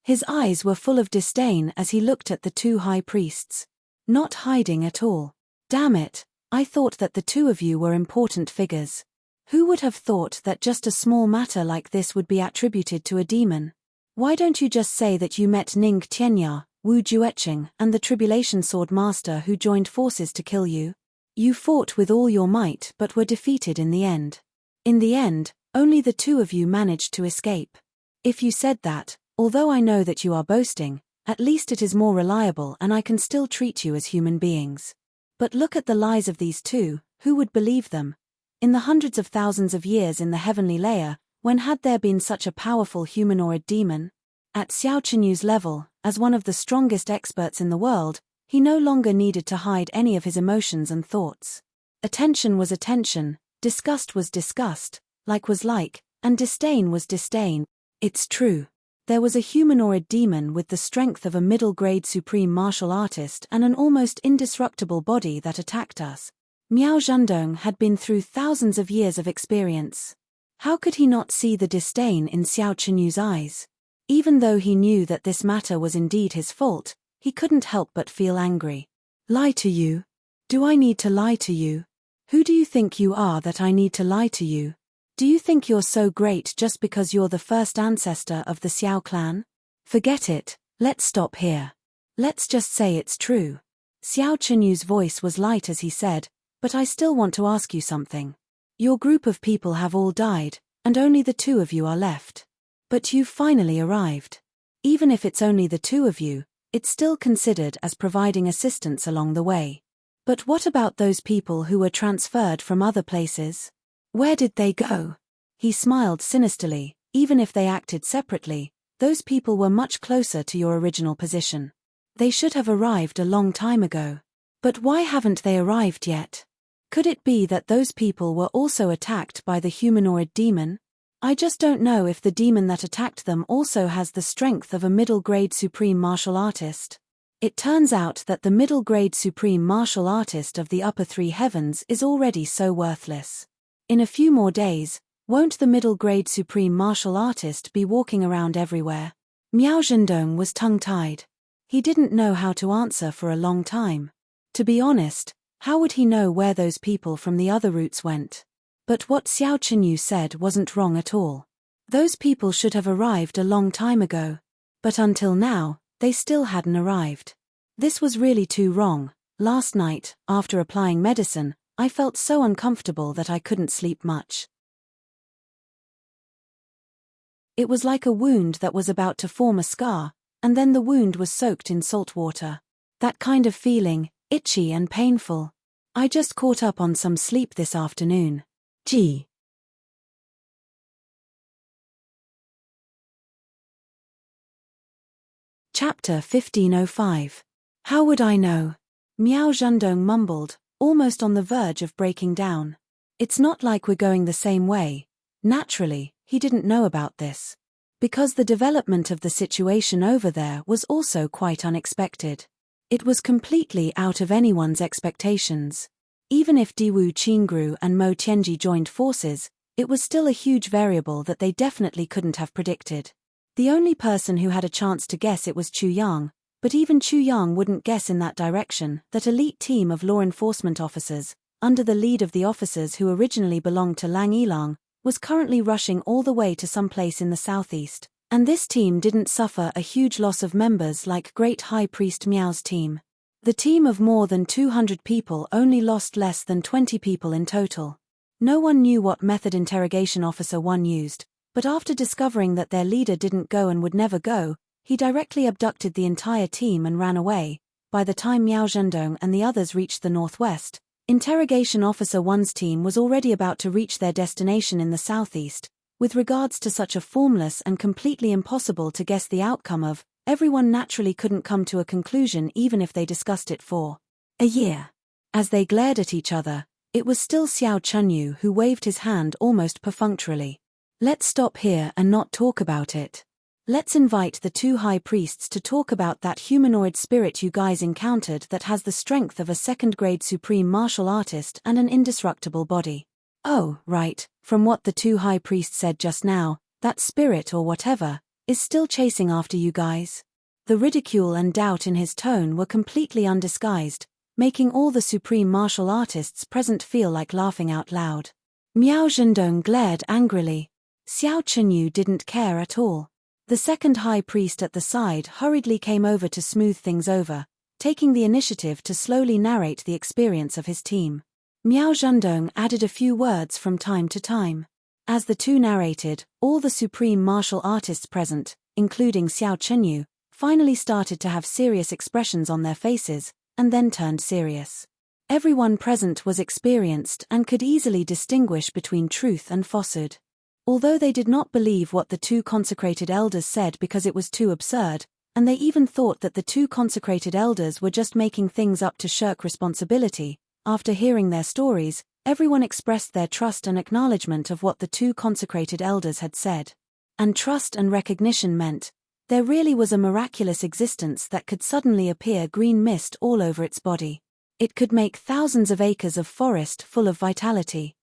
His eyes were full of disdain as he looked at the two high priests. Not hiding at all. "Damn it, I thought that the two of you were important figures. Who would have thought that just a small matter like this would be attributed to a demon? Why don't you just say that you met Ning Tianya, Wu Jueqing, and the Tribulation Sword Master who joined forces to kill you? You fought with all your might but were defeated in the end. In the end, only the two of you managed to escape. If you said that, although I know that you are boasting, at least it is more reliable and I can still treat you as human beings. But look at the lies of these two, who would believe them? In the hundreds of thousands of years in the heavenly layer, when had there been such a powerful humanoid demon? At Xiao Chenyu's level, as one of the strongest experts in the world, he no longer needed to hide any of his emotions and thoughts. Attention was attention, disgust was disgust, like was like, and disdain was disdain. It's true. There was a humanoid demon with the strength of a middle-grade supreme martial artist and an almost indestructible body that attacked us. Miao Zhendong had been through thousands of years of experience. How could he not see the disdain in Xiao Chenyu's eyes? Even though he knew that this matter was indeed his fault, he couldn't help but feel angry. Lie to you? Do I need to lie to you? Who do you think you are that I need to lie to you? Do you think you're so great just because you're the first ancestor of the Xiao clan? Forget it, let's stop here. Let's just say it's true. Xiao Chenyu's voice was light as he said, "But I still want to ask you something. Your group of people have all died, and only the two of you are left. But you've finally arrived. Even if it's only the two of you, it's still considered as providing assistance along the way. But what about those people who were transferred from other places? Where did they go?" He smiled sinisterly. Even if they acted separately, those people were much closer to your original position. They should have arrived a long time ago. But why haven't they arrived yet? Could it be that those people were also attacked by the humanoid demon? I just don't know if the demon that attacked them also has the strength of a middle-grade supreme martial artist. It turns out that the middle-grade supreme martial artist of the upper three heavens is already so worthless. In a few more days, won't the middle-grade supreme martial artist be walking around everywhere? Miao Zhendong was tongue-tied. He didn't know how to answer for a long time. To be honest, how would he know where those people from the other routes went? But what Xiao Chenyu said wasn't wrong at all. Those people should have arrived a long time ago. But until now, they still hadn't arrived. This was really too wrong. Last night, after applying medicine, I felt so uncomfortable that I couldn't sleep much. It was like a wound that was about to form a scar, and then the wound was soaked in salt water. That kind of feeling, itchy and painful. I just caught up on some sleep this afternoon. Gee. Chapter 1505. How would I know? Miao Zhendong mumbled, almost on the verge of breaking down. It's not like we're going the same way. Naturally, he didn't know about this. Because the development of the situation over there was also quite unexpected. It was completely out of anyone's expectations. Even if Diwu Qingru and Mo Tianji joined forces, it was still a huge variable that they definitely couldn't have predicted. The only person who had a chance to guess it was Chu Yang, but even Chu Yang wouldn't guess in that direction. That elite team of law enforcement officers, under the lead of the officers who originally belonged to Lang Yilang, was currently rushing all the way to some place in the southeast, and this team didn't suffer a huge loss of members like Great High Priest Miao's team. The team of more than 200 people only lost less than 20 people in total. No one knew what method Interrogation Officer 1 used, but after discovering that their leader didn't go and would never go, he directly abducted the entire team and ran away. By the time Miao Zhendong and the others reached the northwest, Interrogation Officer 1's team was already about to reach their destination in the southeast. With regards to such a formless and completely impossible to guess the outcome of, everyone naturally couldn't come to a conclusion even if they discussed it for a year. As they glared at each other, it was still Xiao Chunyu who waved his hand almost perfunctorily. Let's stop here and not talk about it. Let's invite the two high priests to talk about that humanoid spirit you guys encountered that has the strength of a second-grade supreme martial artist and an indestructible body. Oh, right, from what the two high priests said just now, that spirit or whatever, is still chasing after you guys. The ridicule and doubt in his tone were completely undisguised, making all the supreme martial artists present feel like laughing out loud. Miao Zhendong glared angrily. Xiao Chenyu didn't care at all. The second high priest at the side hurriedly came over to smooth things over, taking the initiative to slowly narrate the experience of his team. Miao Zhendong added a few words from time to time. As the two narrated, all the supreme martial artists present, including Xiao Chenyu, finally started to have serious expressions on their faces, and then turned serious. Everyone present was experienced and could easily distinguish between truth and falsehood. Although they did not believe what the two consecrated elders said because it was too absurd, and they even thought that the two consecrated elders were just making things up to shirk responsibility, after hearing their stories, everyone expressed their trust and acknowledgement of what the two consecrated elders had said. And trust and recognition meant, there really was a miraculous existence that could suddenly appear green mist all over its body. It could make thousands of acres of forest full of vitality.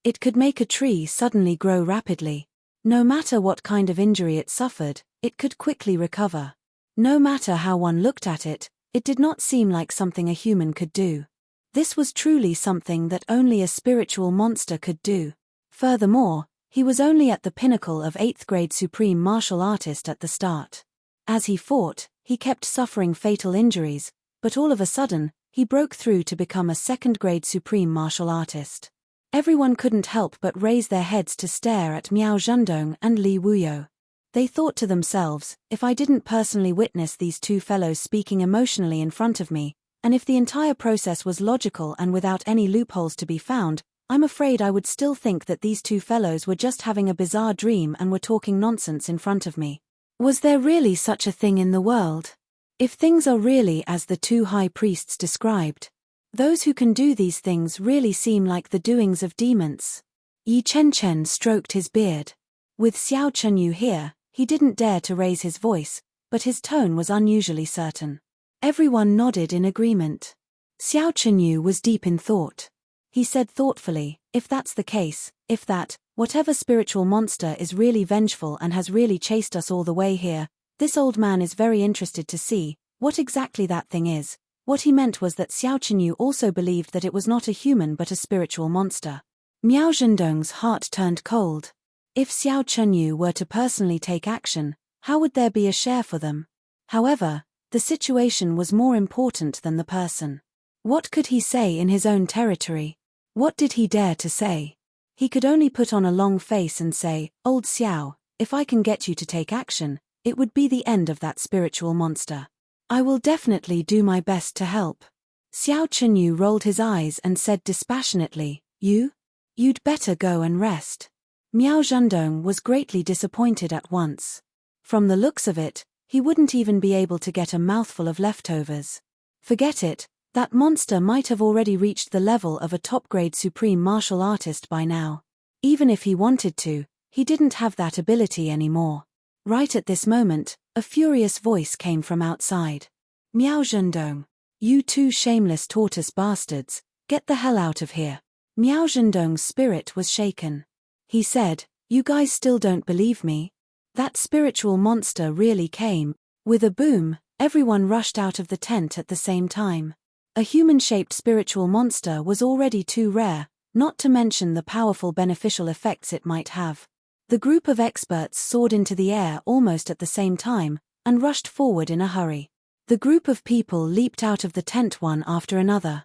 It could make a tree suddenly grow rapidly. No matter what kind of injury it suffered, it could quickly recover. No matter how one looked at it, it did not seem like something a human could do. This was truly something that only a spiritual monster could do. Furthermore, he was only at the pinnacle of 8th grade supreme martial artist at the start. As he fought, he kept suffering fatal injuries, but all of a sudden, he broke through to become a 2nd grade supreme martial artist. Everyone couldn't help but raise their heads to stare at Miao Zhendong and Li Wuyo. They thought to themselves, if I didn't personally witness these two fellows speaking emotionally in front of me, and if the entire process was logical and without any loopholes to be found, I'm afraid I would still think that these two fellows were just having a bizarre dream and were talking nonsense in front of me. Was there really such a thing in the world? If things are really as the two high priests described, those who can do these things really seem like the doings of demons. Yi Chen stroked his beard. With Xiao Chenyu here, he didn't dare to raise his voice, but his tone was unusually certain. Everyone nodded in agreement. Xiao Chenyu was deep in thought. He said thoughtfully, if that's the case, if that, whatever spiritual monster is really vengeful and has really chased us all the way here, this old man is very interested to see what exactly that thing is. What he meant was that Xiao Chenyu also believed that it was not a human but a spiritual monster. Miao Zhendong's heart turned cold. If Xiao Chenyu were to personally take action, how would there be a share for them? However, the situation was more important than the person. What could he say in his own territory? What did he dare to say? He could only put on a long face and say, Old Xiao, if I can get you to take action, it would be the end of that spiritual monster. I will definitely do my best to help. Xiao Chenyu rolled his eyes and said dispassionately, You'd better go and rest. Miao Zhendong was greatly disappointed at once. From the looks of it, he wouldn't even be able to get a mouthful of leftovers. Forget it, that monster might have already reached the level of a top-grade supreme martial artist by now. Even if he wanted to, he didn't have that ability anymore. Right at this moment, a furious voice came from outside. Miao Zhendong. You two shameless tortoise bastards, get the hell out of here. Miao Zhendong's spirit was shaken. He said, you guys still don't believe me? That spiritual monster really came. With a boom, everyone rushed out of the tent at the same time. A human-shaped spiritual monster was already too rare, not to mention the powerful beneficial effects it might have. The group of experts soared into the air almost at the same time, and rushed forward in a hurry. The group of people leaped out of the tent one after another.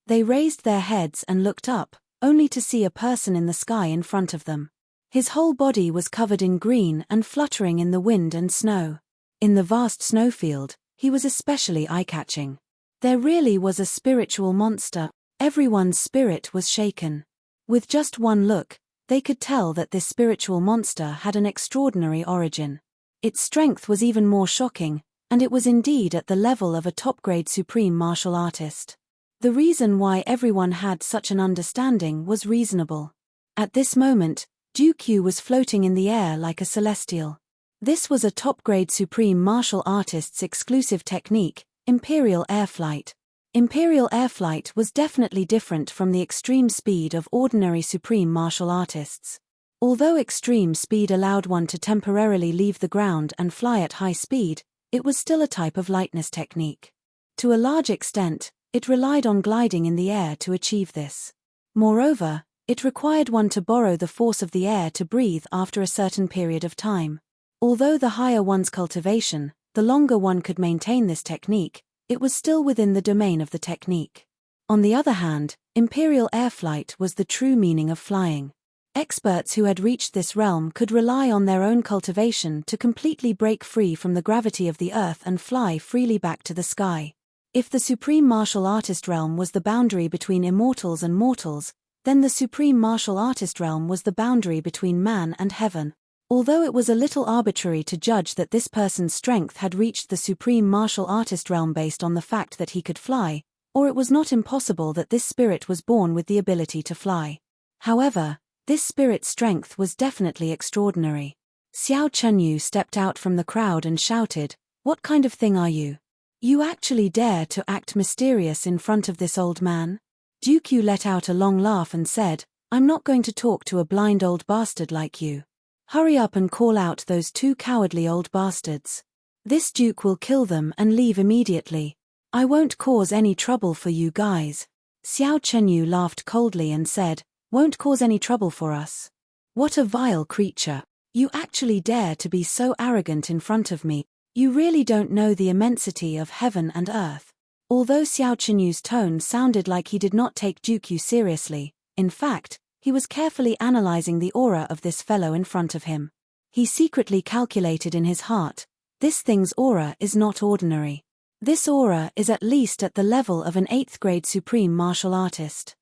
They raised their heads and looked up, only to see a person in the sky in front of them. His whole body was covered in green and fluttering in the wind and snow. In the vast snowfield, he was especially eye-catching. There really was a spiritual monster. Everyone's spirit was shaken. With just one look, they could tell that this spiritual monster had an extraordinary origin. Its strength was even more shocking, and it was indeed at the level of a top-grade supreme martial artist. The reason why everyone had such an understanding was reasonable. At this moment, Dooku was floating in the air like a celestial. This was a top-grade supreme martial artist's exclusive technique, Imperial Air Flight. Imperial Air Flight was definitely different from the extreme speed of ordinary supreme martial artists. Although extreme speed allowed one to temporarily leave the ground and fly at high speed, it was still a type of lightness technique. To a large extent, it relied on gliding in the air to achieve this. Moreover, it required one to borrow the force of the air to breathe after a certain period of time. Although the higher one's cultivation, the longer one could maintain this technique, it was still within the domain of the technique. On the other hand, Imperial Air Flight was the true meaning of flying. Experts who had reached this realm could rely on their own cultivation to completely break free from the gravity of the earth and fly freely back to the sky. If the supreme martial artist realm was the boundary between immortals and mortals, then the supreme martial artist realm was the boundary between man and heaven. Although it was a little arbitrary to judge that this person's strength had reached the supreme martial artist realm based on the fact that he could fly, or it was not impossible that this spirit was born with the ability to fly. However, this spirit's strength was definitely extraordinary. Xiao Chenyu stepped out from the crowd and shouted, "What kind of thing are you? You actually dare to act mysterious in front of this old man?" Dooku let out a long laugh and said, "I'm not going to talk to a blind old bastard like you. Hurry up and call out those two cowardly old bastards. This Duke will kill them and leave immediately. I won't cause any trouble for you guys." Xiao Chenyu laughed coldly and said, "Won't cause any trouble for us? What a vile creature. You actually dare to be so arrogant in front of me. You really don't know the immensity of heaven and earth." Although Xiao Chenyu's tone sounded like he did not take Dooku seriously, in fact, he was carefully analyzing the aura of this fellow in front of him. He secretly calculated in his heart, this thing's aura is not ordinary. This aura is at least at the level of an 8th grade supreme martial artist.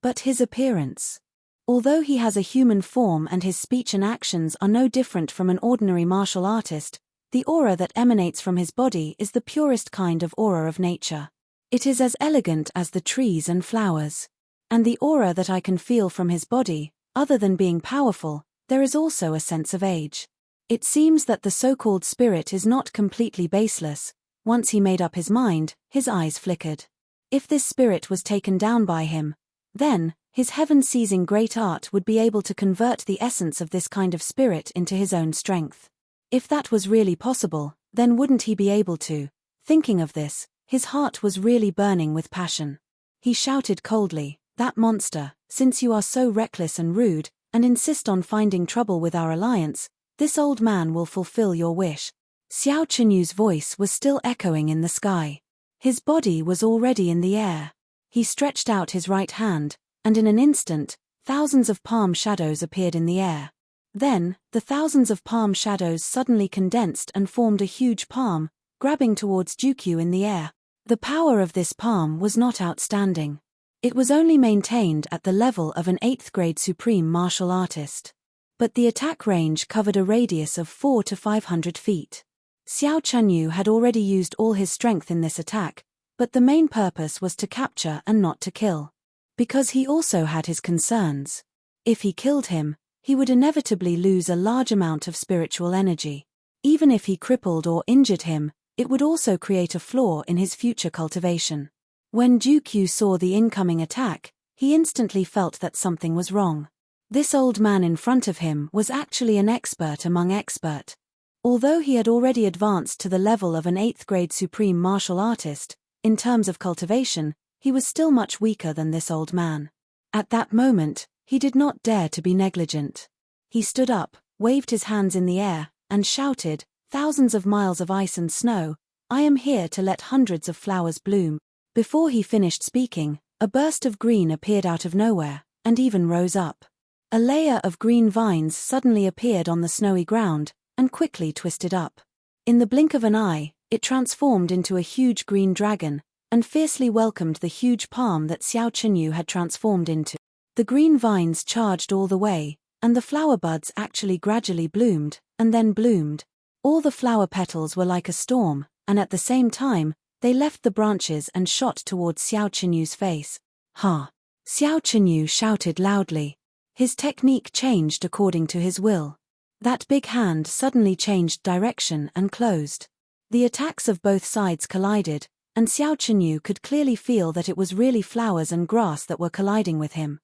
But his appearance. Although he has a human form and his speech and actions are no different from an ordinary martial artist, the aura that emanates from his body is the purest kind of aura of nature. It is as elegant as the trees and flowers. And the aura that I can feel from his body, other than being powerful, there is also a sense of age. It seems that the so-called spirit is not completely baseless. Once he made up his mind, his eyes flickered. If this spirit was taken down by him, then, his heaven-seizing great art would be able to convert the essence of this kind of spirit into his own strength. If that was really possible, then wouldn't he be able to? Thinking of this, his heart was really burning with passion. He shouted coldly, "That monster, since you are so reckless and rude, and insist on finding trouble with our alliance, this old man will fulfill your wish." Xiao Chenyu's voice was still echoing in the sky. His body was already in the air. He stretched out his right hand, and in an instant, thousands of palm shadows appeared in the air. Then, the thousands of palm shadows suddenly condensed and formed a huge palm, grabbing towards Dooku in the air. The power of this palm was not outstanding. It was only maintained at the level of an 8th grade supreme martial artist. But the attack range covered a radius of 400 to 500 feet. Xiao Chenyu had already used all his strength in this attack, but the main purpose was to capture and not to kill. Because he also had his concerns. If he killed him, he would inevitably lose a large amount of spiritual energy. Even if he crippled or injured him, it would also create a flaw in his future cultivation. When Jukyu saw the incoming attack, he instantly felt that something was wrong. This old man in front of him was actually an expert among expert. Although he had already advanced to the level of an 8th grade supreme martial artist, in terms of cultivation, he was still much weaker than this old man. At that moment, he did not dare to be negligent. He stood up, waved his hands in the air, and shouted, "Thousands of miles of ice and snow, I am here to let hundreds of flowers bloom." Before he finished speaking, a burst of green appeared out of nowhere, and even rose up. A layer of green vines suddenly appeared on the snowy ground, and quickly twisted up. In the blink of an eye, it transformed into a huge green dragon, and fiercely welcomed the huge palm that Xiao Chenyu had transformed into. The green vines charged all the way, and the flower buds actually gradually bloomed, and then bloomed. All the flower petals were like a storm, and at the same time, they left the branches and shot towards Xiao Chenyu's face. "Ha!" Xiao Chenyu shouted loudly. His technique changed according to his will. That big hand suddenly changed direction and closed. The attacks of both sides collided, and Xiao Chenyu could clearly feel that it was really flowers and grass that were colliding with him.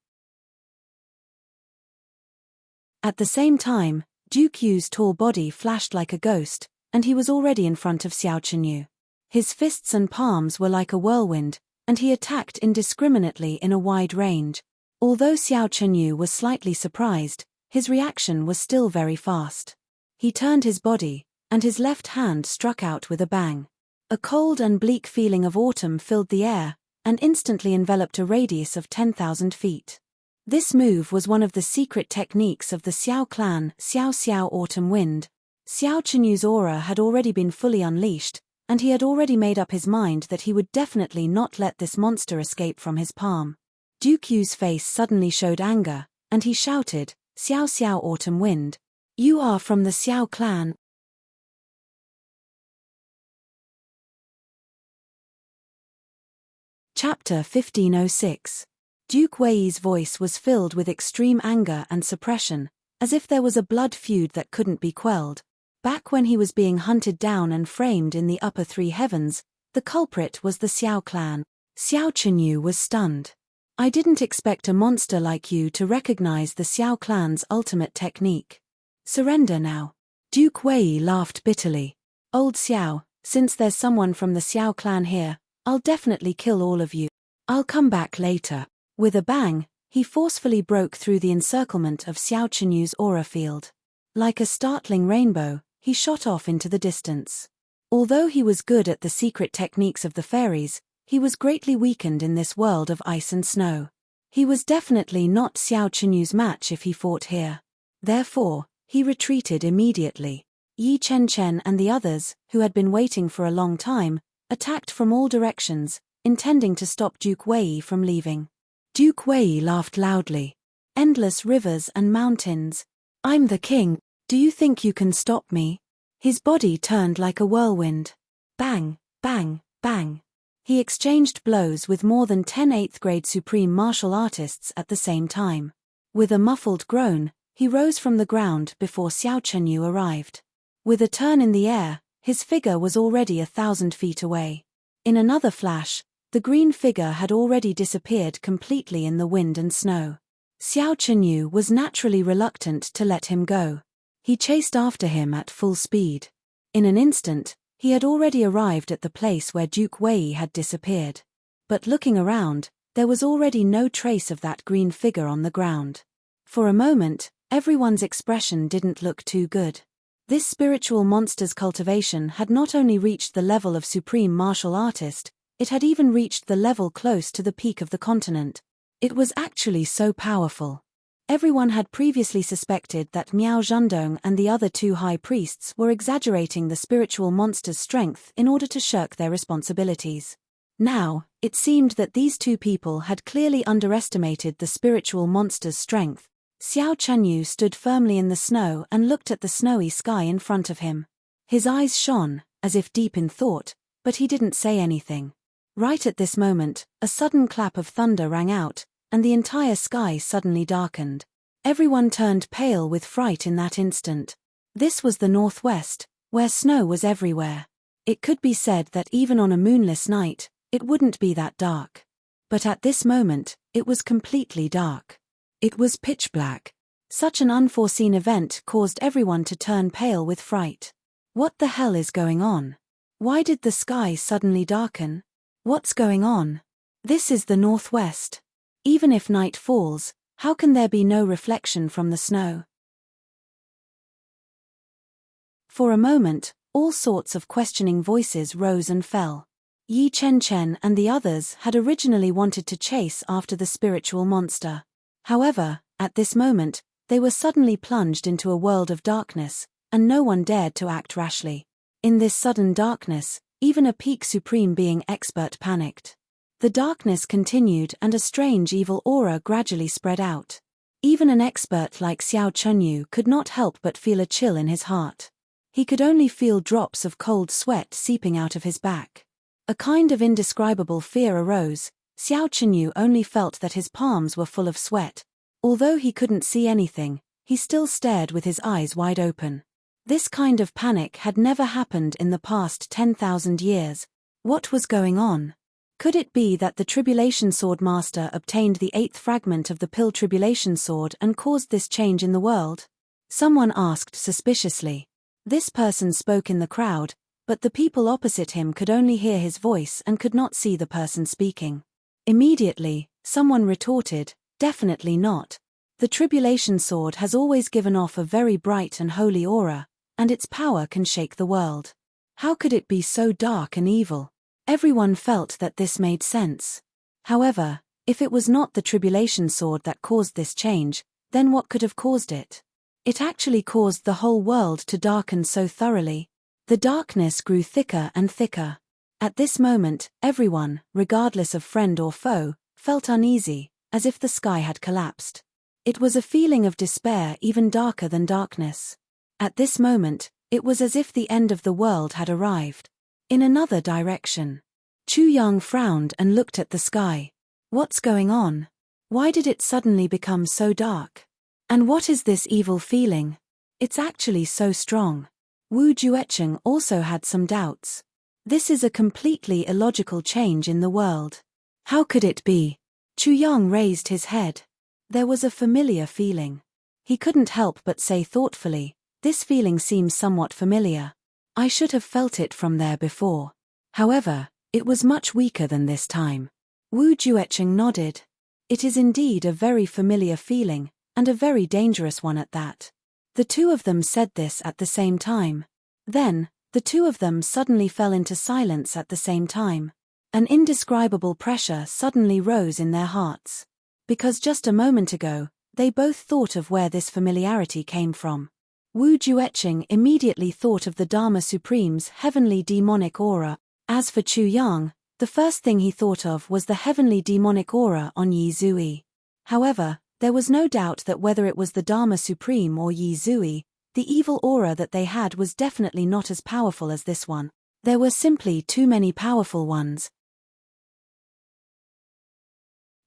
At the same time, Jukyu's tall body flashed like a ghost, and he was already in front of Xiao Chenyu. His fists and palms were like a whirlwind, and he attacked indiscriminately in a wide range. Although Xiao Chenyu was slightly surprised, his reaction was still very fast. He turned his body, and his left hand struck out with a bang. A cold and bleak feeling of autumn filled the air, and instantly enveloped a radius of 10,000 feet. This move was one of the secret techniques of the Xiao clan, Xiao Xiao Autumn Wind. Xiao Chenyu's aura had already been fully unleashed, and he had already made up his mind that he would definitely not let this monster escape from his palm. Jukyu's face suddenly showed anger, and he shouted, "Xiao Xiao Autumn Wind. You are from the Xiao clan." Chapter 1506. Duke Wei's voice was filled with extreme anger and suppression, as if there was a blood feud that couldn't be quelled. Back when he was being hunted down and framed in the upper three heavens, the culprit was the Xiao clan. Xiao Chenyu was stunned. "I didn't expect a monster like you to recognize the Xiao clan's ultimate technique. Surrender now." Duke Wei laughed bitterly. "Old Xiao, since there's someone from the Xiao clan here, I'll definitely kill all of you. I'll come back later." With a bang, he forcefully broke through the encirclement of Xiao Chenyu's aura field. Like a startling rainbow, he shot off into the distance. Although he was good at the secret techniques of the fairies, he was greatly weakened in this world of ice and snow. He was definitely not Xiao Chenyu's match if he fought here. Therefore, he retreated immediately. Yi Chen and the others, who had been waiting for a long time, attacked from all directions, intending to stop Duke Wei from leaving. Duke Wei laughed loudly. "Endless rivers and mountains. I'm the king, do you think you can stop me?" His body turned like a whirlwind. Bang, bang, bang. He exchanged blows with more than 10 8th grade supreme martial artists at the same time. With a muffled groan, he rose from the ground before Xiao Chenyu arrived. With a turn in the air, his figure was already 1,000 feet away. In another flash, the green figure had already disappeared completely in the wind and snow. Xiao Chenyu was naturally reluctant to let him go. He chased after him at full speed. In an instant, he had already arrived at the place where Duke Wei had disappeared. But looking around, there was already no trace of that green figure on the ground. For a moment, everyone's expression didn't look too good. This spiritual monster's cultivation had not only reached the level of supreme martial artist, it had even reached the level close to the peak of the continent. It was actually so powerful. Everyone had previously suspected that Miao Zhendong and the other two high priests were exaggerating the spiritual monster's strength in order to shirk their responsibilities. Now, it seemed that these two people had clearly underestimated the spiritual monster's strength. Xiao Chunyu stood firmly in the snow and looked at the snowy sky in front of him. His eyes shone, as if deep in thought, but he didn't say anything. Right at this moment, a sudden clap of thunder rang out, and the entire sky suddenly darkened. Everyone turned pale with fright in that instant. This was the northwest, where snow was everywhere. It could be said that even on a moonless night, it wouldn't be that dark. But at this moment, it was completely dark. It was pitch black. Such an unforeseen event caused everyone to turn pale with fright. What the hell is going on? Why did the sky suddenly darken? What's going on? This is the northwest. Even if night falls, how can there be no reflection from the snow? For a moment, all sorts of questioning voices rose and fell. Yi Chen and the others had originally wanted to chase after the spiritual monster. However, at this moment, they were suddenly plunged into a world of darkness, and no one dared to act rashly. In this sudden darkness, even a peak supreme being expert panicked. The darkness continued and a strange evil aura gradually spread out. Even an expert like Xiao Chunyu could not help but feel a chill in his heart. He could only feel drops of cold sweat seeping out of his back. A kind of indescribable fear arose. Xiao Chunyu only felt that his palms were full of sweat. Although he couldn't see anything, he still stared with his eyes wide open. This kind of panic had never happened in the past 10,000 years. What was going on? Could it be that the Tribulation Sword Master obtained the 8th fragment of the Pill Tribulation Sword and caused this change in the world? Someone asked suspiciously. This person spoke in the crowd, but the people opposite him could only hear his voice and could not see the person speaking. Immediately, someone retorted, "Definitely not. The Tribulation Sword has always given off a very bright and holy aura, and its power can shake the world. How could it be so dark and evil?" Everyone felt that this made sense. However, if it was not the Tribulation Sword that caused this change, then what could have caused it? It actually caused the whole world to darken so thoroughly. The darkness grew thicker and thicker. At this moment, everyone, regardless of friend or foe, felt uneasy, as if the sky had collapsed. It was a feeling of despair even darker than darkness. At this moment, it was as if the end of the world had arrived. In another direction, Chu Yang frowned and looked at the sky. What's going on? Why did it suddenly become so dark? And what is this evil feeling? It's actually so strong. Wu Juecheng also had some doubts. This is a completely illogical change in the world. How could it be? Chu Yang raised his head. There was a familiar feeling. He couldn't help but say thoughtfully, "This feeling seems somewhat familiar. I should have felt it from there before." However, it was much weaker than this time. Wu Juecheng nodded. It is indeed a very familiar feeling, and a very dangerous one at that. The two of them said this at the same time. Then, the two of them suddenly fell into silence at the same time. An indescribable pressure suddenly rose in their hearts. Because just a moment ago, they both thought of where this familiarity came from. Wu Juecheng immediately thought of the Dharma Supreme's heavenly demonic aura. As for Chu Yang, the first thing he thought of was the heavenly demonic aura on Yi Zui. However, there was no doubt that whether it was the Dharma Supreme or Yi Zui, the evil aura that they had was definitely not as powerful as this one. There were simply too many powerful ones.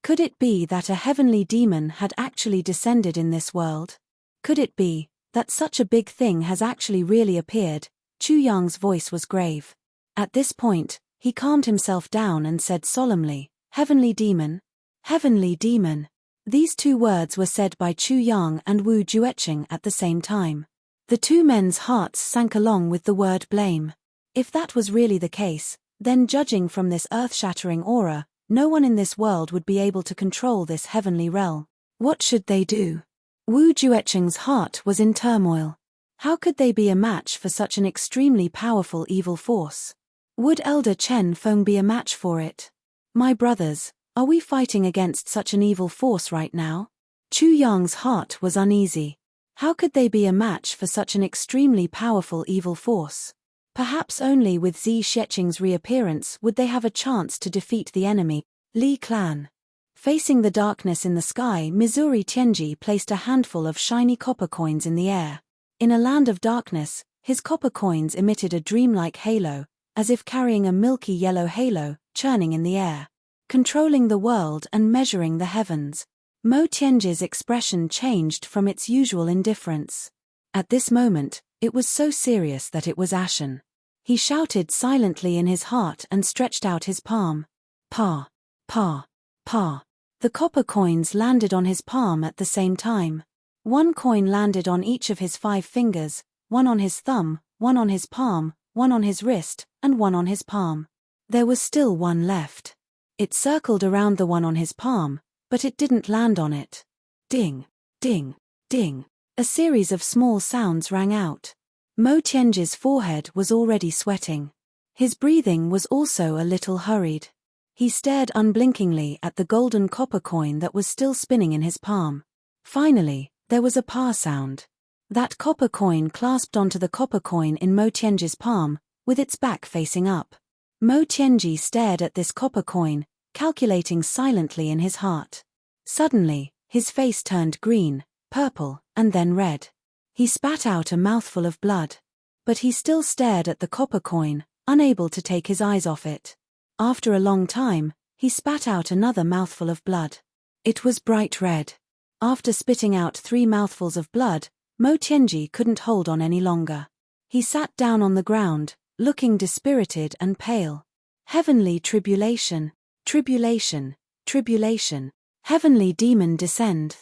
Could it be that a heavenly demon had actually descended in this world? Could it be that such a big thing has actually really appeared? Chu Yang's voice was grave. At this point, he calmed himself down and said solemnly, "Heavenly demon? Heavenly demon." These two words were said by Chu Yang and Wu Juecheng at the same time. The two men's hearts sank along with the word blame. If that was really the case, then judging from this earth-shattering aura, no one in this world would be able to control this heavenly realm. What should they do? Wu Juecheng's heart was in turmoil. How could they be a match for such an extremely powerful evil force? Would Elder Chen Feng be a match for it? My brothers, are we fighting against such an evil force right now? Chu Yang's heart was uneasy. How could they be a match for such an extremely powerful evil force? Perhaps only with Zi Sheching's reappearance would they have a chance to defeat the enemy, Li clan. Facing the darkness in the sky, Missouri Tianji placed a handful of shiny copper coins in the air. In a land of darkness, his copper coins emitted a dreamlike halo, as if carrying a milky yellow halo, churning in the air. Controlling the world and measuring the heavens. Mo Tianji's expression changed from its usual indifference. At this moment, it was so serious that it was ashen. He shouted silently in his heart and stretched out his palm. Pa, pa, pa. The copper coins landed on his palm at the same time. One coin landed on each of his 5 fingers, one on his thumb, one on his palm, one on his wrist, and one on his palm. There was still one left. It circled around the one on his palm, but it didn't land on it. Ding, ding, ding. A series of small sounds rang out. Mo Tianji's forehead was already sweating. His breathing was also a little hurried. He stared unblinkingly at the golden copper coin that was still spinning in his palm. Finally, there was a pa sound. That copper coin clasped onto the copper coin in Mo Tianji's palm, with its back facing up. Mo Tianji stared at this copper coin, calculating silently in his heart. Suddenly, his face turned green, purple, and then red. He spat out a mouthful of blood. But he still stared at the copper coin, unable to take his eyes off it. After a long time, he spat out another mouthful of blood. It was bright red. After spitting out 3 mouthfuls of blood, Mo Tianji couldn't hold on any longer. He sat down on the ground, looking dispirited and pale. Heavenly tribulation, tribulation, tribulation. Heavenly demon descend.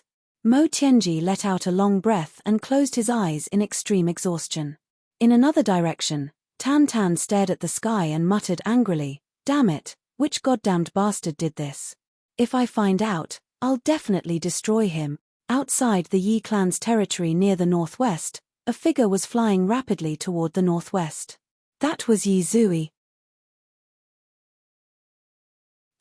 Mo Tianji let out a long breath and closed his eyes in extreme exhaustion. In another direction, Tan Tan stared at the sky and muttered angrily, "Damn it, which goddamned bastard did this? If I find out, I'll definitely destroy him." Outside the Yi clan's territory near the northwest, a figure was flying rapidly toward the northwest. That was Yi Zui.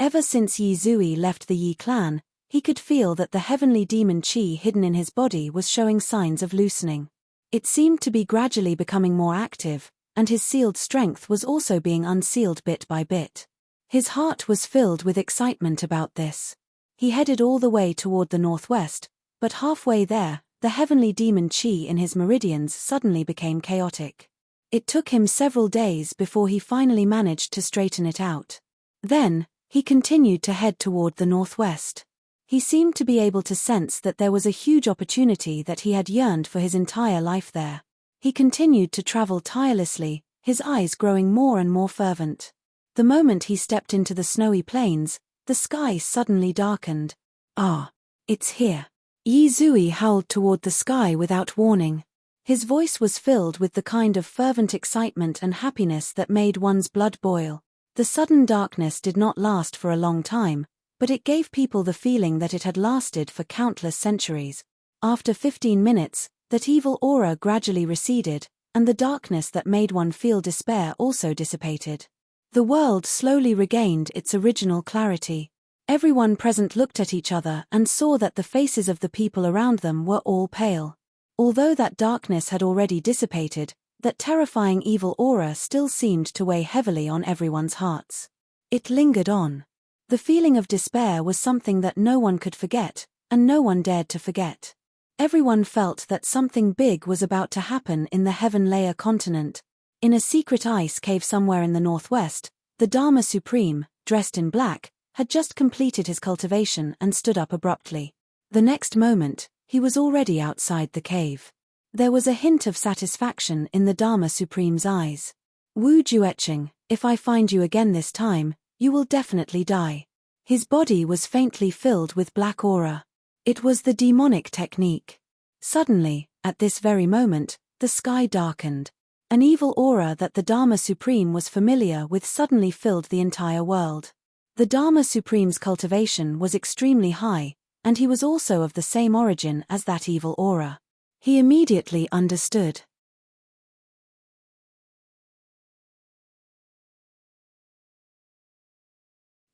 Ever since Yi Zui left the Yi clan, he could feel that the heavenly demon qi hidden in his body was showing signs of loosening. It seemed to be gradually becoming more active, and his sealed strength was also being unsealed bit by bit. His heart was filled with excitement about this. He headed all the way toward the northwest, but halfway there, the heavenly demon qi in his meridians suddenly became chaotic. It took him several days before he finally managed to straighten it out. Then, he continued to head toward the northwest. He seemed to be able to sense that there was a huge opportunity that he had yearned for his entire life there. He continued to travel tirelessly, his eyes growing more and more fervent. The moment he stepped into the snowy plains, the sky suddenly darkened. "Ah, it's here." Yi Zui howled toward the sky without warning. His voice was filled with the kind of fervent excitement and happiness that made one's blood boil. The sudden darkness did not last for a long time, but it gave people the feeling that it had lasted for countless centuries. After 15 minutes, that evil aura gradually receded, and the darkness that made one feel despair also dissipated. The world slowly regained its original clarity. Everyone present looked at each other and saw that the faces of the people around them were all pale. Although that darkness had already dissipated, that terrifying evil aura still seemed to weigh heavily on everyone's hearts. It lingered on. The feeling of despair was something that no one could forget, and no one dared to forget. Everyone felt that something big was about to happen in the Heaven Layer continent. In a secret ice cave somewhere in the northwest, the Dharma Supreme, dressed in black, had just completed his cultivation and stood up abruptly. The next moment, he was already outside the cave. There was a hint of satisfaction in the Dharma Supreme's eyes. "Wu Juetching, if I find you again this time, you will definitely die." His body was faintly filled with black aura. It was the demonic technique. Suddenly, at this very moment, the sky darkened. An evil aura that the Dharma Supreme was familiar with suddenly filled the entire world. The Dharma Supreme's cultivation was extremely high, and he was also of the same origin as that evil aura. He immediately understood.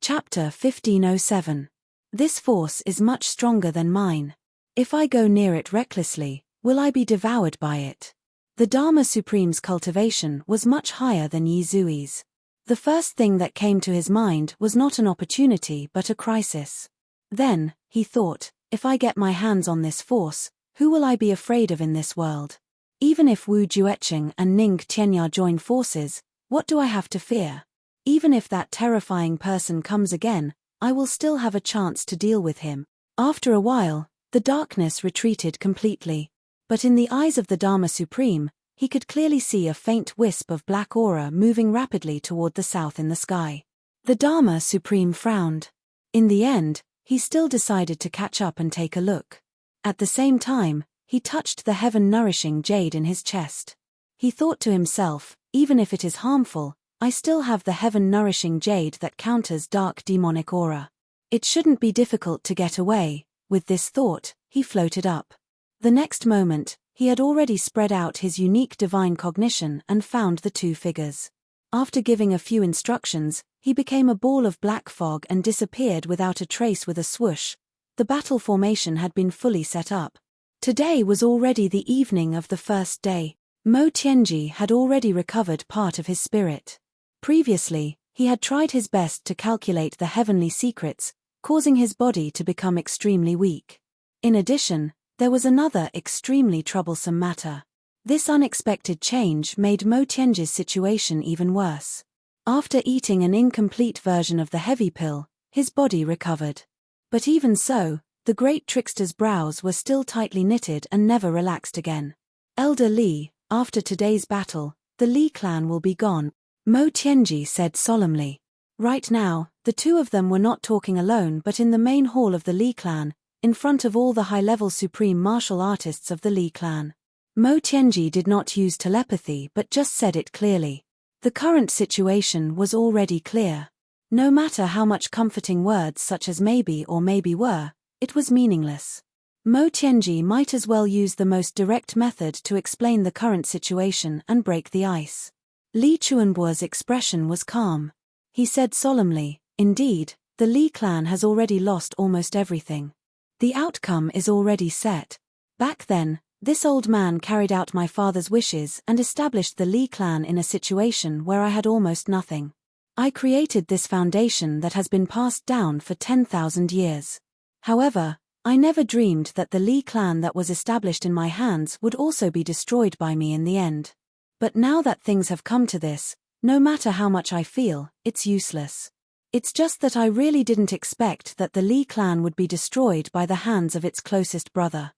Chapter 1507. This force is much stronger than mine. If I go near it recklessly, will I be devoured by it? The Dharma Supreme's cultivation was much higher than Yi Zui's. The first thing that came to his mind was not an opportunity but a crisis. Then, he thought, if I get my hands on this force, who will I be afraid of in this world? Even if Wu Jueqing and Ning Tianya join forces, what do I have to fear? Even if that terrifying person comes again, I will still have a chance to deal with him. After a while, the darkness retreated completely. But in the eyes of the Dharma Supreme, he could clearly see a faint wisp of black aura moving rapidly toward the south in the sky. The Dharma Supreme frowned. In the end, he still decided to catch up and take a look. At the same time, he touched the heaven-nourishing jade in his chest. He thought to himself, even if it is harmful, I still have the heaven-nourishing jade that counters dark demonic aura. It shouldn't be difficult to get away. With this thought, he floated up. The next moment, he had already spread out his unique divine cognition and found the two figures. After giving a few instructions, he became a ball of black fog and disappeared without a trace. With a swoosh, the battle formation had been fully set up. Today was already the evening of the first day. Mo Tianji had already recovered part of his spirit. Previously, he had tried his best to calculate the heavenly secrets, causing his body to become extremely weak. In addition, there was another extremely troublesome matter. This unexpected change made Mo Tianji's situation even worse. After eating an incomplete version of the heavy pill, his body recovered. But even so, the great trickster's brows were still tightly knitted and never relaxed again. Elder Li, after today's battle, the Li clan will be gone, Mo Tianji said solemnly. Right now, the two of them were not talking alone but in the main hall of the Li clan, in front of all the high-level supreme martial artists of the Li clan. Mo Tianji did not use telepathy but just said it clearly. The current situation was already clear. No matter how much comforting words such as maybe or maybe were, it was meaningless. Mo Tianji might as well use the most direct method to explain the current situation and break the ice. Li Chuanbuo's expression was calm. He said solemnly, indeed, the Li clan has already lost almost everything. The outcome is already set. Back then, this old man carried out my father's wishes and established the Li clan in a situation where I had almost nothing. I created this foundation that has been passed down for 10,000 years. However, I never dreamed that the Li clan that was established in my hands would also be destroyed by me in the end. But now that things have come to this, no matter how much I feel, it's useless. It's just that I really didn't expect that the Li clan would be destroyed by the hands of its closest brother.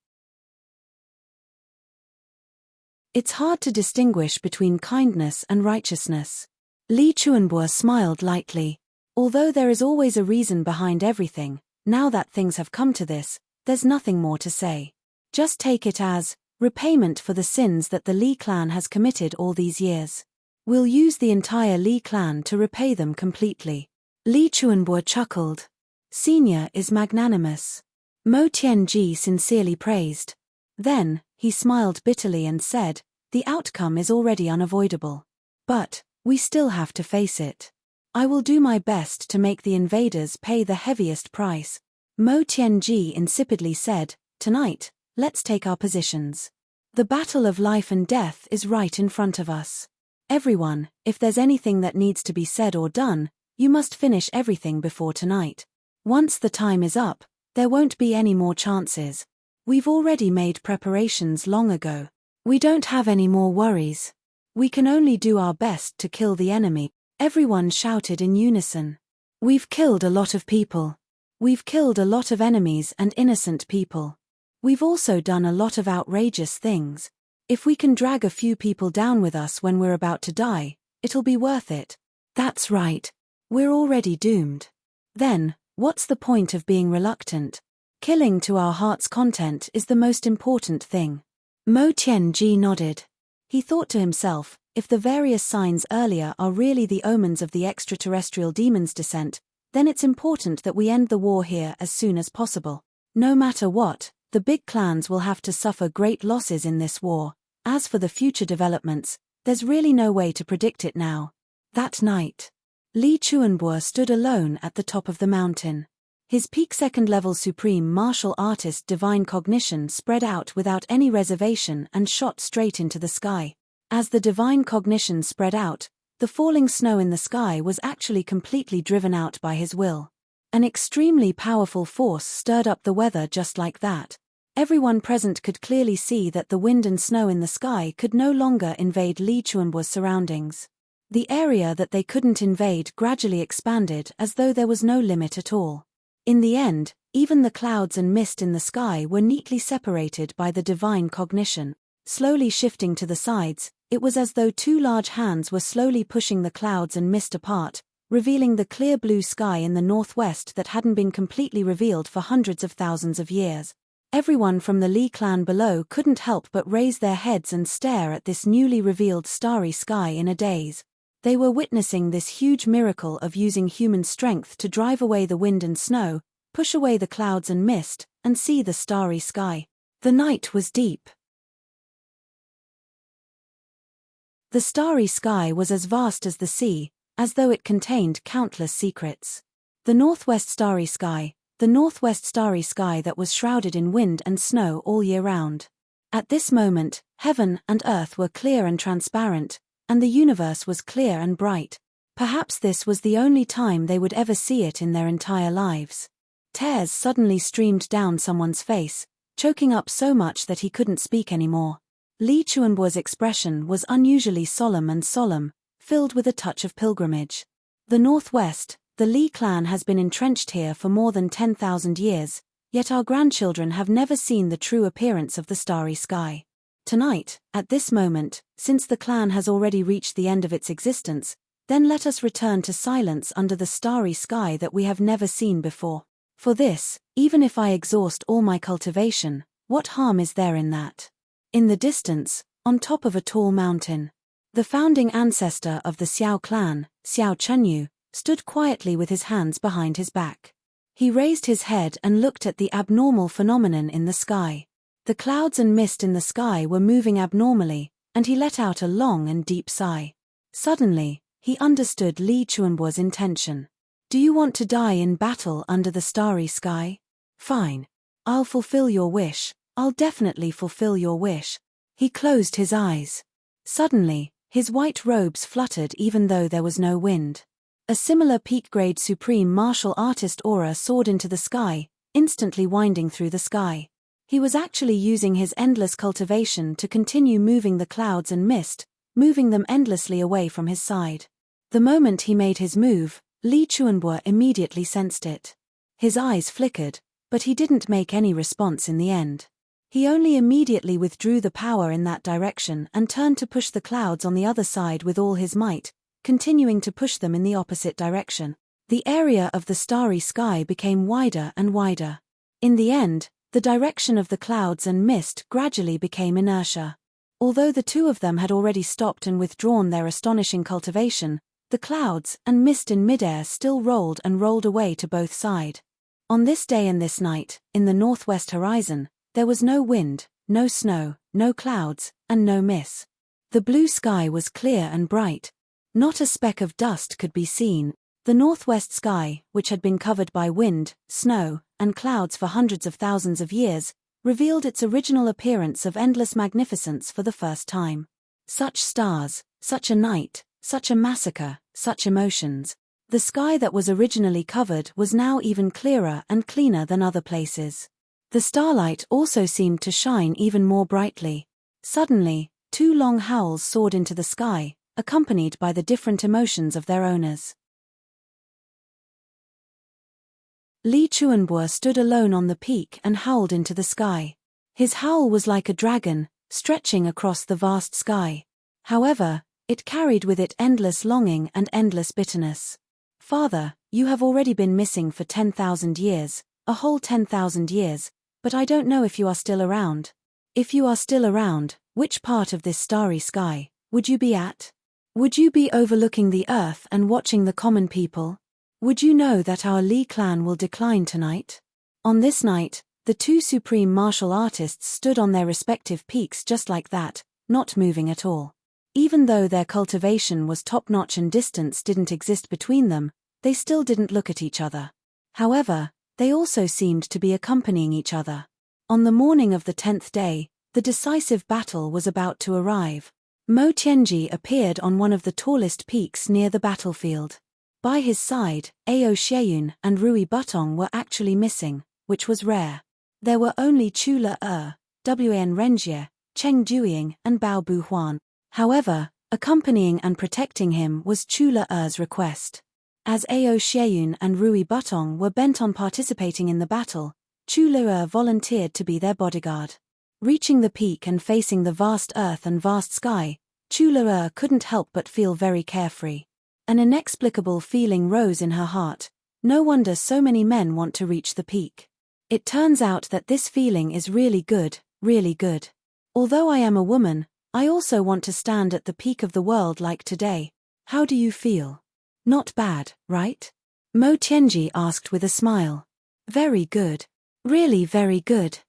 It's hard to distinguish between kindness and righteousness. Li Chuanbuo smiled lightly. Although there is always a reason behind everything, now that things have come to this, there's nothing more to say. Just take it as repayment for the sins that the Li clan has committed all these years. We'll use the entire Li clan to repay them completely. Li Chuanbuo chuckled. Senior is magnanimous. Mo Tianji sincerely praised. Then, he smiled bitterly and said, the outcome is already unavoidable. But, we still have to face it. I will do my best to make the invaders pay the heaviest price. Mo Tianji insipidly said, tonight, let's take our positions. The battle of life and death is right in front of us. Everyone, if there's anything that needs to be said or done, you must finish everything before tonight. Once the time is up, there won't be any more chances. We've already made preparations long ago. We don't have any more worries. We can only do our best to kill the enemy. Everyone shouted in unison. We've killed a lot of people. We've killed a lot of enemies and innocent people. We've also done a lot of outrageous things. If we can drag a few people down with us when we're about to die, it'll be worth it. That's right. We're already doomed. Then, what's the point of being reluctant? Killing to our heart's content is the most important thing. Mo Tianji nodded. He thought to himself, if the various signs earlier are really the omens of the extraterrestrial demon's descent, then it's important that we end the war here as soon as possible. No matter what, the big clans will have to suffer great losses in this war. As for the future developments, there's really no way to predict it now. That night, Li Chuanbuo stood alone at the top of the mountain. His peak second-level supreme martial artist divine cognition spread out without any reservation and shot straight into the sky. As the divine cognition spread out, the falling snow in the sky was actually completely driven out by his will. An extremely powerful force stirred up the weather just like that. Everyone present could clearly see that the wind and snow in the sky could no longer invade Li Chuanbuo's surroundings. The area that they couldn't invade gradually expanded as though there was no limit at all. In the end, even the clouds and mist in the sky were neatly separated by the divine cognition. Slowly shifting to the sides, it was as though two large hands were slowly pushing the clouds and mist apart, revealing the clear blue sky in the northwest that hadn't been completely revealed for hundreds of thousands of years. Everyone from the Li clan below couldn't help but raise their heads and stare at this newly revealed starry sky in a daze. They were witnessing this huge miracle of using human strength to drive away the wind and snow, push away the clouds and mist, and see the starry sky. The night was deep. The starry sky was as vast as the sea, as though it contained countless secrets. The northwest starry sky that was shrouded in wind and snow all year round. At this moment, heaven and earth were clear and transparent, and the universe was clear and bright. Perhaps this was the only time they would ever see it in their entire lives. Tears suddenly streamed down someone's face, choking up so much that he couldn't speak anymore. Li Chuanbuo's expression was unusually solemn, filled with a touch of pilgrimage. The northwest, the Li clan has been entrenched here for more than 10,000 years, yet our grandchildren have never seen the true appearance of the starry sky. Tonight, at this moment, since the clan has already reached the end of its existence, then let us return to silence under the starry sky that we have never seen before. For this, even if I exhaust all my cultivation, what harm is there in that? In the distance, on top of a tall mountain, the founding ancestor of the Xiao clan, Xiao Chenyu, stood quietly with his hands behind his back. He raised his head and looked at the abnormal phenomenon in the sky. The clouds and mist in the sky were moving abnormally, and he let out a long and deep sigh. Suddenly, he understood Li Chuanbuo's intention. Do you want to die in battle under the starry sky? Fine. I'll fulfill your wish. I'll definitely fulfill your wish. He closed his eyes. Suddenly, his white robes fluttered even though there was no wind. A similar peak-grade supreme martial artist aura soared into the sky, instantly winding through the sky. He was actually using his endless cultivation to continue moving the clouds and mist, moving them endlessly away from his side. The moment he made his move, Li Chuanbuo immediately sensed it. His eyes flickered, but he didn't make any response in the end. He only immediately withdrew the power in that direction and turned to push the clouds on the other side with all his might, continuing to push them in the opposite direction. The area of the starry sky became wider and wider. In the end, the direction of the clouds and mist gradually became inertia. Although the two of them had already stopped and withdrawn their astonishing cultivation, the clouds and mist in midair still rolled and rolled away to both sides. On this day and this night, in the northwest horizon, there was no wind, no snow, no clouds, and no mist. The blue sky was clear and bright. Not a speck of dust could be seen. The northwest sky, which had been covered by wind, snow, and clouds for hundreds of thousands of years, revealed its original appearance of endless magnificence for the first time. Such stars, such a night, such a massacre, such emotions. The sky that was originally covered was now even clearer and cleaner than other places. The starlight also seemed to shine even more brightly. Suddenly, two long howls soared into the sky, accompanied by the different emotions of their owners. Li Chuanbuo stood alone on the peak and howled into the sky. His howl was like a dragon, stretching across the vast sky. However, it carried with it endless longing and endless bitterness. Father, you have already been missing for 10,000 years, a whole 10,000 years, but I don't know if you are still around. If you are still around, which part of this starry sky would you be at? Would you be overlooking the earth and watching the common people? Would you know that our Li clan will decline tonight? On this night, the two supreme martial artists stood on their respective peaks just like that, not moving at all. Even though their cultivation was top-notch and distance didn't exist between them, they still didn't look at each other. However, they also seemed to be accompanying each other. On the morning of the 10th day, the decisive battle was about to arrive. Mo Tianji appeared on one of the tallest peaks near the battlefield. By his side, Ao Xieyun and Rui Butong were actually missing, which was rare. There were only Chu Le, Wan Renjie, Cheng Duiying and Bao Buhuan. However, accompanying and protecting him was Chu Le's request. As Ao Xieyun and Rui Butong were bent on participating in the battle, Chu Le volunteered to be their bodyguard. Reaching the peak and facing the vast earth and vast sky, Chu Le couldn't help but feel very carefree. An inexplicable feeling rose in her heart. No wonder so many men want to reach the peak. It turns out that this feeling is really good, really good. Although I am a woman, I also want to stand at the peak of the world like today. How do you feel? Not bad, right? Mo Tianji asked with a smile. Very good. Really very good.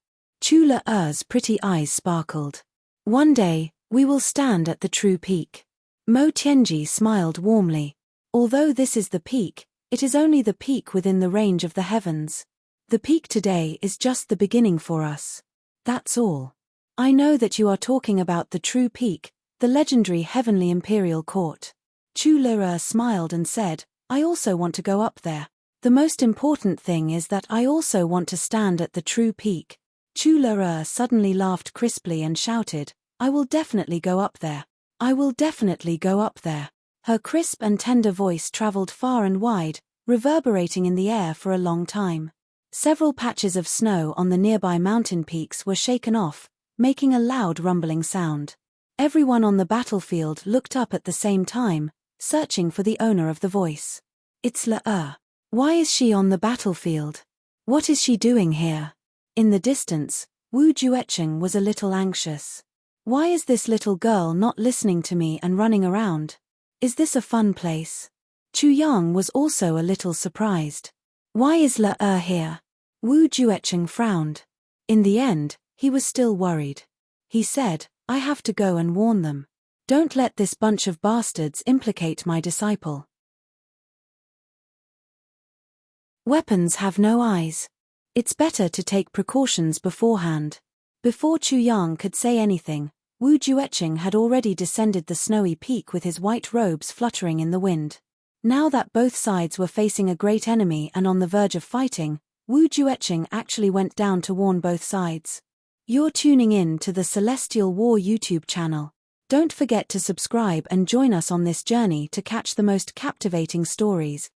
Chu Le's pretty eyes sparkled. One day, we will stand at the true peak. Mo Tianji smiled warmly. Although this is the peak, it is only the peak within the range of the heavens. The peak today is just the beginning for us. That's all. I know that you are talking about the true peak, the legendary heavenly imperial court. Chu Le smiled and said, I also want to go up there. The most important thing is that I also want to stand at the true peak. Chu Le suddenly laughed crisply and shouted, I will definitely go up there. I will definitely go up there. Her crisp and tender voice traveled far and wide, reverberating in the air for a long time. Several patches of snow on the nearby mountain peaks were shaken off, making a loud rumbling sound. Everyone on the battlefield looked up at the same time, searching for the owner of the voice. It's Le. Why is she on the battlefield? What is she doing here? In the distance, Wu Juecheng was a little anxious. Why is this little girl not listening to me and running around? Is this a fun place? Chu Yang was also a little surprised. Why is Le here? Wu Juecheng frowned. In the end, he was still worried. He said, I have to go and warn them. Don't let this bunch of bastards implicate my disciple. Weapons have no eyes. It's better to take precautions beforehand. Before Chu Yang could say anything, Wu Juecheng had already descended the snowy peak with his white robes fluttering in the wind. Now that both sides were facing a great enemy and on the verge of fighting, Wu Juecheng actually went down to warn both sides. You're tuning in to the Celestial War YouTube channel. Don't forget to subscribe and join us on this journey to catch the most captivating stories,